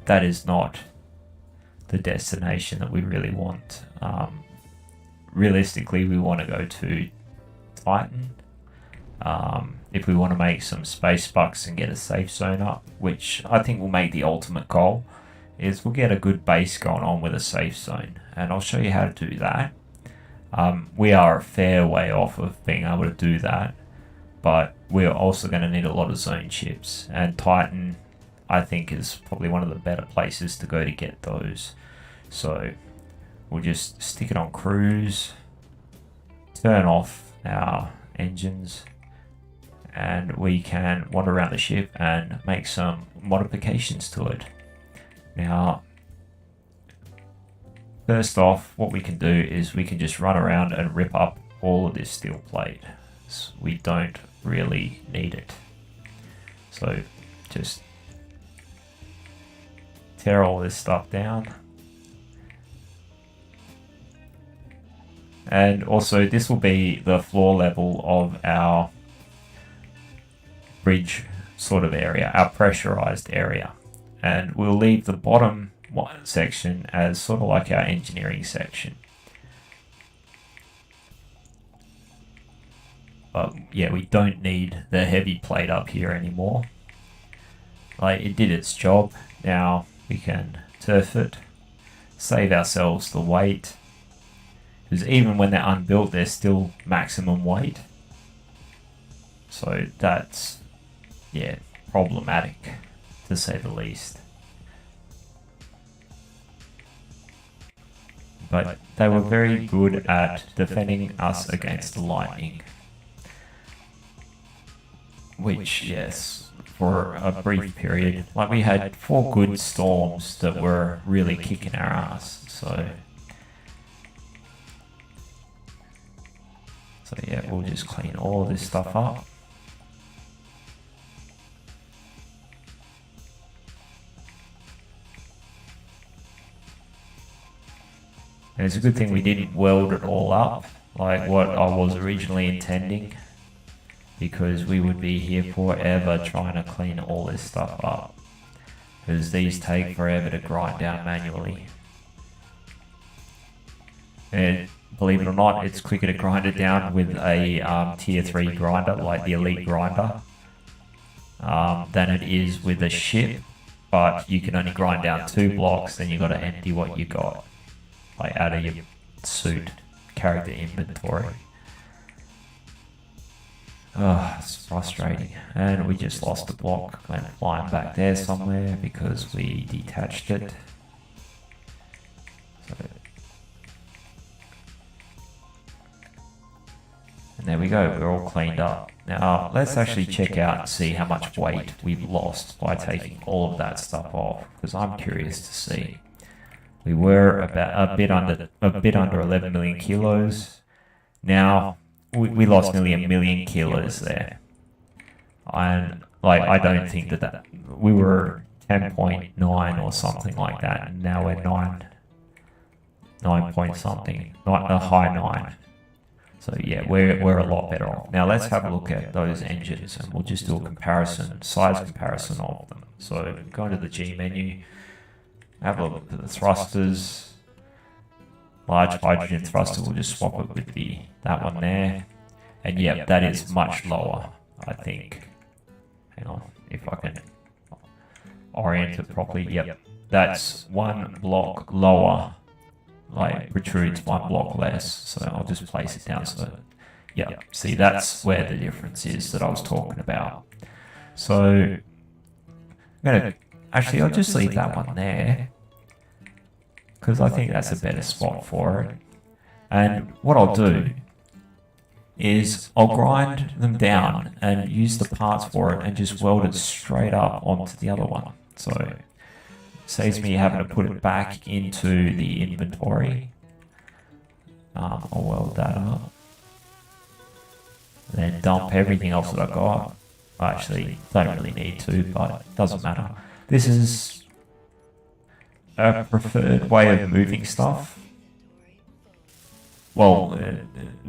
that is not the destination that we really want. Realistically, we want to go to Titan. If we want to make some space bucks and get a safe zone up, which I think will make the ultimate goal, is we'll get a good base going on with a safe zone, and I'll show you how to do that. We are a fair way off of being able to do that, but we're also going to need a lot of zone chips, and Titan, I think, is probably one of the better places to go to get those. So we'll just stick it on cruise, turn off our engines, and we can wander around the ship and make some modifications to it. Now, first off, what we can do is we can just run around and rip up all of this steel plate. So we don't really need it. So just tear all this stuff down. And also, this will be the floor level of our bridge sort of area, our pressurized area. And we'll leave the bottom section as sort of like our engineering section. But yeah, we don't need the heavy plate up here anymore. Like, it did its job. Now we can turf it, save ourselves the weight, because even when they're unbuilt, they're still maximum weight. So that's, yeah, problematic, to say the least. But they were very good at defending us against the lightning. Which, yes, for a brief period, like, we had 4 good storms that were really kicking our ass. So yeah, we'll just clean all of this stuff up. And it's a good thing we didn't weld it all up like what I was originally intending, because we would be here forever trying to clean all this stuff up, because these take forever to grind down manually. And believe it or not, it's quicker to grind it down with a tier 3 grinder, like the elite grinder, than it is with a ship. But you can only grind down 2 blocks, then you got to empty what you got, like out of your suit character inventory. Oh, it's frustrating. And we just lost a block, went flying back there somewhere because we detached it. And there we go, we're all cleaned up. Now let's actually check out and see how much weight we've lost by taking all of that stuff off, because I'm curious to see. We were about a bit under 11 million kilos. Now we lost nearly 1 million kilos there. And like, I don't think that we were 10.9 or something like that, and now we're 9 point something, not a high 9. So yeah, we're a lot better off. Now let's have a look at those engines, and we'll just do a comparison, size comparison of them. So go into the G menu, have a look at the thrusters. Large hydrogen thruster, we'll just swap it with that one there. And yeah, that is much lower, I think. Hang on, if I can orient it properly. Yep, that's 1 block lower like protrudes one block less. So I'll just place it down. So yeah, see, that's where the difference is that I was talking about. So I'm gonna actually, I'll just leave that one there because I think that's a better spot for it. And what I'll do is I'll grind them down and use the parts for it and just weld it straight up onto the other one. So it saves me having to put it back into the inventory. I'll weld that up. Then dump everything else that I got. Actually, don't really need to, but it doesn't matter. This is a preferred way of moving stuff. Well, the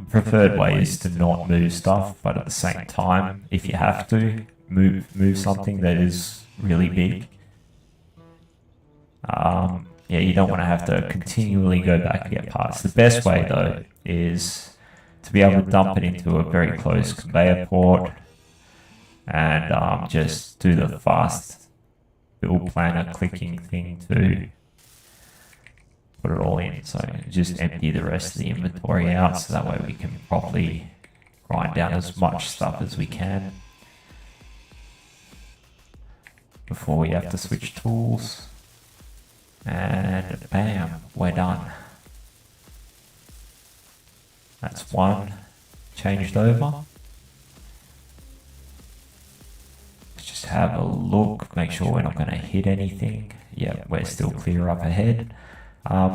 preferred way is to not move stuff, but at the same time, if you have to, move something that is really big. Yeah, you don't want to have to continually go back and get parts. The best way, though, is to be able to dump it into a very close conveyor port and just do the fast build planner clicking thing to put it all in. So just empty the rest of the inventory out so that way we can properly grind down as much stuff as we can before we have to switch tools. And bam, we're done. That's one changed over. Let's just have a look, make sure we're not going to hit anything. Yeah, we're still clear up ahead.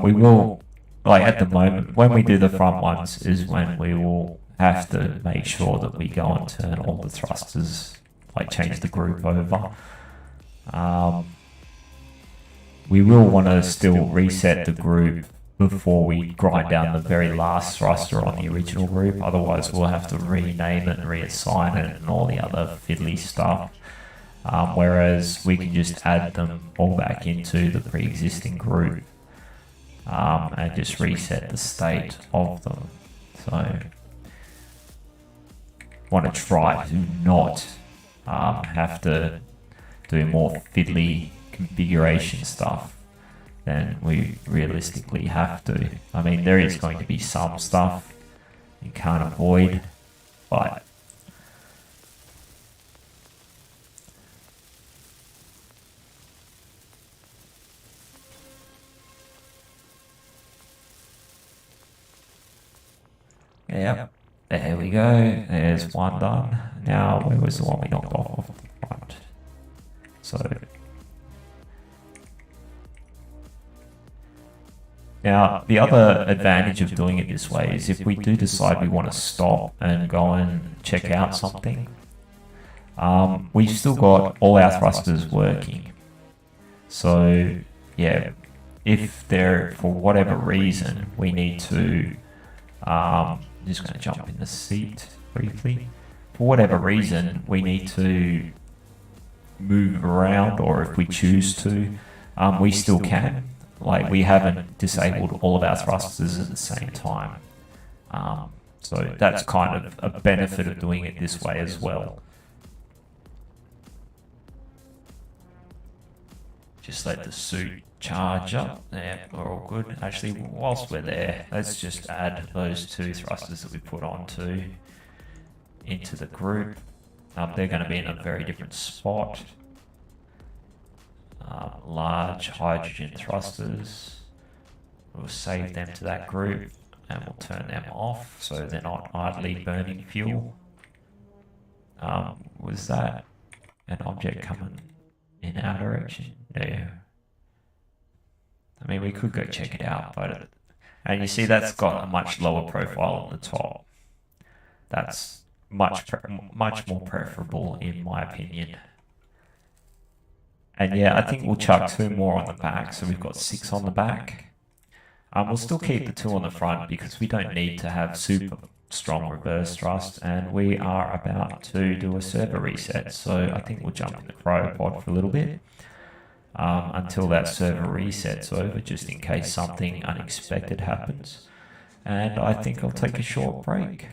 We will, like at the moment, when we do the front ones is when we will have to make sure that we go and turn all the thrusters, like change the group over. We will want to still reset the group before we grind down the very last thruster on the original group. Otherwise, we'll have to rename it and reassign it and all the other fiddly stuff. Whereas we can just add them all back into the pre-existing group and just reset the state of them. So, want to try to not have to do more fiddly configuration stuff than we realistically have to. I mean, there is going to be some stuff you can't avoid, but yep, there we go. There's one done. Now, where was the one we knocked off the front? So now, the other advantage of doing it this way is if we do decide we want to stop and go and check out something, we've still got all our thrusters working. So, yeah, if there, for whatever reason, we need to, I'm just going to jump in the seat briefly. For whatever reason, we need to move around, or if we choose to, we still can. Like, we haven't disabled all of our thrusters at the same time. So that's kind of a benefit of doing it this way as well. Just let the suit charge up. There, we're all good. Actually, whilst we're there, let's just add those two thrusters that we put onto into the group. They're going to be in a very different spot. Large hydrogen thrusters. We'll save them to that group and we'll turn them off so they're not idly burning fuel. Was that an object coming in our direction? No. I mean, we could go check it out, but and you see that's got a much lower profile on the top. That's much more preferable in my opinion. And yeah, I think we'll chuck two more on the back, so we've got 6 on the back. We'll still keep the 2 on the front because we don't need to have super strong reverse thrust, and we are about to do a server reset, so I think we'll jump in the cryopod for a little bit until that server resets over, just in case something unexpected happens. And I think I'll take a short break.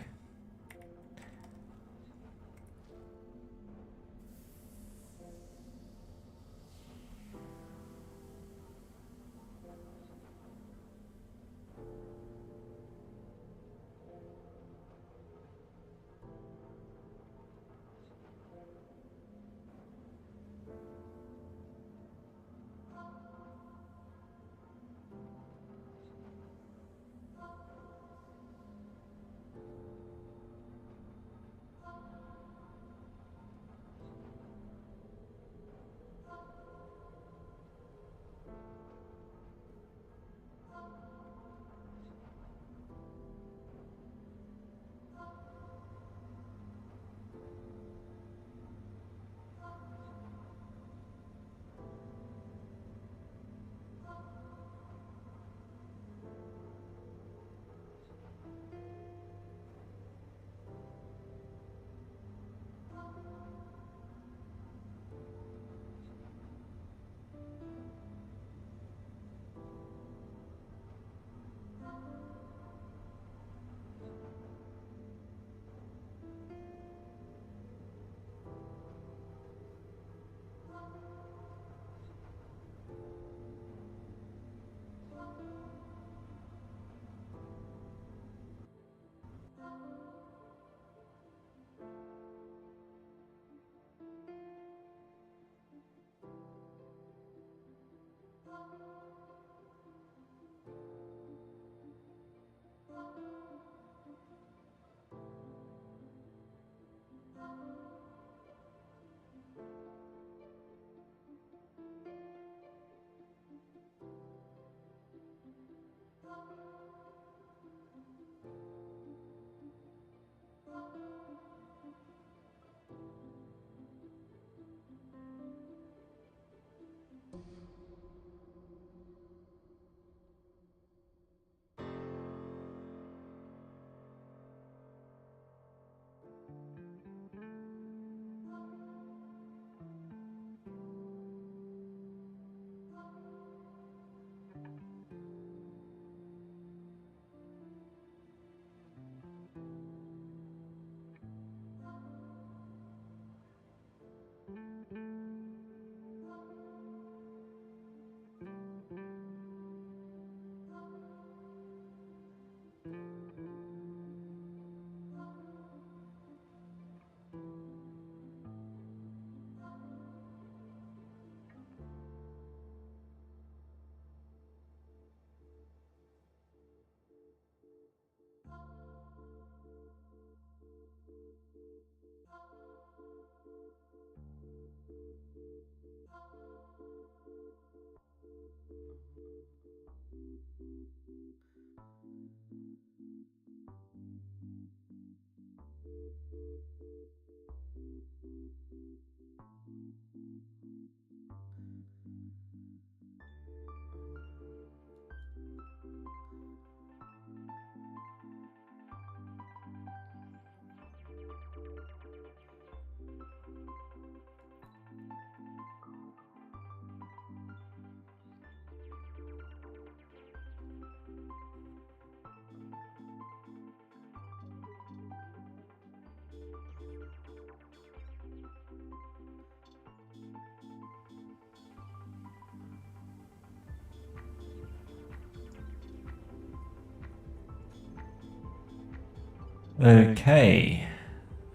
Okay,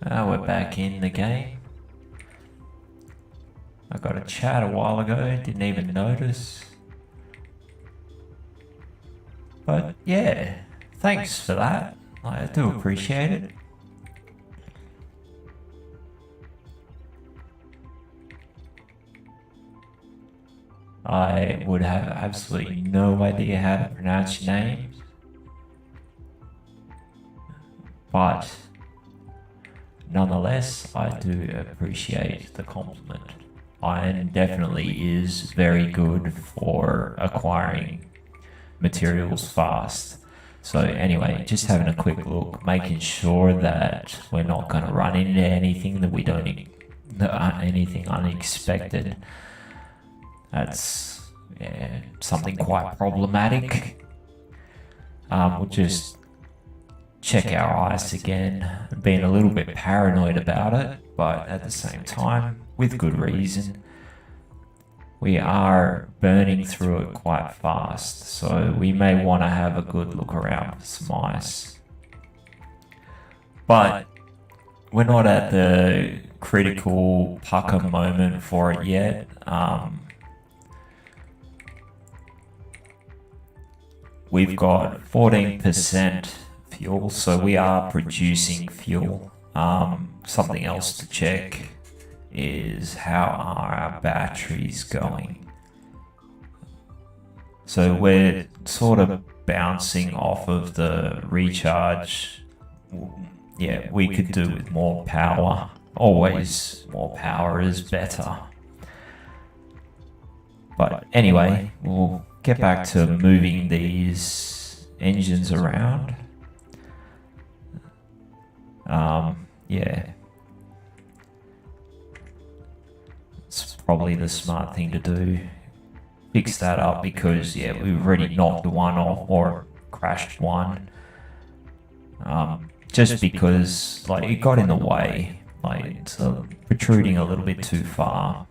we're back in the game. I got a chat a while ago, didn't even notice. But yeah, thanks for that. I do appreciate it. I would have absolutely no idea how to pronounce your name. But nonetheless, I do appreciate the compliment. Iron definitely is very good for acquiring materials fast. So anyway, just having a quick look, making sure that we're not going to run into anything that we don't, anything unexpected. That's something quite problematic. We'll just check our ice again, being a little bit paranoid about it, but at the same time, with good reason. We are burning through it quite fast, so we may want to have a good look around for some ice. But we're not at the critical pucker moment for it yet. We've got 14% fuel, so we are producing fuel. Something else to check is how are our batteries going. So we're sort of bouncing off of the recharge. Yeah, we could do with more power. Always more power is better. But anyway, we'll get back to moving these engines around. Yeah. It's probably the smart thing to do. Fix that up because, yeah, we've already knocked one off or crashed one. Just because, like, it got in the way. Like, it's protruding a little bit too far.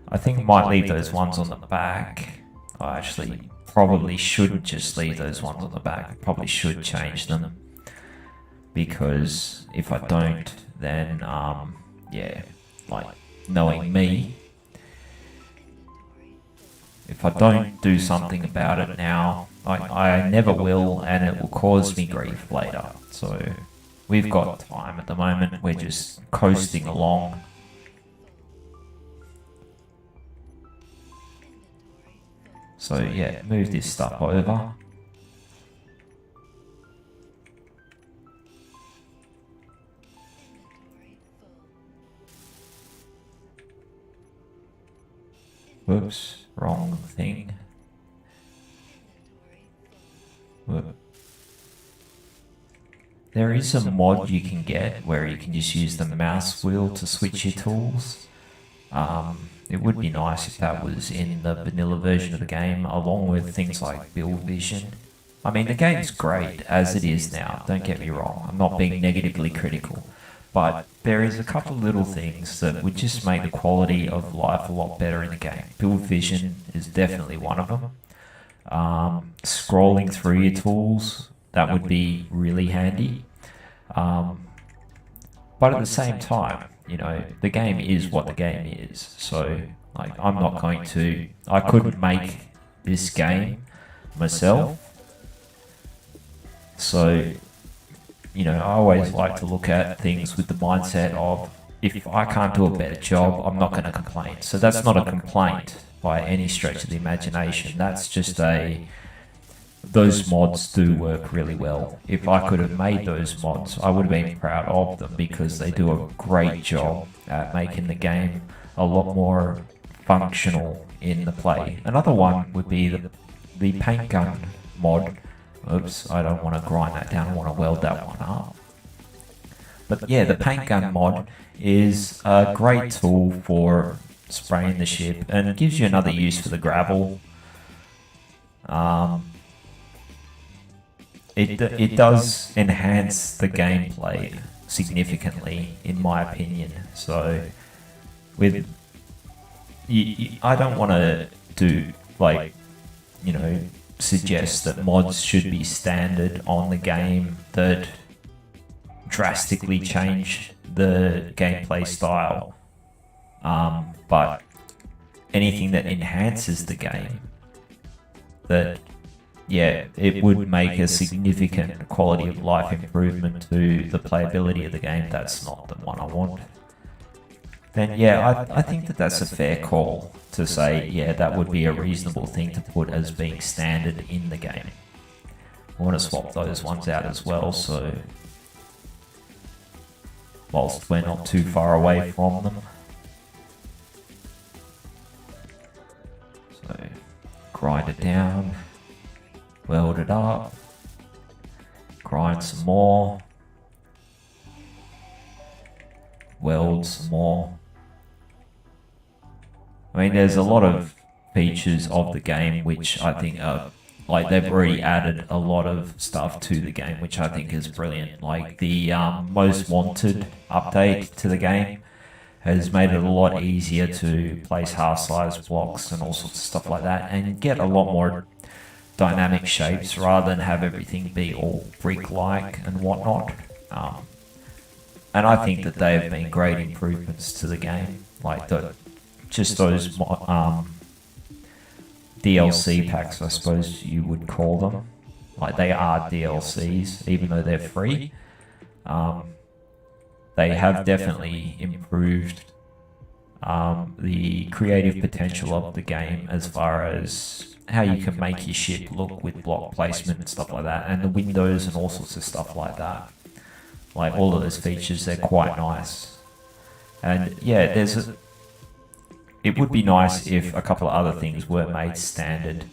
I think I might leave those ones on the back. I actually probably shouldn't just leave those ones on the back. I probably should change them. Because if I don't, then, yeah, like, knowing me, if I don't do something about it now, I never will, and it will cause me grief later. So we've got time at the moment. We're just coasting along. So yeah, move this stuff over. Whoops, wrong thing. Whoop. There is a mod you can get where you can just use the mouse wheel to switch your tools. It would be nice if that was in the vanilla version of the game, along with things like build vision. I mean, the game's great as it is now, don't get me wrong, I'm not being negatively critical. But there is a couple of little things that would just make the quality of life a lot better in the game. Build vision is definitely one of them. Scrolling through your tools, that would be really handy. But at the same time, you know, the game is what the game is. So, like, I'm not going to... I couldn't make this game myself. So... You know, I always like to look at things with the mindset of, if I can't do a better job, I'm not going to complain. So that's not a complaint by any stretch of the imagination. That's just those mods do work really well. If I could have made those mods, I would have been proud of them because they do a great job at making the game a lot more functional in the play. Another one would be the paint gun mod. Oops, I don't want to grind that down, I want to weld that one up. But yeah, the paint gun mod is a great tool for spraying the ship, and it gives you another use for the gravel. It does enhance the gameplay significantly, in my opinion. So, I don't want to do, like, you know, suggest that mods should be standard on the game, that drastically change the gameplay style, but anything that enhances the game, that it would make a significant quality of life improvement to the playability of the game, that's not the one I want. Then I think that that's a fair call to say, that would be a reasonable thing to put as being standard in the game. I want to swap those ones out as well, so whilst we're not too far away from them. So grind it down, weld it up, grind some more, weld some more. I mean, there's a lot of features of the game which I think are, like, they've already added a lot of stuff to the game, which I think is brilliant. Like the Most Wanted update to the game has made it a lot easier to place half-size blocks and all sorts of stuff like that, and get a lot more dynamic shapes rather than have everything be all brick-like and whatnot. And I think that they have been great improvements to the game. Like just those DLC packs, I suppose you would call them. Like, they are DLCs, even though they're free. They have definitely improved the creative potential of the game as far as how you can make your ship look with block placement and stuff like that, and the windows and all sorts of stuff like that. Like, all of those features, they're quite nice. And it would be nice if a couple of other things were made standard.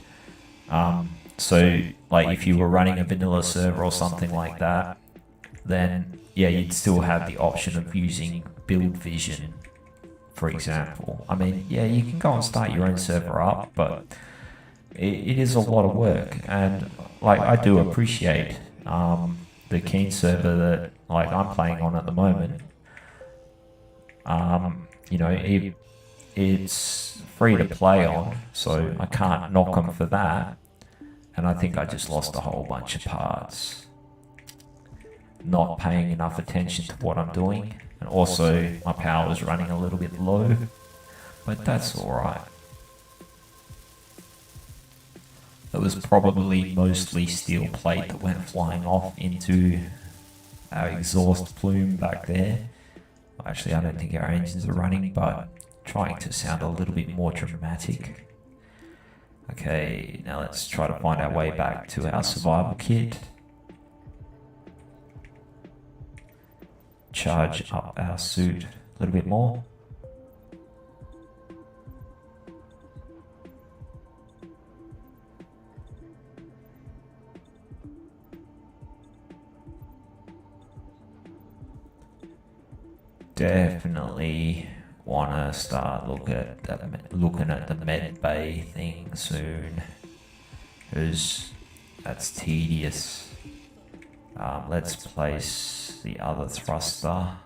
So, like, if you were running a vanilla server or something like that, then you'd still have the option of using build vision, for example. I mean, you can go and start your own server up, but it is a lot of work. And, like, I do appreciate the Keen server that, like, I'm playing on at the moment. It's free to play on, so I can't knock them for that. And I think I just lost a whole bunch of parts, not paying enough attention to what I'm doing, and also my power was running a little bit low, but that's alright. It was probably mostly steel plate that went flying off into our exhaust plume back there. Actually, I don't think our engines are running, but trying to sound a little bit more dramatic. Okay, now let's try to find our way back to our survival kit. Charge up our suit a little bit more. Definitely want to start looking at the med bay thing soon, because that's tedious. Let's place the other thruster,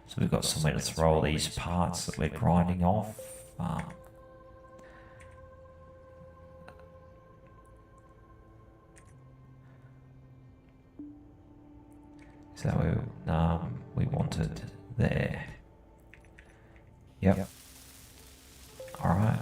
so we've got somewhere to throw all these parts that we're grinding off. So we wanted there. Yep. Alright.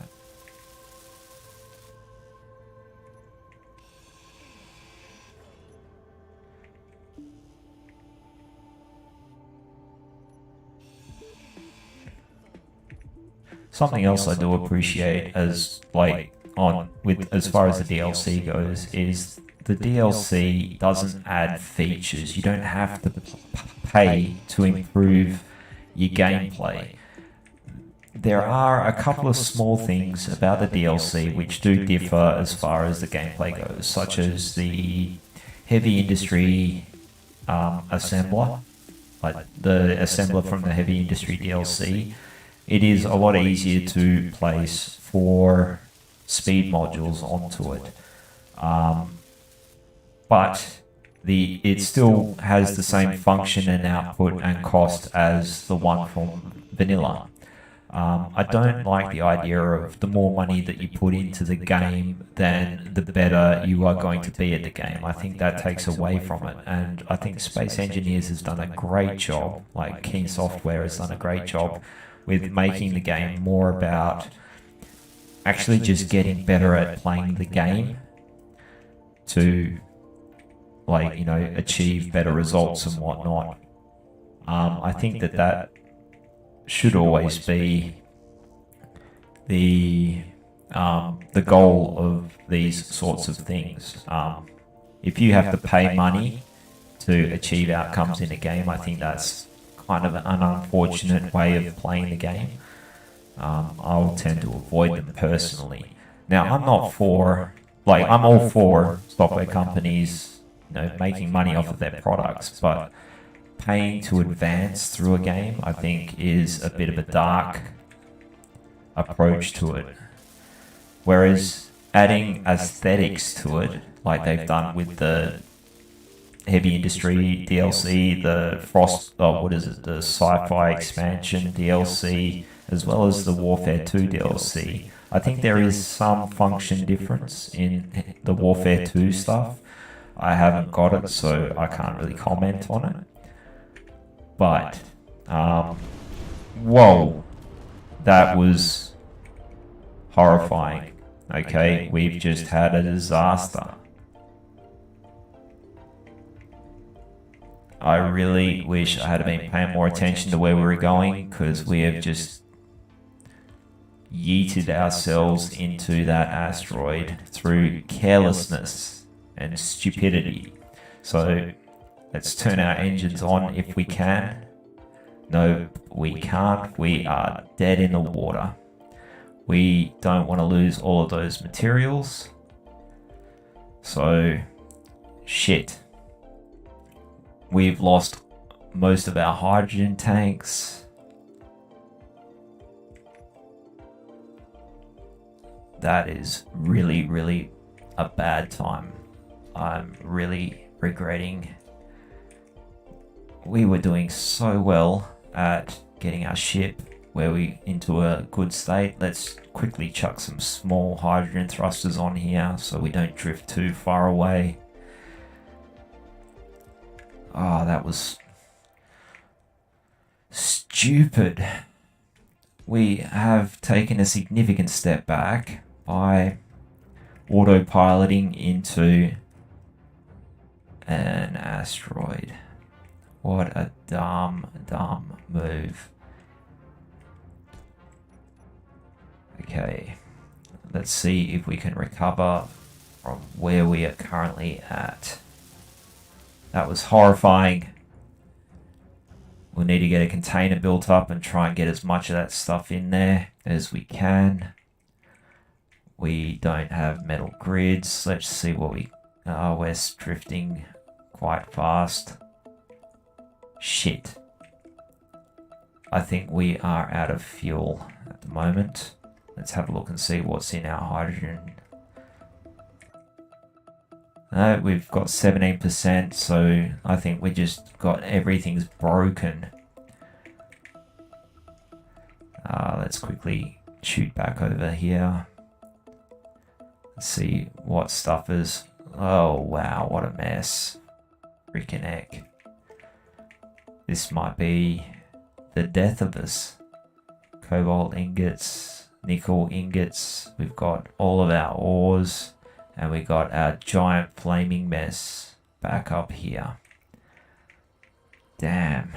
Something else I do appreciate as far as the DLC goes is the DLC doesn't add features. You don't have to pay to improve your gameplay. There are a couple of small things about the DLC which do differ as far as the gameplay goes, such as the heavy industry assembler, like the assembler from the heavy industry DLC. It is a lot easier to place 4 speed modules onto it, but it still has the same function and output and cost as the one from vanilla. I don't like the idea of the more money that you put into the game, then the better you are going to be at the game. I think that takes away from it. And I think Space Engineers has done a great job, like Keen Software has done a great job with making the game more about actually just getting better at playing the game to, like, you know, achieve better results and whatnot. I think that should always be the goal of these sorts of things. If you have to pay money to achieve outcomes in a game, I think that's kind of an unfortunate way of playing the game. I'll tend to avoid them personally. Now, I'm not for, like, I'm all for software companies, you know, making money off of their products, but paying to advance through a game, I think, is a bit of a dark approach to it. Whereas adding aesthetics to it, like they've done with the Heavy Industry DLC, the the Sci-Fi Expansion DLC, as well as the Warfare 2 DLC, I think there is some function difference in the Warfare 2 stuff. I haven't got it, so I can't really comment on it. But, whoa, that was horrifying. Okay, we've just had a disaster. I really wish I had been paying more attention to where we were going, because we have just yeeted ourselves into that asteroid through carelessness and stupidity. So let's turn our engines on if we can. No, we can't. We are dead in the water. We don't want to lose all of those materials. So, shit. We've lost most of our hydrogen tanks. That is really, really a bad time. I'm really regretting. We were doing so well at getting our ship into a good state. Let's quickly chuck some small hydrogen thrusters on here so we don't drift too far away. Oh, that was stupid. We have taken a significant step back by autopiloting into an asteroid. What a dumb move. Okay, let's see if we can recover from where we are currently at. That was horrifying. We'll need to get a container built up and try and get as much of that stuff in there as we can. We don't have metal grids. Let's see what we're drifting quite fast. Shit. I think we are out of fuel at the moment. Let's have a look and see what's in our hydrogen. No, we've got 17%, so I think we just got everything's broken. Let's quickly shoot back over here. Let's see what stuff is. Oh wow, what a mess. Freaking heck. This might be the death of us. Cobalt ingots, nickel ingots. We've got all of our ores. And we got our giant flaming mess back up here. Damn.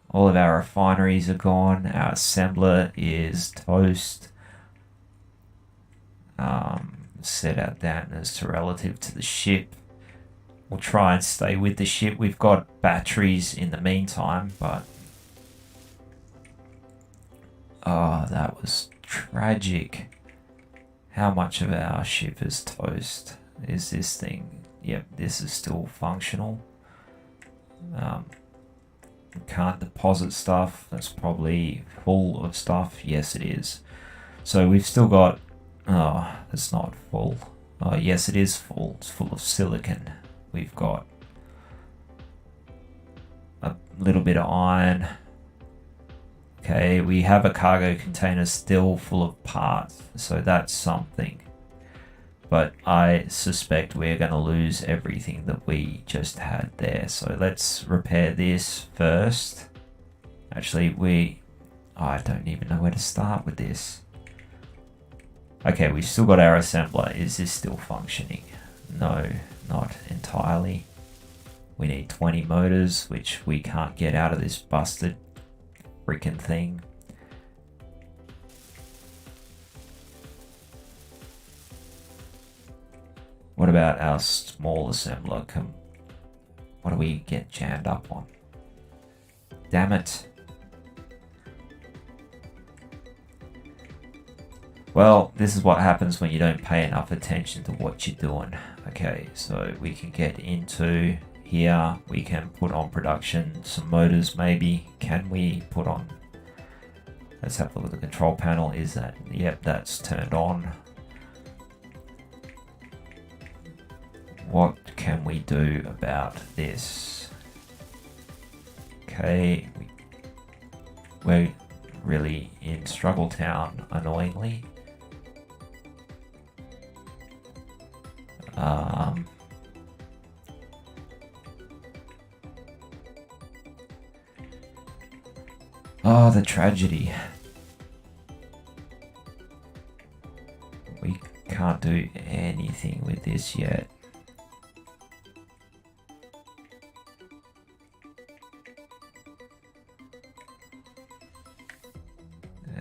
All of our refineries are gone. Our assembler is toast. Set our dampeners to relative to the ship. We'll try and stay with the ship. We've got batteries in the meantime, but... Oh, that was tragic. How much of our ship is toast? Is this thing? Yep, this is still functional. We can't deposit stuff. That's probably full of stuff. Yes, it is. So we've still got... Oh, it's not full. Oh, yes, it is full. It's full of silicon. We've got a little bit of iron. Okay, we have a cargo container still full of parts, so that's something. But I suspect we're going to lose everything that we just had there. So let's repair this first. Actually, I don't even know where to start with this. Okay, we've still got our assembler. Is this still functioning? No, not entirely. We need 20 motors, which we can't get out of this busted freaking thing. What about our small assembler? What do we get jammed up on? Damn it. Well, this is what happens when you don't pay enough attention to what you're doing. Okay, so we can get into here. We can put on production some motors maybe. Can we put on... Let's have a look at the control panel. Is that... Yep, that's turned on. What can we do about this? Okay, we're really in struggle town, annoyingly. Oh, the tragedy. We can't do anything with this yet.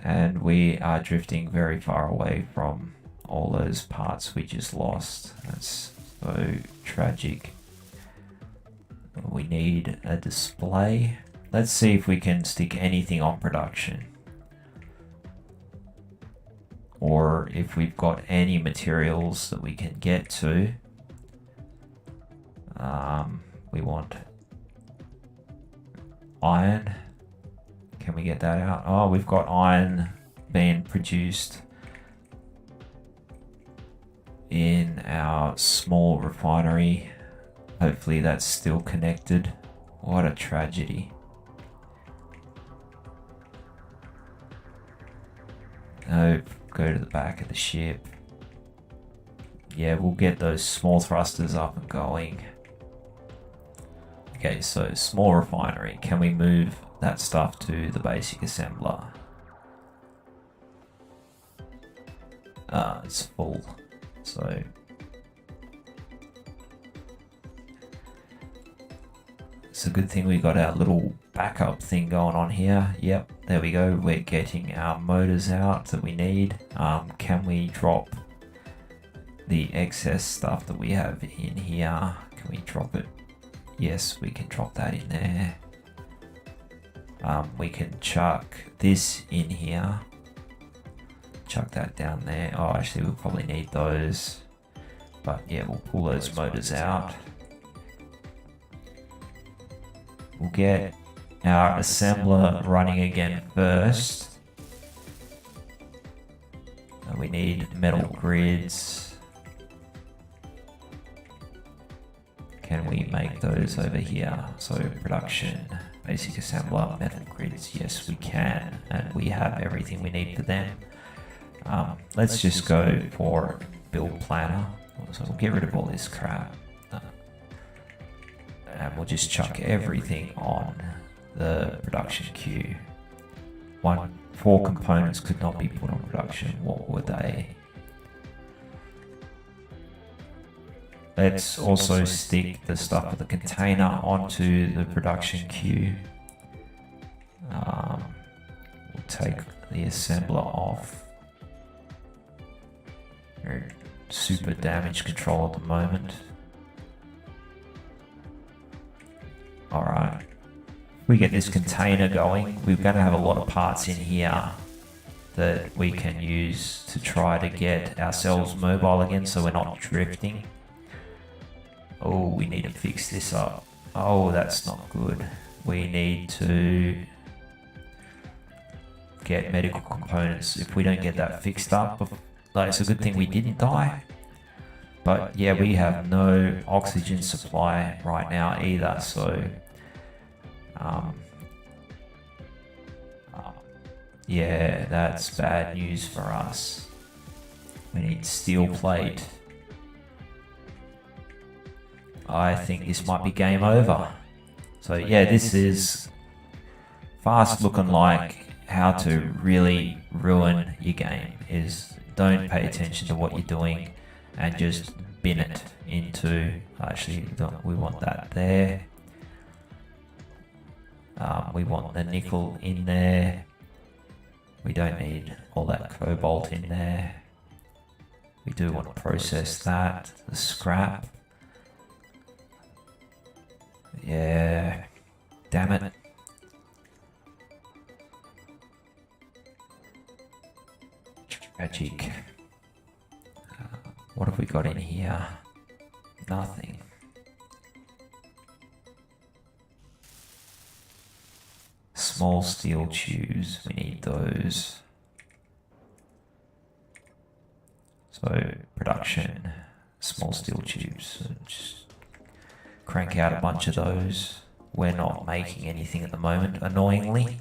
And we are drifting very far away from all those parts we just lost. That's so tragic. We need a display. Let's see if we can stick anything on production. Or if we've got any materials that we can get to. We want iron. Can we get that out? Oh, we've got iron being produced in our small refinery. Hopefully that's still connected. What a tragedy. No, go to the back of the ship. Yeah, we'll get those small thrusters up and going. Okay, so small refinery. Can we move that stuff to the basic assembler? It's full. So it's a good thing we got our little backup thing going on here. Yep, there we go. We're getting our motors out that we need. Can we drop the excess stuff that we have in here? Can we drop it? Yes, we can drop that in there. We can chuck this in here. Chuck that down there. Oh, actually we'll probably need those. But yeah, we'll pull those motors out. We'll get our assembler running again first. We need metal grids. Can we make those over here? So production, basic assembler, metal grids. Yes, we can. And we have everything we need for them. Let's just go for build planner. So we'll get rid of all this crap. And we'll just chuck everything on the production queue. 4 components could not be put on production. What were they? Let's also stick the stuff with the container onto the production queue. We'll take the assembler off. We're super damage control at the moment. Alright. If we get this container going, we're going to have a lot of parts in here that we can use to try to get ourselves mobile again so we're not drifting. Oh, we need to fix this up. Oh, that's not good. We need to get medical components. If we don't get that fixed up, like, it's a good thing we didn't die. But yeah, we have no oxygen supply right now either, so Yeah, that's bad news for us. We need steel plate. I think this might be game over. So yeah, this is fast looking like how to really ruin your game. Is don't pay attention to what you're doing and just bin it into, actually we want that there. We want the nickel in there. We don't need all that cobalt in there. We do want to process that, the scrap. Yeah, damn it. Tragic. What have we got in here? Nothing. Small steel tubes, we need those. So, production, small steel tubes. So just crank out a bunch of those. We're not making anything at the moment, annoyingly.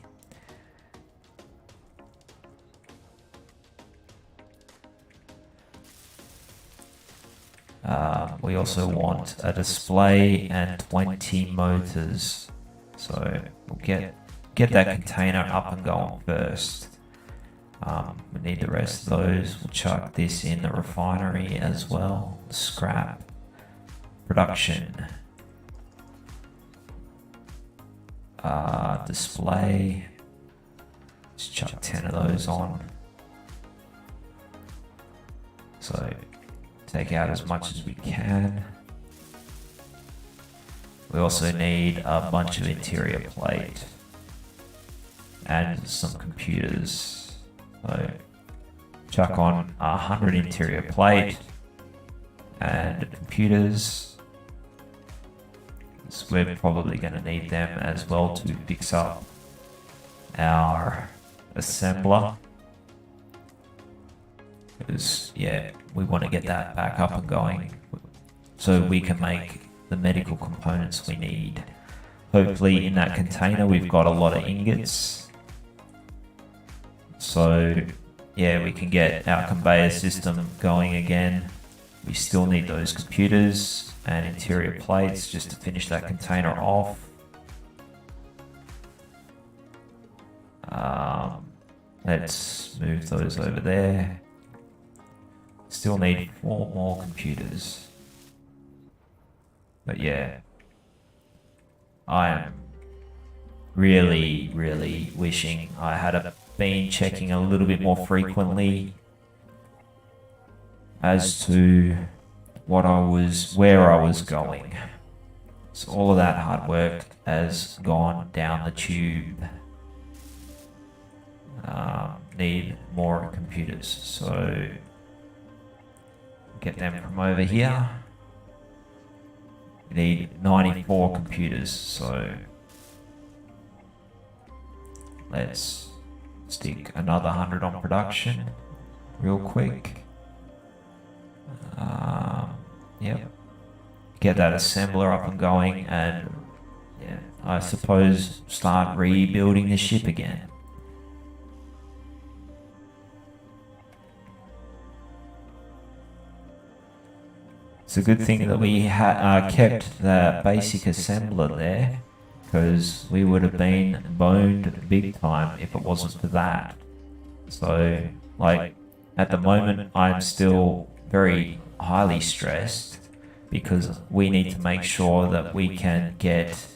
We also want a display and 20 motors. So we'll get that container up and going first. We need the rest of those. We'll chuck this in the refinery as well. Scrap. Production. Display. Let's chuck 10 of those on. So take out as much as we can. We also need a bunch of interior plate and some computers. So chuck on 100 interior plate and computers. So we're probably going to need them as well to fix up our assembler. Because, yeah, we want to get that back up and going so we can make the medical components we need. Hopefully in that container we've got a lot of ingots. So, yeah, we can get our conveyor system going again. We still need those computers and interior plates just to finish that container off. Let's move those over there. Still need 4 more computers. But yeah, I am really wishing I had been checking a little bit more frequently as to where I was going. So all of that hard work has gone down the tube. Need more computers, so get them from over here. We need 94 computers, so let's stick another 100 on production real quick. Yep. Get that assembler up and going, and yeah, I suppose start rebuilding the ship again. It's a good thing that we kept the basic assembler there, because we would have been boned big time if it wasn't for that. So, like, at the moment I'm still very highly stressed because we need to make sure that we can get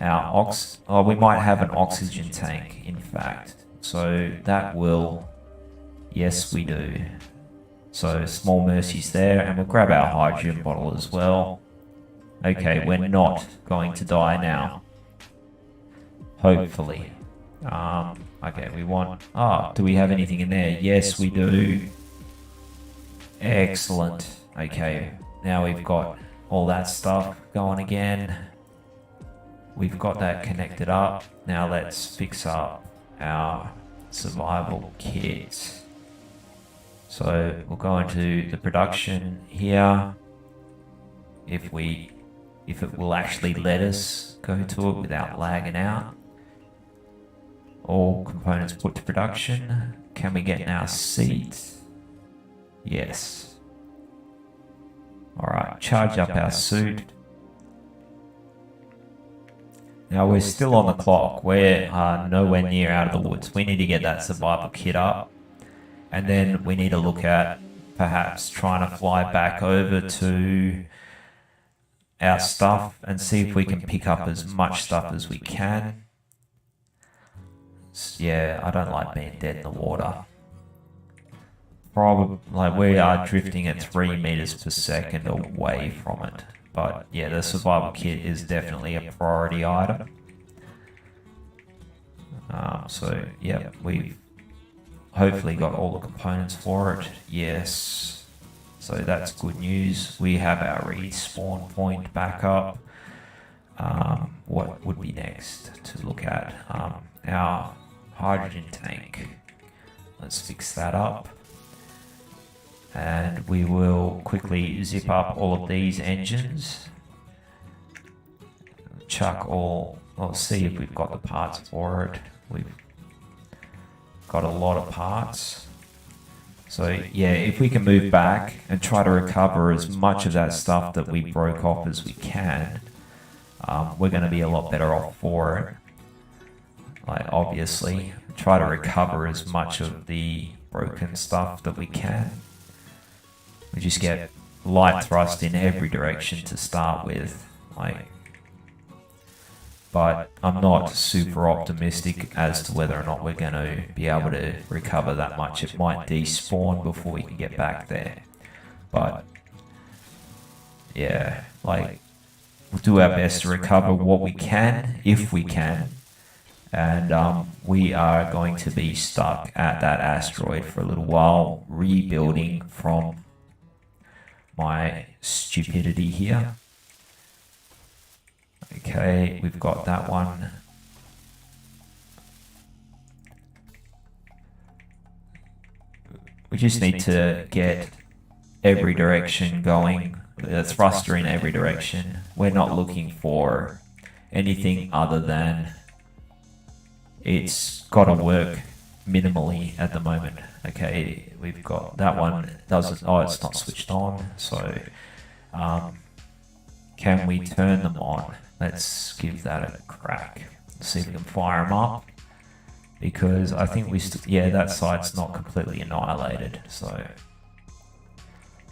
our we might have an oxygen tank, in fact. So that will, yes we do. So small mercies there, and we'll grab our hydrogen bottle as well. Okay, we're not going to die now. Hopefully. Okay, we want... do we have anything in there? Yes, we do. Excellent. Okay, now we've got all that stuff going again. We've got that connected up. Now let's fix up our survival kit. So we'll go into the production here. If it will actually let us go to it without lagging out. All components put to production. Can we get in our seat? Yes. Alright, charge up our suit. Now we're still on the clock. We're nowhere near out of the woods. We need to get that survival kit up. And then we need to look at perhaps trying to fly back over to our stuff and see if we can pick up as much stuff as we can. Yeah, I don't like being dead in the water. Probably, like, we are drifting at 3 meters per second away from it. But yeah, the survival kit is definitely a priority item. So yeah, we've hopefully got all the components for it. Yes. So that's good news. We have our respawn point back up. What would be next to look at? Our hydrogen tank. Let's fix that up. And we will quickly zip up all of these engines. Chuck all, we'll see if we've got the parts for it. We've got a lot of parts. So yeah, if we can move back and try to recover as much of that stuff that we broke off as we can, we're going to be a lot better off for it. Like, obviously, try to recover as much of the broken stuff that we can. We just get light thrust in every direction to start with, like, but I'm not super optimistic as to whether or not we're going to be able to recover that much. It might despawn before we can get back there, but yeah, like, we'll do our best to recover what we can, if we can, and we are going to be stuck at that asteroid for a little while, rebuilding from my stupidity here. Okay, we've got that one. We just need to get every direction going, the thruster in every direction. We're not looking for anything other than it's got to work minimally at the moment. Okay, we've got that one. Doesn't, oh, it's not switched on. So can we turn them on? Let's give that a crack. See if we can fire them up, because I think we yeah, that side's not completely annihilated. So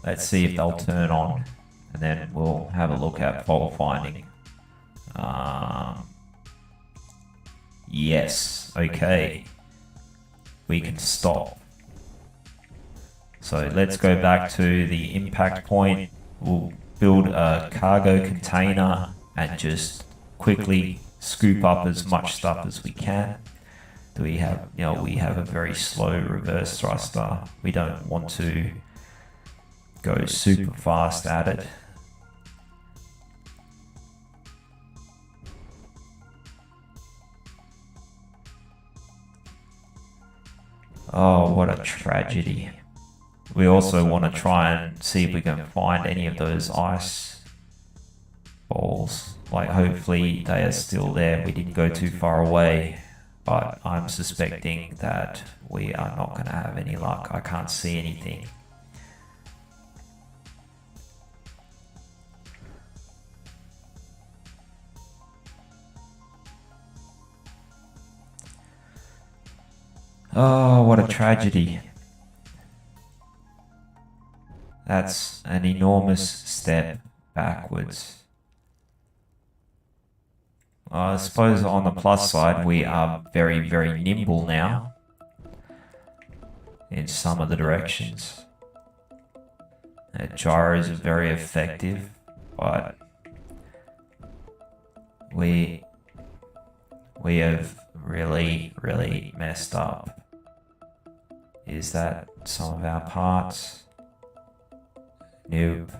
let's see if they'll turn on, and then we'll have a look at fault finding. Yes, okay, we can stop. So let's go back to the impact point. We'll build a cargo container and just quickly scoop up as much stuff as we can. Do we have, you know, we have a very slow reverse thruster. We don't want to go super fast at it. Oh, what a tragedy. We also want to try and see if we can find any of those ice balls. Like, hopefully they are still there. We didn't go too far away, but I'm suspecting that we are not going to have any luck. I can't see anything. Oh, what a tragedy. That's an enormous step backwards. I suppose on the plus side, we are very, very nimble now in some of the directions. Gyros are very effective, but we have really, really messed up. Is that some of our parts? Nope.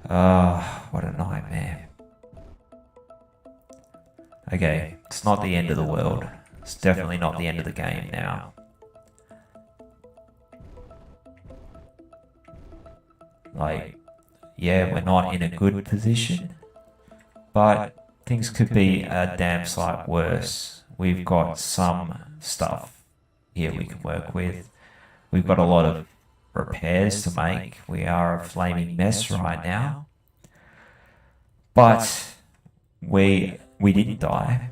Ah, what a nightmare. Okay, it's not the end of the world. It's definitely not the end of the game now. Like, yeah, we're not in a good position, but things could be a damn sight worse. We've got some stuff here we can work with. We've got a lot of repairs to make. We are a flaming mess right now. But we didn't die.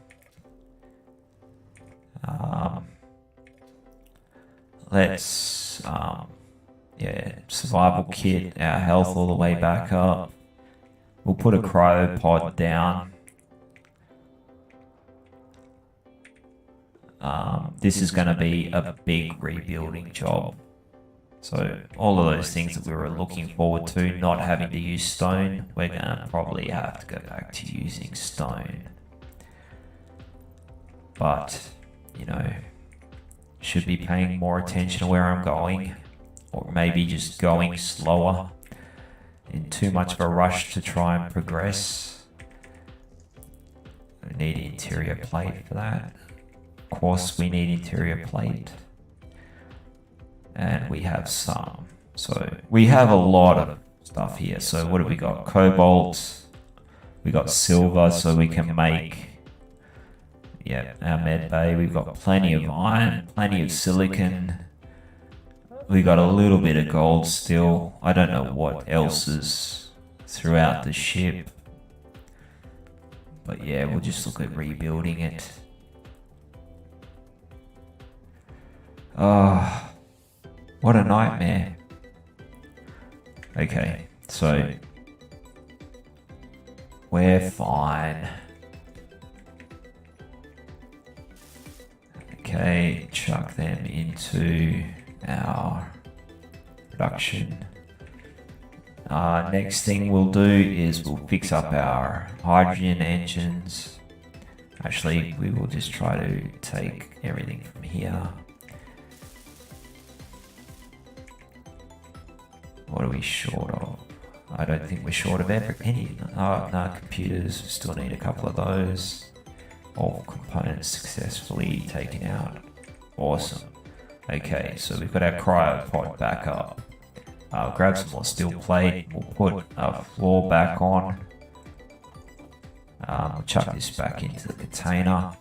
Let's survival kit our health all the way back up. We'll put a cryopod down. This is going to be a big rebuilding job. So all of those things that we were looking forward to, not having to use stone, we're going to probably have to go back to using stone. But, you know, should be paying more attention to where I'm going, or maybe just going slower, in too much of a rush to try and progress. I need interior plate for that. Of course, we need interior plate. And we have some. So we have a lot of stuff here. So what have we got? Cobalt. We got silver, so we can make our med bay. We've got plenty of iron, plenty of silicon. We got a little bit of gold still. I don't know what else is throughout the ship. But yeah, we'll just look at rebuilding it. Oh, what a nightmare. Okay, so we're fine. Okay, chuck them into our production. Next thing we'll do is we'll fix up our hydrogen engines. Actually, we will just try to take everything from here. What are we short of? I don't think we're short of any. No, computers, still need a couple of those. All components successfully taken out. Awesome. Okay, so we've got our cryopod back up. I'll grab some more steel plate. We'll put our floor back on. We'll chuck this back into the container.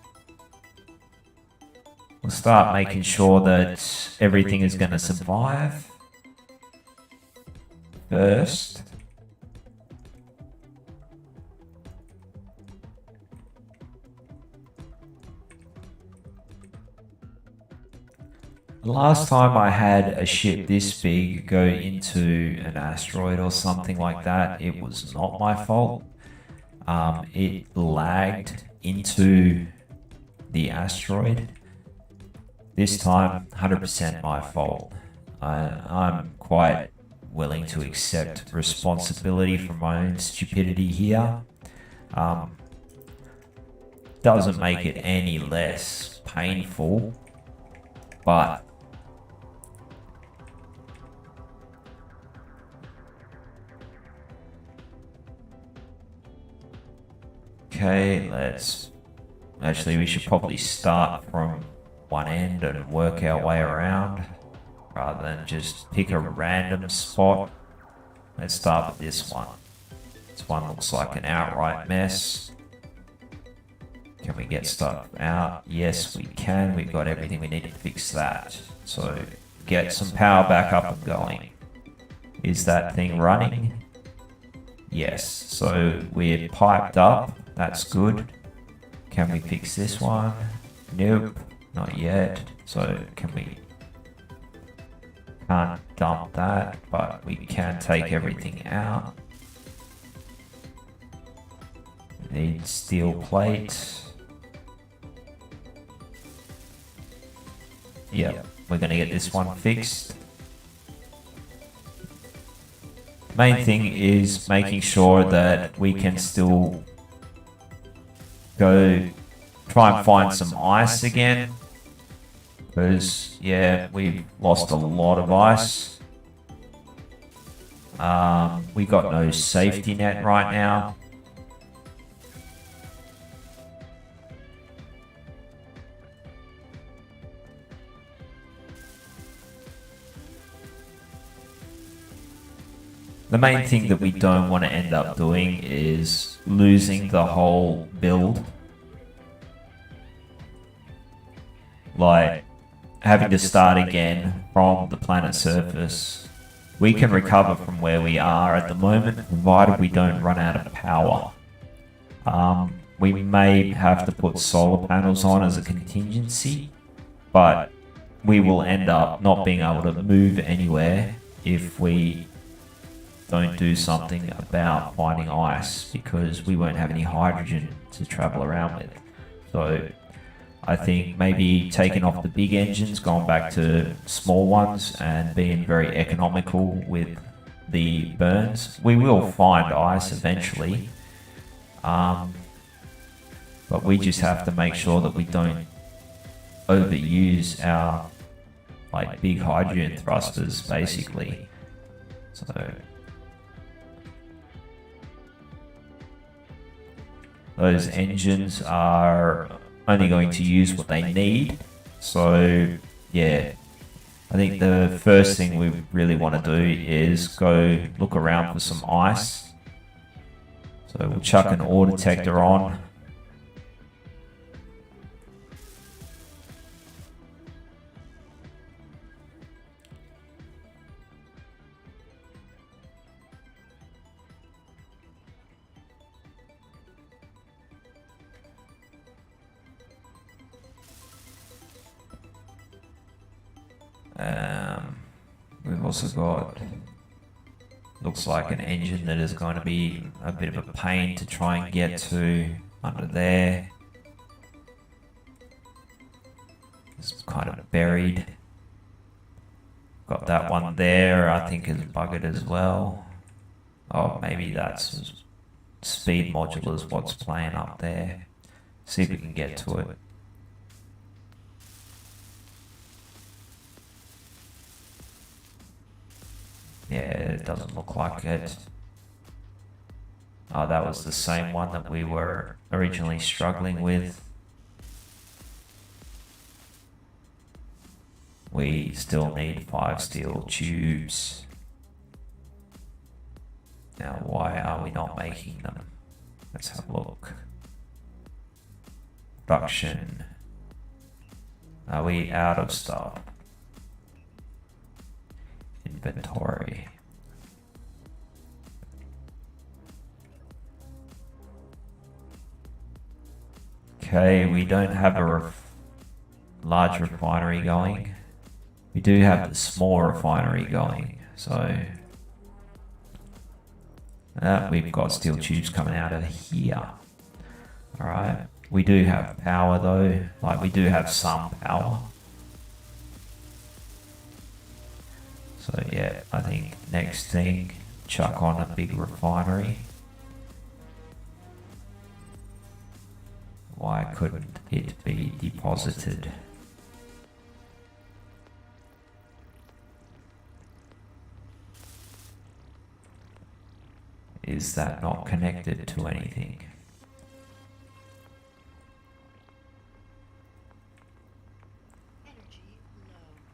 We'll start making sure that everything is going to survive. First, last time I had a ship this big go into an asteroid or something like that, it was not my fault. It lagged into the asteroid. This time, 100% my fault. I'm quite willing to accept responsibility for my own stupidity here. Doesn't make it any less painful, but okay, we should probably start from one end and work our way around rather than just pick a random spot. Let's start with this one. This one looks like an outright mess. Can we get stuff out? Yes, we can. We've got everything we need to fix that. So get some power back up and going. Is that thing running? Yes. So we're piped up. That's good. Can we fix this one? Nope, not yet. So can't dump that, but we can take everything out. Need steel plate. Yep, we're gonna get this one fixed. Main thing is making sure that we can still go try and find some ice again. Because, yeah, we've lost a lot of ice. We got no safety net right now. the main thing that we don't want to end up doing is losing the whole build. Like having to start again from the planet's surface. We can recover from where we are at the moment, provided we don't run out of power. We may have to put solar panels on as a contingency, but we will end up not being able to move anywhere if we don't do something about finding ice, because we won't have any hydrogen to travel around with. So I think maybe taking off the big engines, going back to small ones and being very economical with the burns. We will find ice eventually, but we just have to make sure that we don't overuse our like big hydrogen thrusters basically. So those engines are only going to use what they need. So yeah, I think the first thing we really want to do is go look around for some ice. So we'll chuck an ore detector on. We've also got, looks like an engine that is going to be a bit of a pain to try and get to under there. It's kind of buried. Got that one there, I think is buggered as well. Oh, maybe that's speed modulars what's playing up there. See if we can get to it. Yeah, it doesn't look like it. Oh, that was the same one that we were originally struggling with. We still need 5 steel tubes. Now, why are we not making them? Let's have a look. Production. Are we out of stuff? Inventory. Okay, we don't have a large refinery going. We do have the small refinery going, so we've got steel tubes coming out of here. Alright, we do have power though, like we do have some power. So yeah, I think next thing, chuck on a big refinery. Why couldn't it be deposited? Is that not connected to anything?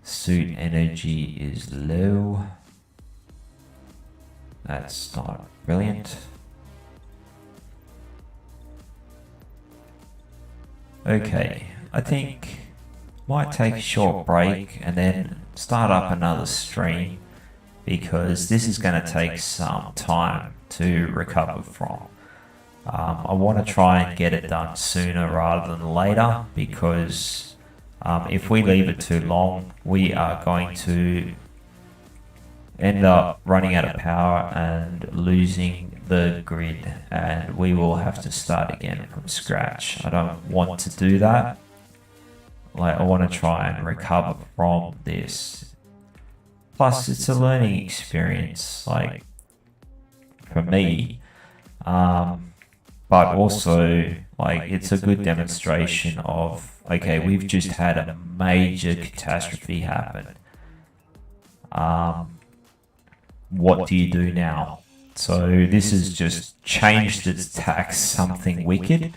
Suit energy is low. That's not brilliant. Okay, I think might take a short break and then start up another stream, because this is going to take some time to recover from. I want to try and get it done sooner rather than later, because if we leave it too long, we are going to end up running out of power and losing the grid, and we will have to start again from scratch. I don't want to do that. Like, I want to try and recover from this. Plus, it's a learning experience, like, for me. But also, like, it's a good demonstration of, okay, we've just had a major catastrophe happen. What do you do now? So this has just changed its tack something wicked.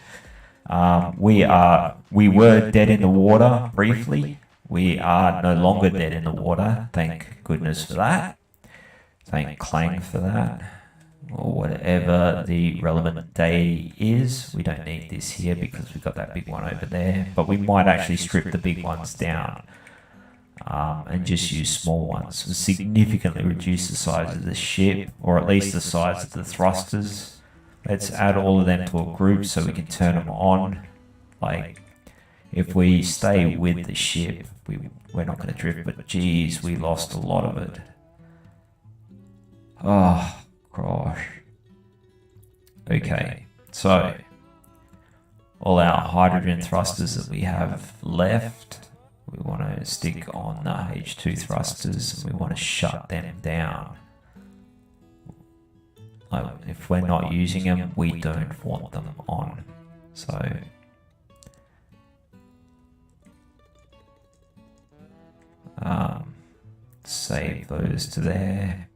We were dead in the water briefly. We are no longer dead in the water. Thank goodness for that. thank Clang for that, or whatever the relevant day is. We don't need this here because we've got that big one over there, but we might actually strip the big ones down and just use small ones. So significantly reduce the size of the ship, or at least the size of the thrusters. Let's add all of them to a group so we can turn them on. Like, if we stay with the ship, we're not going to drift, but geez, we lost a lot of it. Oh, gosh. Okay, so all our hydrogen thrusters that we have left, we want to stick on the H2 thrusters, and we want to shut them down. Like, if we're not using them, we don't want them on. So save those to there.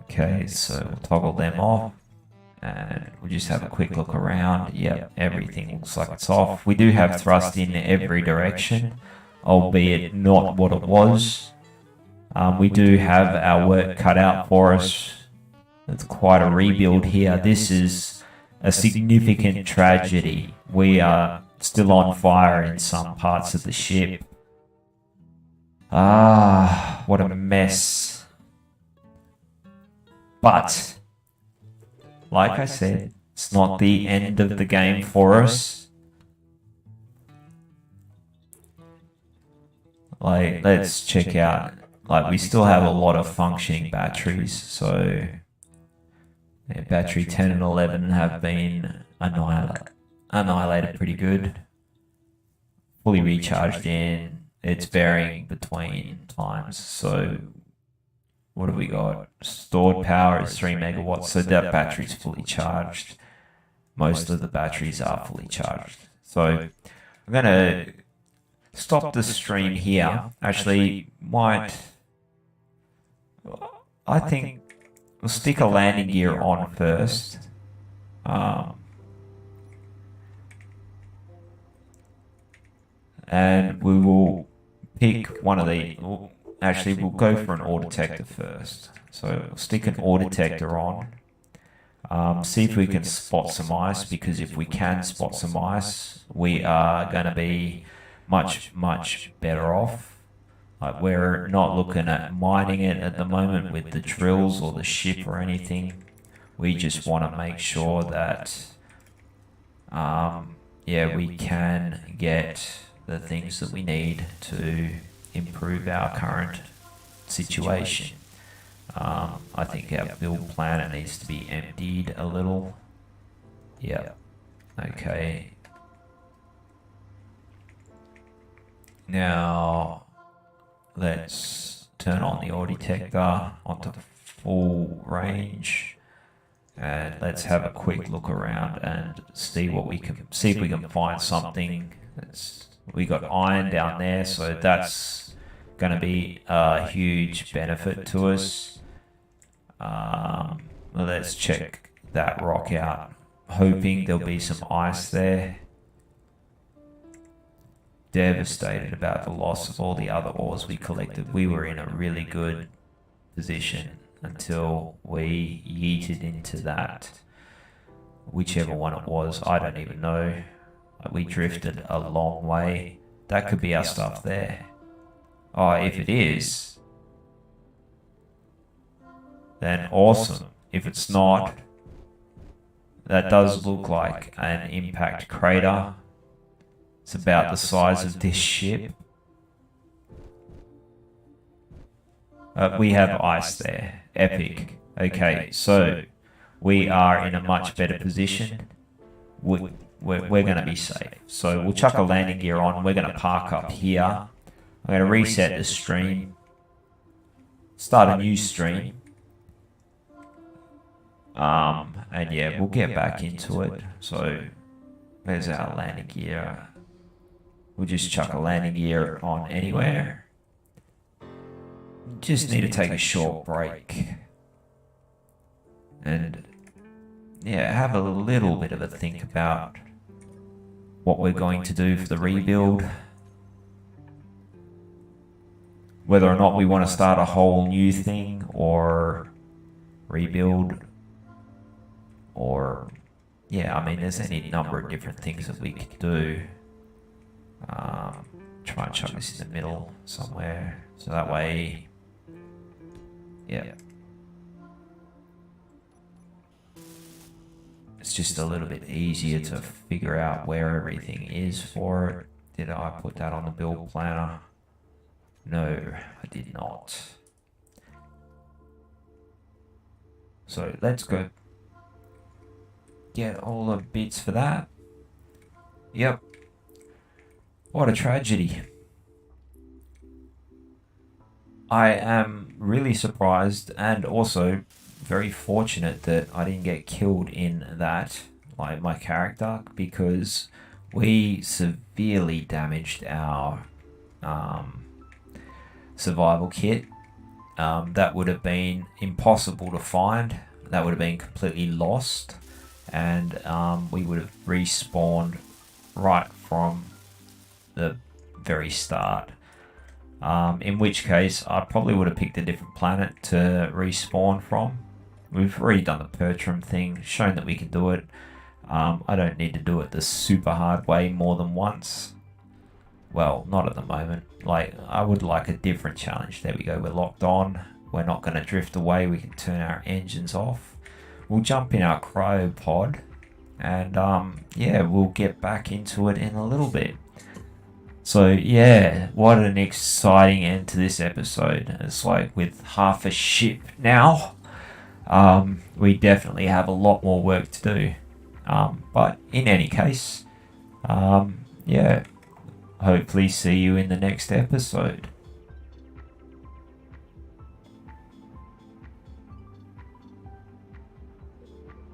Okay, so we'll toggle them off, and we'll just have a quick look around. Yep, everything looks like it's off. We do have thrust in every direction, albeit not what it was. We do have our work cut out for us. It's quite a rebuild here. This is a significant tragedy. We are still on fire in some parts of the ship. Ah, what a mess. But, like I said, it's not the end of the game for us. Like, let's check out, like, we still have a lot of functioning batteries, so yeah, battery 10 and 11 have been annihilated pretty good. Fully recharged in, it's varying between times, so what have we got? Stored power is 3 megawatts, so that battery's fully charged. Most of the batteries are fully charged. So I'm going to stop the stream here. Actually, I think we'll stick a landing gear on first. And we will pick one of the... Actually, we'll go for an ore detector first. So we'll stick an ore detector on. See if we can spot some ice, because if we can spot some ice, we are going to be much, much better off. Like, we're not looking at mining it at the moment with the drills or the ship or anything. We just want to make sure that, yeah, we can get the things that we need to improve our current situation. I think our build planet needs to be emptied a little. Yeah. Okay. Now, let's turn on the ore detector onto full range, and let's have a quick look around and see what we can see if we can find something. We got iron down there, so that's going to be a huge benefit to us. Let's check that rock out, hoping there'll be some ice there. Devastated about the loss of all the other ores we collected. We were in a really good position until we yeeted into that, whichever one it was. I don't even know. We drifted a long way. That could be our stuff there. Oh, if it is, then awesome. If it's not, that does look like an impact crater. It's about the size of this ship. We have ice there. Epic. Okay, so we are in a much better position. We're going to be safe. So we'll chuck a landing gear on. We're going to park up here. I'm going to reset the stream. Start a new stream. And yeah, we'll get back into it. So there's our landing gear. We'll just chuck a landing gear on anywhere. Just need to take a short break. And yeah, have a little bit of a think about what we're going to do for the rebuild. Whether or not we want to start a whole new thing or rebuild, or yeah, I mean, there's any number of different things that we could do. Try and chuck this in the middle somewhere, so that way, yeah, it's just a little bit easier to figure out where everything is for it. Did I put that on the build planner? No, I did not. So let's go get all the bits for that. Yep. What a tragedy. I am really surprised and also very fortunate that I didn't get killed in that, like my character, because we severely damaged our survival kit. That would have been impossible to find. That would have been completely lost, and we would have respawned right from the very start. In which case, I probably would have picked a different planet to respawn from. We've already done the Pertram thing, shown that we can do it. I don't need to do it the super hard way more than once. Well, not at the moment. Like, I would like a different challenge. There we go, we're locked on. We're not going to drift away. We can turn our engines off. We'll jump in our cryo pod. And, yeah, we'll get back into it in a little bit. So, yeah, what an exciting end to this episode. It's like with half a ship now, we definitely have a lot more work to do. But in any case, yeah, hopefully see you in the next episode.